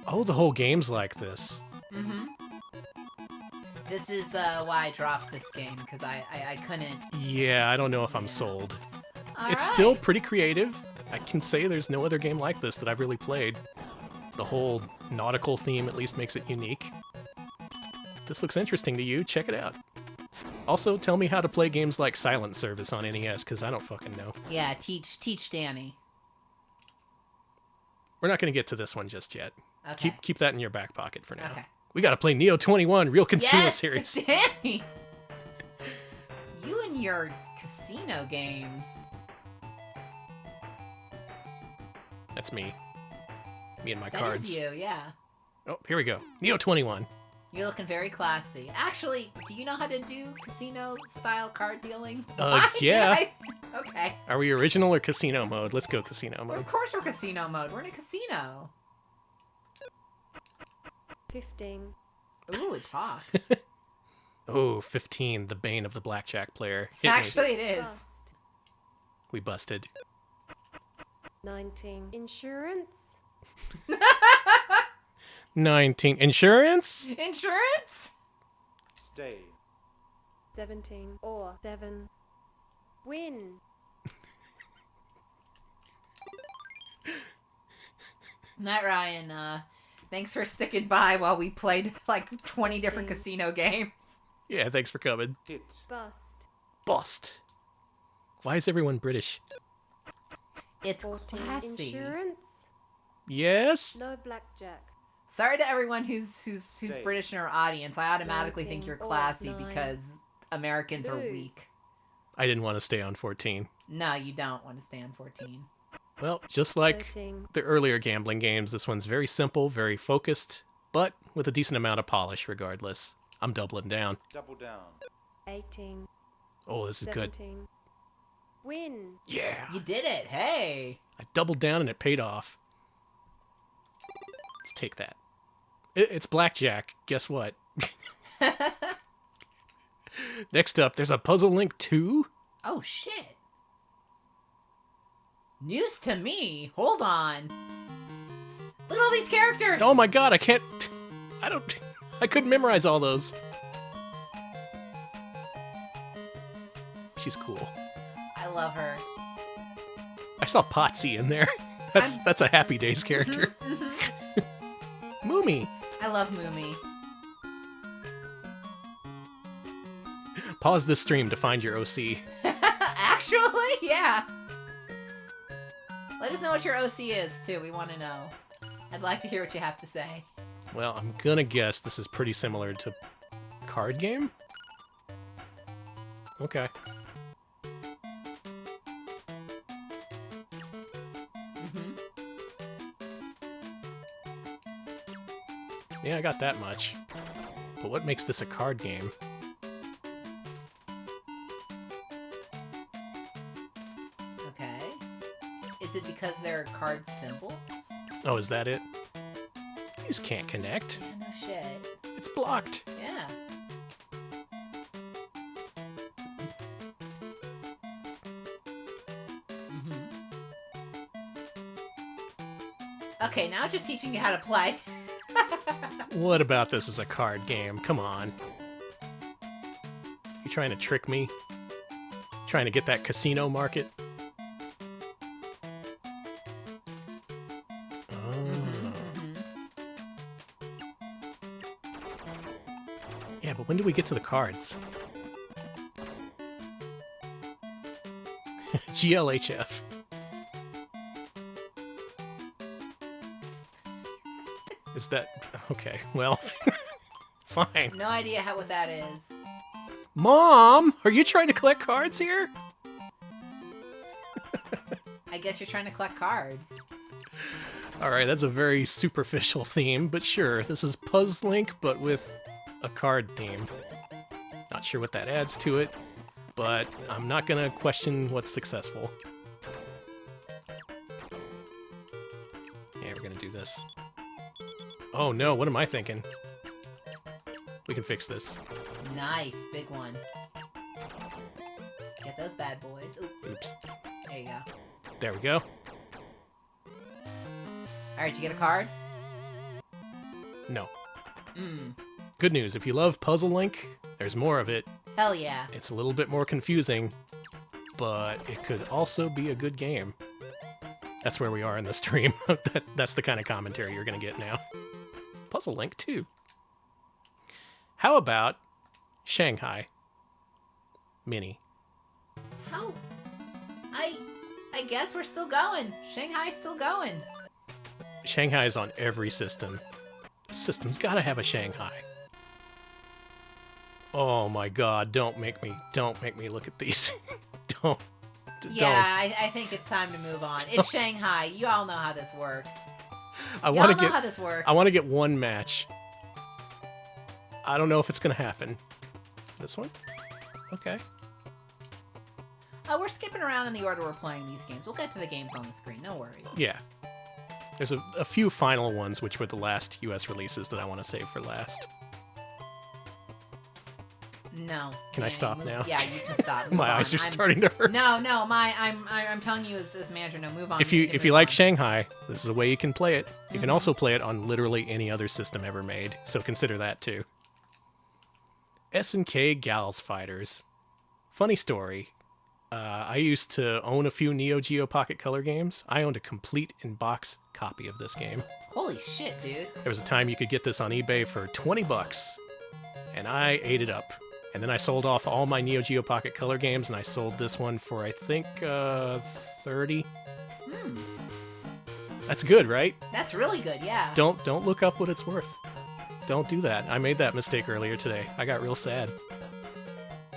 Oh, the whole game's like this. This is why I dropped this game, because I couldn't. Yeah, I don't know if I'm sold. All It's right. still pretty creative. I can say there's no other game like this that I've really played. The whole nautical theme at least makes it unique. If this looks interesting to you, check it out. Also, tell me how to play games like Silent Service on NES, because I don't fucking know. Yeah, teach Danny. We're not going to get to this one just yet. Okay. Keep that in your back pocket for now. Okay. We got to play Neo 21, Real Casino Yes, Series. Danny. You and your casino games. That's me. Me and my That cards. is you, yeah. Oh, here we go. Neo 21. You're looking very classy. Actually, do you know how to do casino-style card dealing? Yeah. Okay. Are we original or casino mode? Let's go casino Well, mode. of course we're casino mode. We're in a casino. 15. Ooh, it talks. Oh, 15, the bane of the blackjack player. Hit me. Actually, it is. We busted. 19. Insurance. 19. Insurance? Insurance? Stay. 17. Or 7. Win. Night, Ryan. Thanks for sticking by while we played like 20 different casino games. Yeah, thanks for coming. Hit. Bust. Bust. Why is everyone British? It's 14. classy. Insurance. Yes? No blackjack. Sorry to everyone who's Stay. British in our audience. I automatically think 19 you're or classy 9. because Americans are Dude. weak. I didn't want to stay on 14. No, you don't want to stay on 14. Well, just like 13. the earlier gambling games, this one's very simple, very focused, but with a decent amount of polish regardless. I'm doubling down. Double down. 18. Oh, this is good. 17. Win. Yeah. You did it. Hey. I doubled down and it paid off. Let's take that. It's blackjack. Guess what? Next up, there's a Puzzle Link 2. Oh, shit. News to me. Hold on. Look at all these characters. Oh my god, I can't... I couldn't memorize all those. She's cool. I love her. I saw Potsy in there. That's a Happy Days character. Moomy. I love Moomy. Pause this stream to find your OC. Actually, yeah. Let us know what your OC is, too. We want to know. I'd like to hear what you have to say. Well, I'm gonna guess this is pretty similar to card game? Okay. Yeah, I got that much. But what makes this a card game? Okay. Is it because there are card symbols? Oh, is that it? These can't connect. Yeah, no shit. It's blocked. Yeah. Okay, now it's just teaching you how to play. What about this as a card game? Come on. You trying to trick me? Trying to get that casino market? Yeah, but when do we get to the cards? GLHF. Is that... Okay, well... Fine. No idea what that is. Mom! Are you trying to collect cards here? I guess you're trying to collect cards. Alright, that's a very superficial theme, but sure, this is Puzzlink, but with a card theme. Not sure what that adds to it, but I'm not gonna question what's successful. Yeah, we're gonna do this. Oh no, what am I thinking? We can fix this. Nice, big one. Just get those bad boys. Ooh. Oops. There you go. There we go. Alright, you get a card? No. Mmm. Good news, if you love Puzzlink, there's more of it. Hell yeah. It's a little bit more confusing, but it could also be a good game. That's where we are in the stream. That's the kind of commentary you're going to get now. Puzzlink 2. How about Shanghai Mini? How? I guess we're still going. Shanghai's still going. Shanghai's on every system. The system's got to have a Shanghai. Oh my god, don't make me look at these. Don't. Yeah, I think it's time to move on. It's Shanghai. You all know how this works. I Y'all want know to get how this works. I want to get one match. I don't know if it's going to happen. This one? Okay. We're skipping around in the order we're playing these games. We'll get to the games on the screen. No worries. Yeah. There's a few final ones, which were the last US releases that I want to save for last. No. Can I stop now? Yeah, you can stop. My eyes are starting to hurt. No, I'm telling you as manager, no, move on. If you like Shanghai, this is a way you can play it. You can also play it on literally any other system ever made, so consider that too. S&K Gals Fighters. Funny story. I used to own a few Neo Geo Pocket Color games. I owned a complete in-box copy of this game. Holy shit, dude. There was a time you could get this on eBay for 20 bucks, and I ate it up. And then I sold off all my Neo Geo Pocket Color games, and I sold this one for, I think, 30. That's good, right? That's really good, yeah. Don't look up what it's worth. Don't do that. I made that mistake earlier today. I got real sad.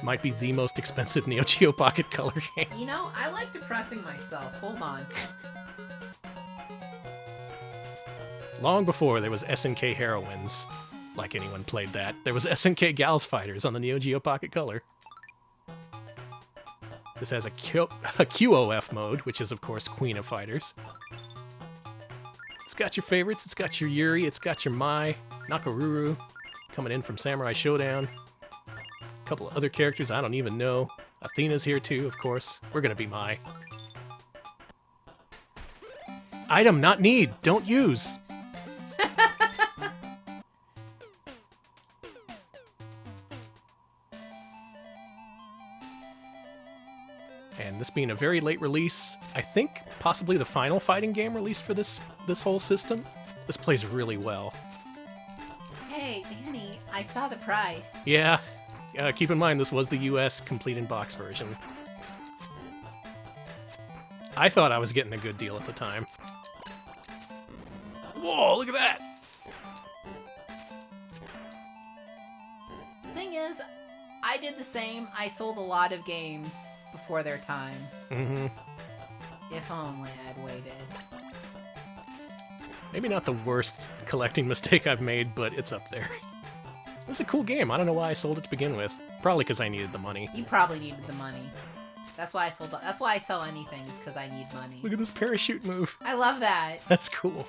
Might be the most expensive Neo Geo Pocket Color game. You know, I like depressing myself. Hold on. Long before there was SNK Heroines, like anyone played that, there was SNK Gals Fighters on the Neo Geo Pocket Color. This has a QOF mode, which is, of course, Queen of Fighters. It's got your favorites. It's got your Yuri. It's got your Mai, Nakaruru, coming in from Samurai Shodown. A couple of other characters I don't even know. Athena's here, too, of course. We're gonna be Mai. Item not need. Don't use. And this being a very late release, I think possibly the final fighting game released for this whole system. This plays really well. Hey, Annie, I saw the price. Yeah, keep in mind this was the US complete in box version. I thought I was getting a good deal at the time. Whoa, look at that! Thing is, I did the same. I sold a lot of games before their time. Mm-hmm. If only I'd waited. Maybe not the worst collecting mistake I've made, but it's up there. It's a cool game. I don't know why I sold it to begin with. Probably because I needed the money. You probably needed the money. That's why I sold. That's why I sell anything, is because I need money. Look at this parachute move. I love that. That's cool.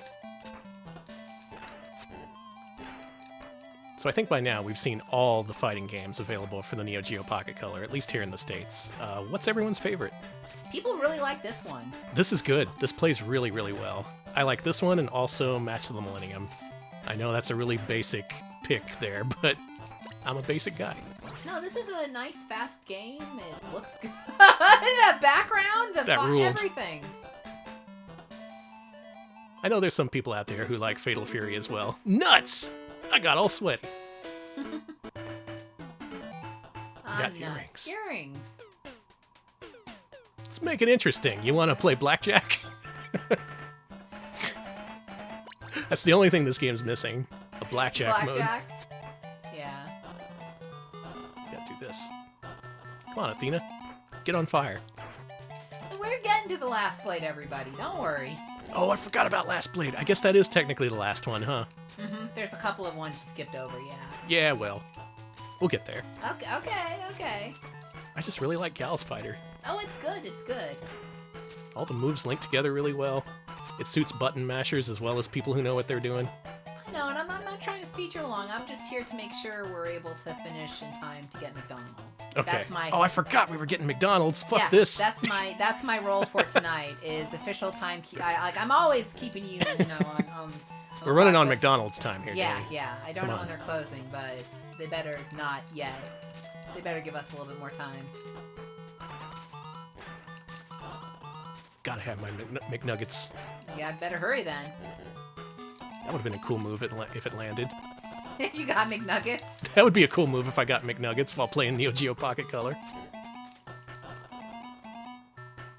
So I think by now we've seen all the fighting games available for the Neo Geo Pocket Color, at least here in the States. What's everyone's favorite? People really like this one. This is good. This plays really, really well. I like this one and also Match to the Millennium. I know that's a really basic pick there, but I'm a basic guy. No, this is a nice, fast game. It looks good. The background, the That ruled. everything. I know there's some people out there who like Fatal Fury as well. Nuts! I got all sweaty. Got Nuts. earrings. Earrings. Let's make it interesting. You want to play blackjack? That's the only thing this game's missing. A blackjack mode. Blackjack. Yeah. Gotta do this. Come on, Athena. Get on fire. We're getting to the last blade, everybody. Don't worry. Oh, I forgot about Last Blade. I guess that is technically the last one, huh? There's a couple of ones you skipped over, yeah. Yeah, well. We'll get there. Okay. I just really like Gal's Fighter. Oh, it's good. It's good. All the moves link together really well. It suits button mashers as well as people who know what they're doing. No, and I'm not trying to speed you along. I'm just here to make sure we're able to finish in time to get McDonald's. Okay. That's my. Oh, I forgot we were getting McDonald's. Fuck yeah, this. That's my role for tonight. Is official time. I'm always keeping you on We're running on McDonald's time here, Yeah, Danny. yeah. I don't Come know on. when they're closing, but they better not yet. They better give us a little bit more time. Gotta have my McNuggets. Yeah, I'd better hurry then. That would have been a cool move if it landed. You got McNuggets. That would be a cool move if I got McNuggets while playing Neo Geo Pocket Color.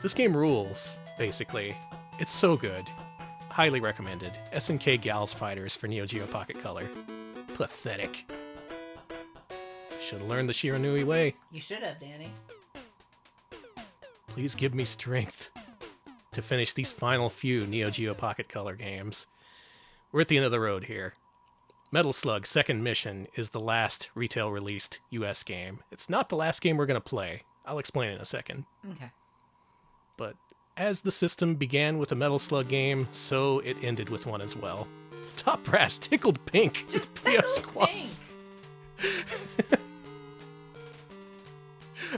This game rules, basically. It's so good. Highly recommended. SNK Gals Fighters for Neo Geo Pocket Color. Pathetic. Should have learned the Shiranui way. You should have, Danny. Please give me strength to finish these final few Neo Geo Pocket Color games. We're at the end of the road here. Metal Slug Second Mission is the last retail-released US game. It's not the last game we're going to play. I'll explain in a second. Okay. But as the system began with a Metal Slug game, so it ended with one as well. Top Brass Tickled Pink. Just with PF tickled squats.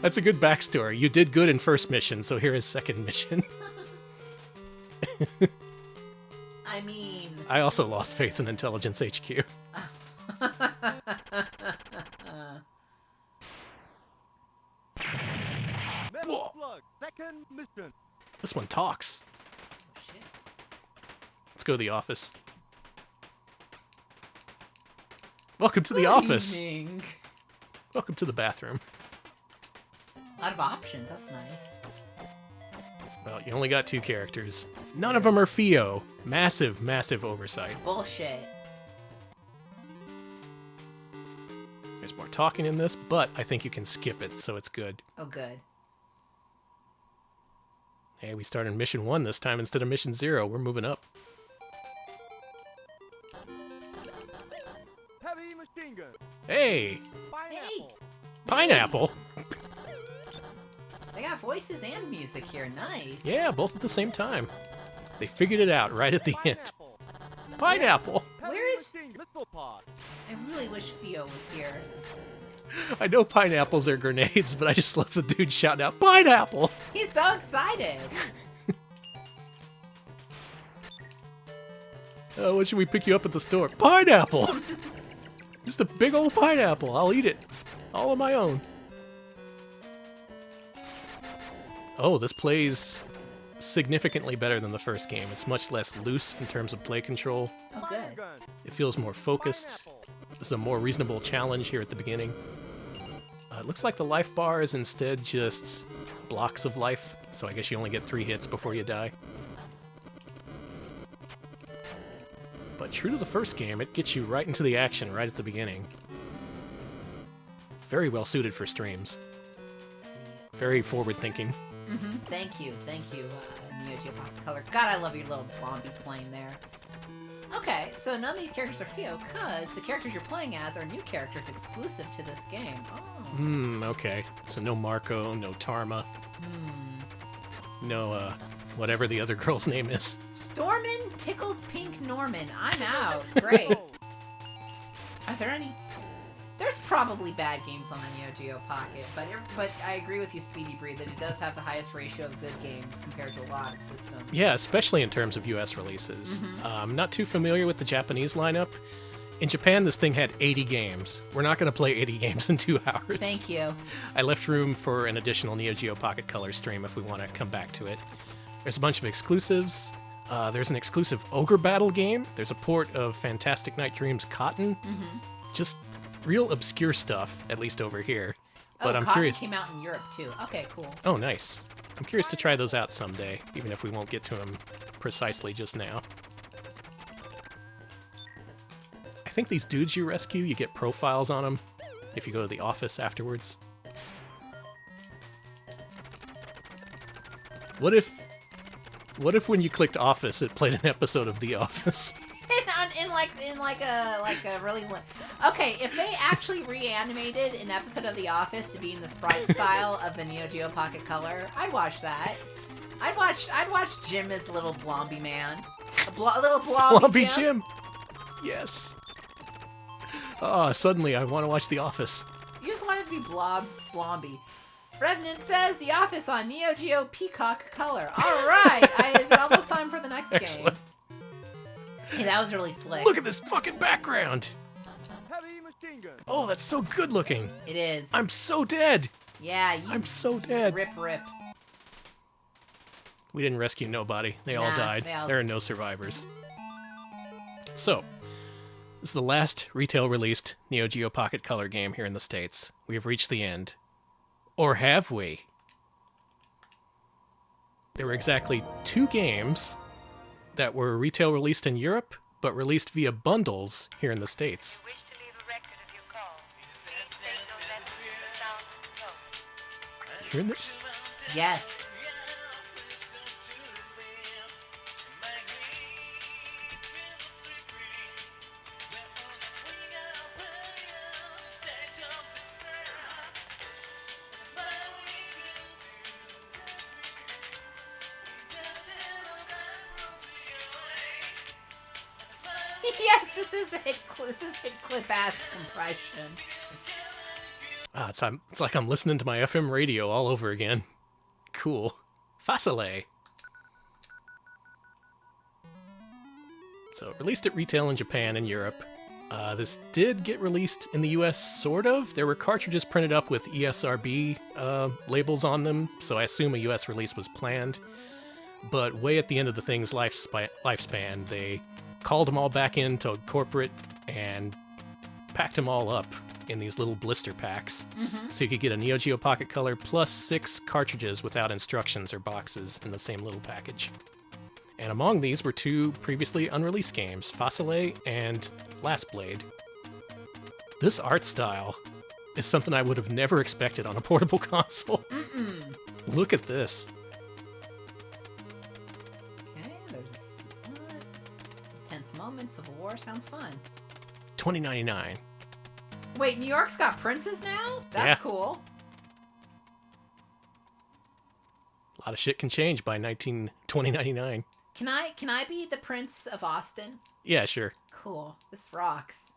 That's a good backstory. You did good in first mission, so here is second mission. I mean... I also lost faith in Intelligence HQ. Metal Slug, second mission. This one talks. Shit. Let's go to the office. Welcome to the Good office. evening. Welcome to the bathroom. A lot of options. That's nice. Well, you only got two characters. None of them are Fio. Massive, massive oversight. Bullshit. There's more talking in this, but I think you can skip it, so it's good. Oh, good. Hey, we started mission 1 this time instead of mission 0. We're moving up. Heavy machine gun. Hey! Pineapple. Pineapple! They got voices and music here. Nice. Yeah, both at the same time. They figured it out right at the end. Pineapple. Pineapple! Heavy Where is- machine gun. Missile pod. I really wish Theo was here. I know pineapples are grenades, but I just love the dude shouting out, Pineapple! He's so excited. When should we pick you up at the store? Pineapple! Just a big old pineapple. I'll eat it. All on my own. Oh, this plays significantly better than the first game. It's much less loose in terms of play control. Oh, Fire good. gun. It feels more focused. Pineapple. This is a more reasonable challenge here at the beginning. It looks like the life bar is instead just blocks of life, so I guess you only get 3 hits before you die. But true to the first game, it gets you right into the action right at the beginning. Very well suited for streams. Very forward-thinking. Thank you, Neo Geo Pocket Color. God, I love your little Blondie plane there. Okay, so none of these characters are Fio, because the characters you're playing as are new characters exclusive to this game. Oh. Okay. So no Marco, no Tarma. No, whatever the other girl's name is. Stormin, Tickled Pink Norman. I'm out. Great. Are there any? There's probably bad games on the Neo Geo Pocket, but I agree with you, Speedy Breed, that it does have the highest ratio of good games compared to a lot of systems. Yeah, especially in terms of US releases. I'm not too familiar with the Japanese lineup. In Japan, this thing had 80 games. We're not going to play 80 games in 2 hours. Thank you. I left room for an additional Neo Geo Pocket Color stream if we want to come back to it. There's a bunch of exclusives. There's an exclusive Ogre Battle game. There's a port of Fantastic Night Dreams Cotton. Just real obscure stuff, at least over here. But I'm Cotton curious. came out in Europe too. Okay, cool. Oh, nice. I'm curious to try those out someday, even if we won't get to them precisely just now. I think these dudes you rescue, you get profiles on them if you go to the office afterwards. What if when you clicked Office, it played an episode of The Office? in like a really okay, if they actually reanimated an episode of The Office to be in the sprite style of the Neo Geo Pocket Color, I'd watch that. I'd watch Jim as little Blomby man, a little Blomby Jim. Yes. Oh, suddenly I want to watch The Office. You just want it to be Blomby. Revenant says The Office on Neo Geo Peacock Color. All right, is it almost time for the next Excellent. game? Hey, that was really slick. Look at this fucking background. Heavy machine gun. Oh, that's so good looking. It is. I'm so dead. Yeah, I'm so dead. Rip. We didn't rescue nobody. They all Nah, died. they all- There are no survivors. So, this is the last retail released Neo Geo Pocket Color game here in the States. We have reached the end. Or have we? There were exactly 2 games that were retail released in Europe, but released via bundles here in the States. Wish to leave a record of your call. Please take no message with the sound of the tone. You hearing this? Yes. Yes, this is hit clip ass compression. Ah, it's like I'm listening to my FM radio all over again. Cool. Facile. So, released at retail in Japan and Europe. This did get released in the US, sort of. There were cartridges printed up with ESRB labels on them, so I assume a US release was planned. But way at the end of the thing's lifespan, they called them all back into corporate and packed them all up in these little blister packs. So you could get a Neo Geo Pocket Color plus 6 cartridges without instructions or boxes in the same little package. And among these were 2 previously unreleased games, Facile and Last Blade. This art style is something I would have never expected on a portable console. Look at this. Okay, there's tense moments of war. Sounds fun. $20.99. Wait, New York's got princes now? That's Yeah. cool. A lot of shit can change by $20.99. Can I be the Prince of Austin? Yeah, sure. Cool. This rocks.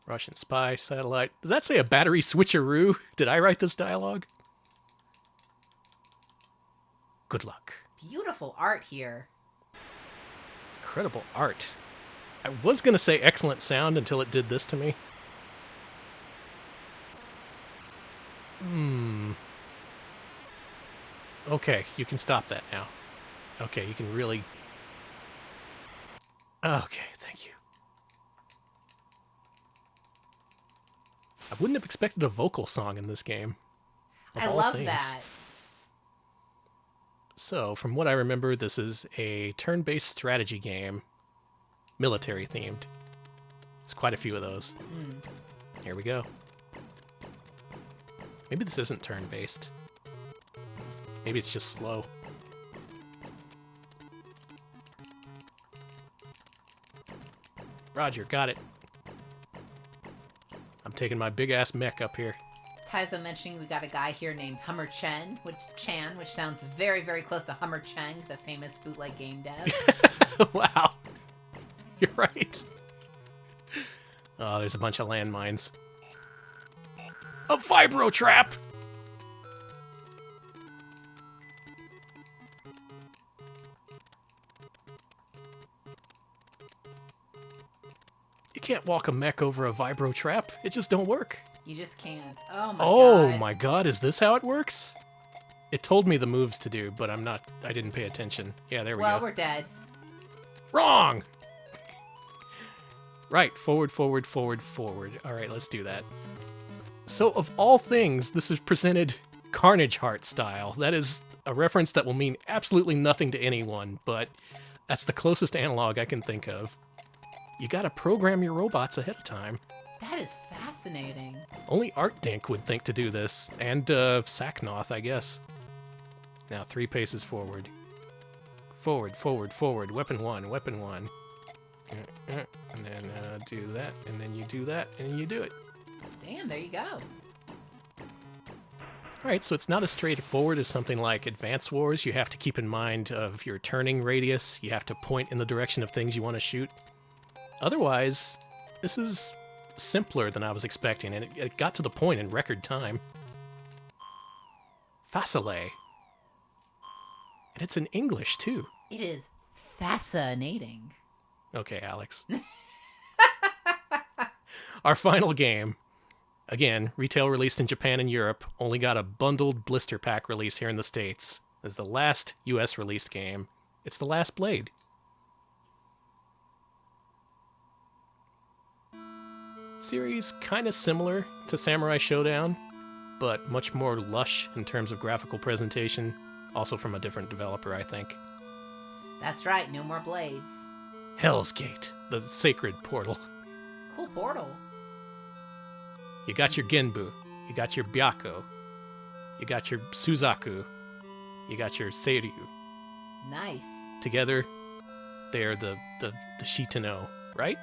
Russian spy, satellite. Did that say a battery switcheroo? Did I write this dialogue? Good luck. Beautiful art here. Incredible art. I was going to say excellent sound until it did this to me. Okay, you can stop that now. Okay, you can really... Okay, thank you. I wouldn't have expected a vocal song in this game. Of I all love things. that. So, from what I remember, this is a turn-based strategy game, military-themed. There's quite a few of those. Here we go. Maybe this isn't turn-based. Maybe it's just slow. Roger, got it. I'm taking my big-ass mech up here. Taizo mentioning we got a guy here named Hummer Chan, which sounds very, very close to Hummer Chang, the famous bootleg game dev. Wow. You're right. Oh, there's a bunch of landmines. A vibro trap! You can't walk a mech over a vibro trap. It just don't work. You just can't. Oh my god. Oh my god, is this how it works? It told me the moves to do, but I didn't pay attention. Yeah, there we Well, go. we're dead. Wrong! Right, forward, forward, forward, forward. Alright, let's do that. So, of all things, this is presented Carnage Heart style. That is a reference that will mean absolutely nothing to anyone, but that's the closest analog I can think of. You gotta program your robots ahead of time. That is fascinating. Only ArtDink would think to do this, and Sacknoth, I guess. Now 3 paces forward. Forward, forward, forward. Weapon 1, weapon 1. And then do that, and then you do that, and you do it. Damn, there you go. Alright, so it's not as straightforward as something like Advance Wars. You have to keep in mind of your turning radius. You have to point in the direction of things you want to shoot. Otherwise, this is simpler than I was expecting, and it got to the point in record time. Facile. And it's in English, too. It is fascinating. Okay, Alex. Our final game, again, retail released in Japan and Europe, only got a bundled blister pack release here in the States. This is the last US released game. It's The Last Blade. Series kind of similar to Samurai Shodown, but much more lush in terms of graphical presentation, also from a different developer, I think. That's right, no more blades. Hell's Gate, the sacred portal. Cool portal. You got your Genbu, you got your Byako, you got your Suzaku, you got your Seiryu. Nice. Together, they're the Shitano, right?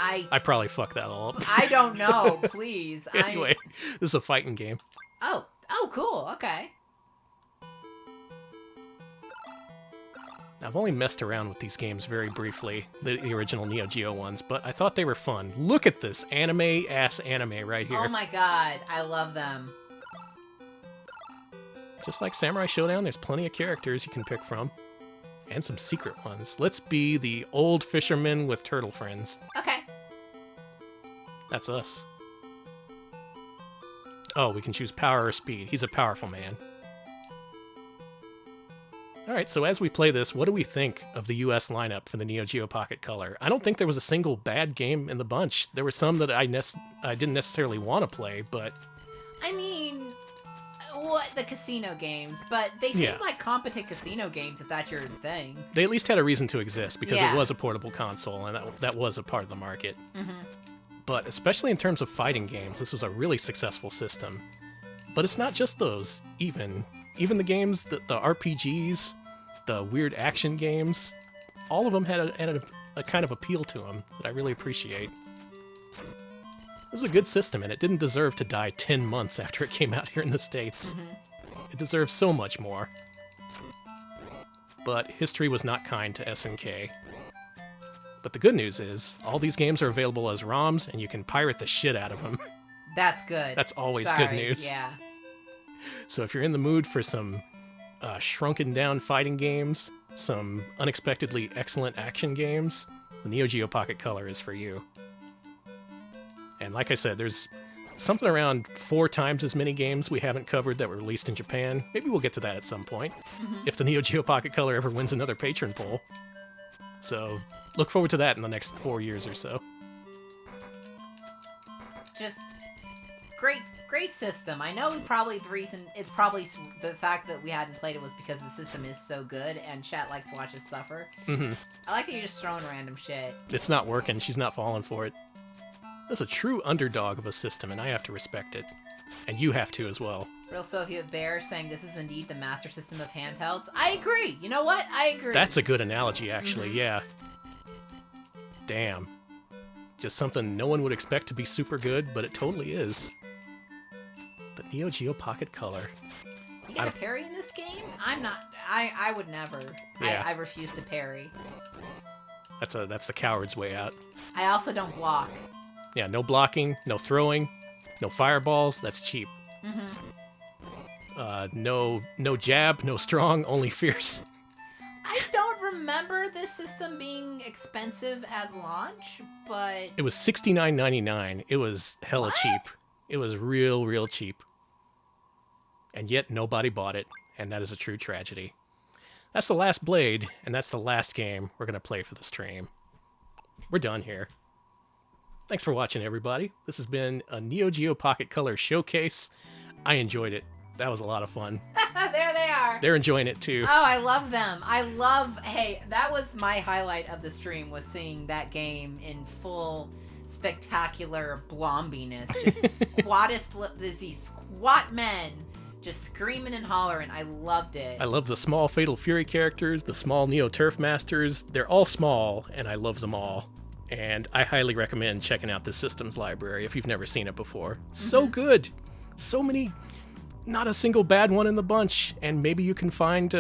I probably fucked that all up. I don't know, please. Anyway, this is a fighting game. Oh, cool. Okay. Now, I've only messed around with these games very briefly, the original Neo Geo ones, but I thought they were fun. Look at this anime-ass anime right here. Oh my god, I love them. Just like Samurai Shodown, there's plenty of characters you can pick from. And some secret ones. Let's be the old fisherman with turtle friends. Okay. That's us. Oh, we can choose power or speed. He's a powerful man. Alright, so as we play this, what do we think of the US lineup for the Neo Geo Pocket Color? I don't think there was a single bad game in the bunch. There were some that I didn't necessarily want to play, but... I mean, the casino games, but they seem like competent casino games if that's your thing. They at least had a reason to exist, because Yeah. it was a portable console, and that was a part of the market. Mm-hmm. But especially in terms of fighting games, this was a really successful system. But it's not just those, even the games, the RPGs, the weird action games, all of them had a kind of appeal to them that I really appreciate. This is a good system, and it didn't deserve to die 10 months after it came out here in the States. Mm-hmm. It deserves so much more. But history was not kind to SNK. But the good news is, all these games are available as ROMs, and you can pirate the shit out of them. That's good. That's always Sorry, good news. Yeah. So if you're in the mood for some shrunken down fighting games, some unexpectedly excellent action games, the Neo Geo Pocket Color is for you. And like I said, there's something around 4 times as many games we haven't covered that were released in Japan. Maybe we'll get to that at some point, if the Neo Geo Pocket Color ever wins another patron poll. So look forward to that in the next 4 years or so. Just Great system. I know it's probably the fact that we hadn't played it was because the system is so good and chat likes to watch us suffer. Mm-hmm. I like that you're just throwing random shit. It's not working. She's not falling for it. That's a true underdog of a system, and I have to respect it. And you have to as well. Real Soviet Bear saying this is indeed the master system of handhelds. I agree. You know what? I agree. That's a good analogy, actually, yeah. Damn. Just something no one would expect to be super good, but it totally is. The Neo Geo Pocket Color. You get a parry in this game? I'm not. I would never. Yeah. I refuse to parry. That's the coward's way out. I also don't block. Yeah, no blocking, no throwing, no fireballs. That's cheap. No jab, no strong, only fierce. I don't remember this system being expensive at launch, but It was $69.99. It was hella cheap. It was real cheap. And yet nobody bought it, and that is a true tragedy. That's the last Blade, and that's the last game we're going to play for the stream. We're done here. Thanks for watching, everybody. This has been a Neo Geo Pocket Color showcase. I enjoyed it. That was a lot of fun. there they are. They're enjoying it too. Oh, I love them. Hey, that was my highlight of the stream, was seeing that game in full spectacular blombiness. Just these squat men just screaming and hollering. I loved it. I love the small Fatal Fury characters, the small Neo Turf Masters. They're all small, and I love them all. And I highly recommend checking out the systems library if you've never seen it before. So good. So many, not a single bad one in the bunch. And maybe you can find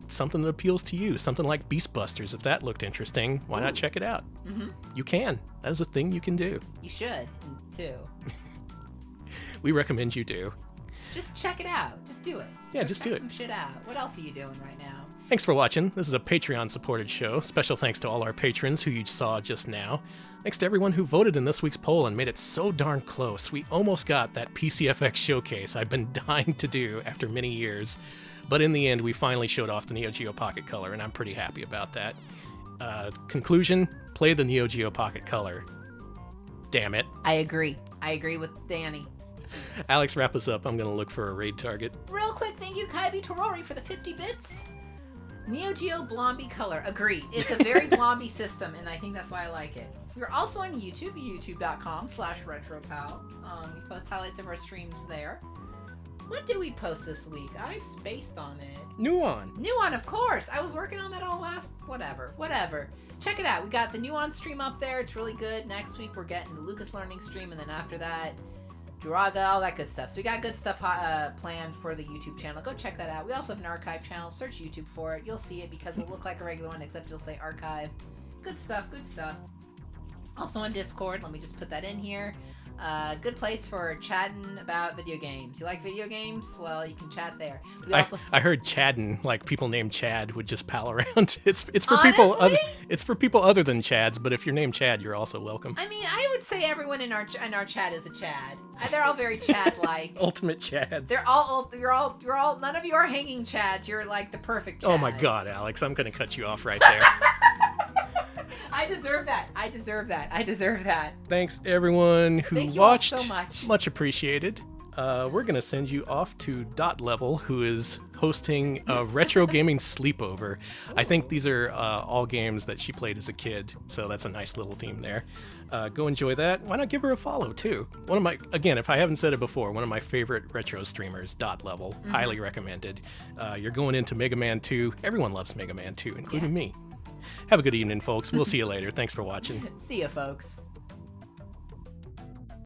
something that appeals to you. Something like Beast Busters. If that looked interesting, why not check it out? You can. That is a thing you can do. You should, too. We recommend you do. Just check it out. Just do it. Yeah, just do it. Some shit out. What else are you doing right now? Thanks for watching. This is a Patreon-supported show. Special thanks to all our patrons who you saw just now. Thanks to everyone who voted in this week's poll and made it so darn close. We almost got that PCFX showcase I've been dying to do after many years. But in the end, we finally showed off the Neo Geo Pocket Color, and I'm pretty happy about that. Conclusion, play the Neo Geo Pocket Color. Damn it. I agree. I agree with Danny. Alex, wrap us up. I'm going to look for a raid target. Real quick, thank you, Kaibi Torori, for the 50 bits. Neo Geo Blomby Color. Agreed. It's a very blomby system, and I think that's why I like it. We're also on YouTube, youtube.com/retropals. We post highlights of our streams there. What did we post this week? I've spaced on it. Nuon, of course. I was working on that all last... Whatever. Check it out. We got the Nuon stream up there. It's really good. Next week, we're getting the Lucas Learning stream, and then after that... Duraga, all that good stuff. So we got good stuff planned for the YouTube channel. Go check that out. We also have an archive channel. Search YouTube for it. You'll see it because it'll look like a regular one, except it'll say archive. Good stuff. Also on Discord. Let me just put that in here. Good place for chatting about video games. You like video games? Well, you can chat there. I heard Chaddin, like people named Chad would just pal around. It's for people it's for people other than Chads, but if you're named Chad, you're also welcome. I mean, I would say everyone in our chat is a Chad. They're all very Chad-like. Ultimate Chads. You're all none of you are hanging Chads. You're like the perfect Chads. Oh my god, Alex, I'm going to cut you off right there. I deserve that. Thanks everyone who Thank you watched. all so much. Much appreciated. We're going to send you off to Dot Level, who is hosting a retro gaming sleepover. I think these are all games that she played as a kid, so that's a nice little theme there. Go enjoy that. Why not give her a follow, too? Again, if I haven't said it before, one of my favorite retro streamers, Dot Level. Highly recommended. You're going into Mega Man 2. Everyone loves Mega Man 2, including me. Have a good evening, folks. We'll see you later. Thanks for watching. See ya, folks.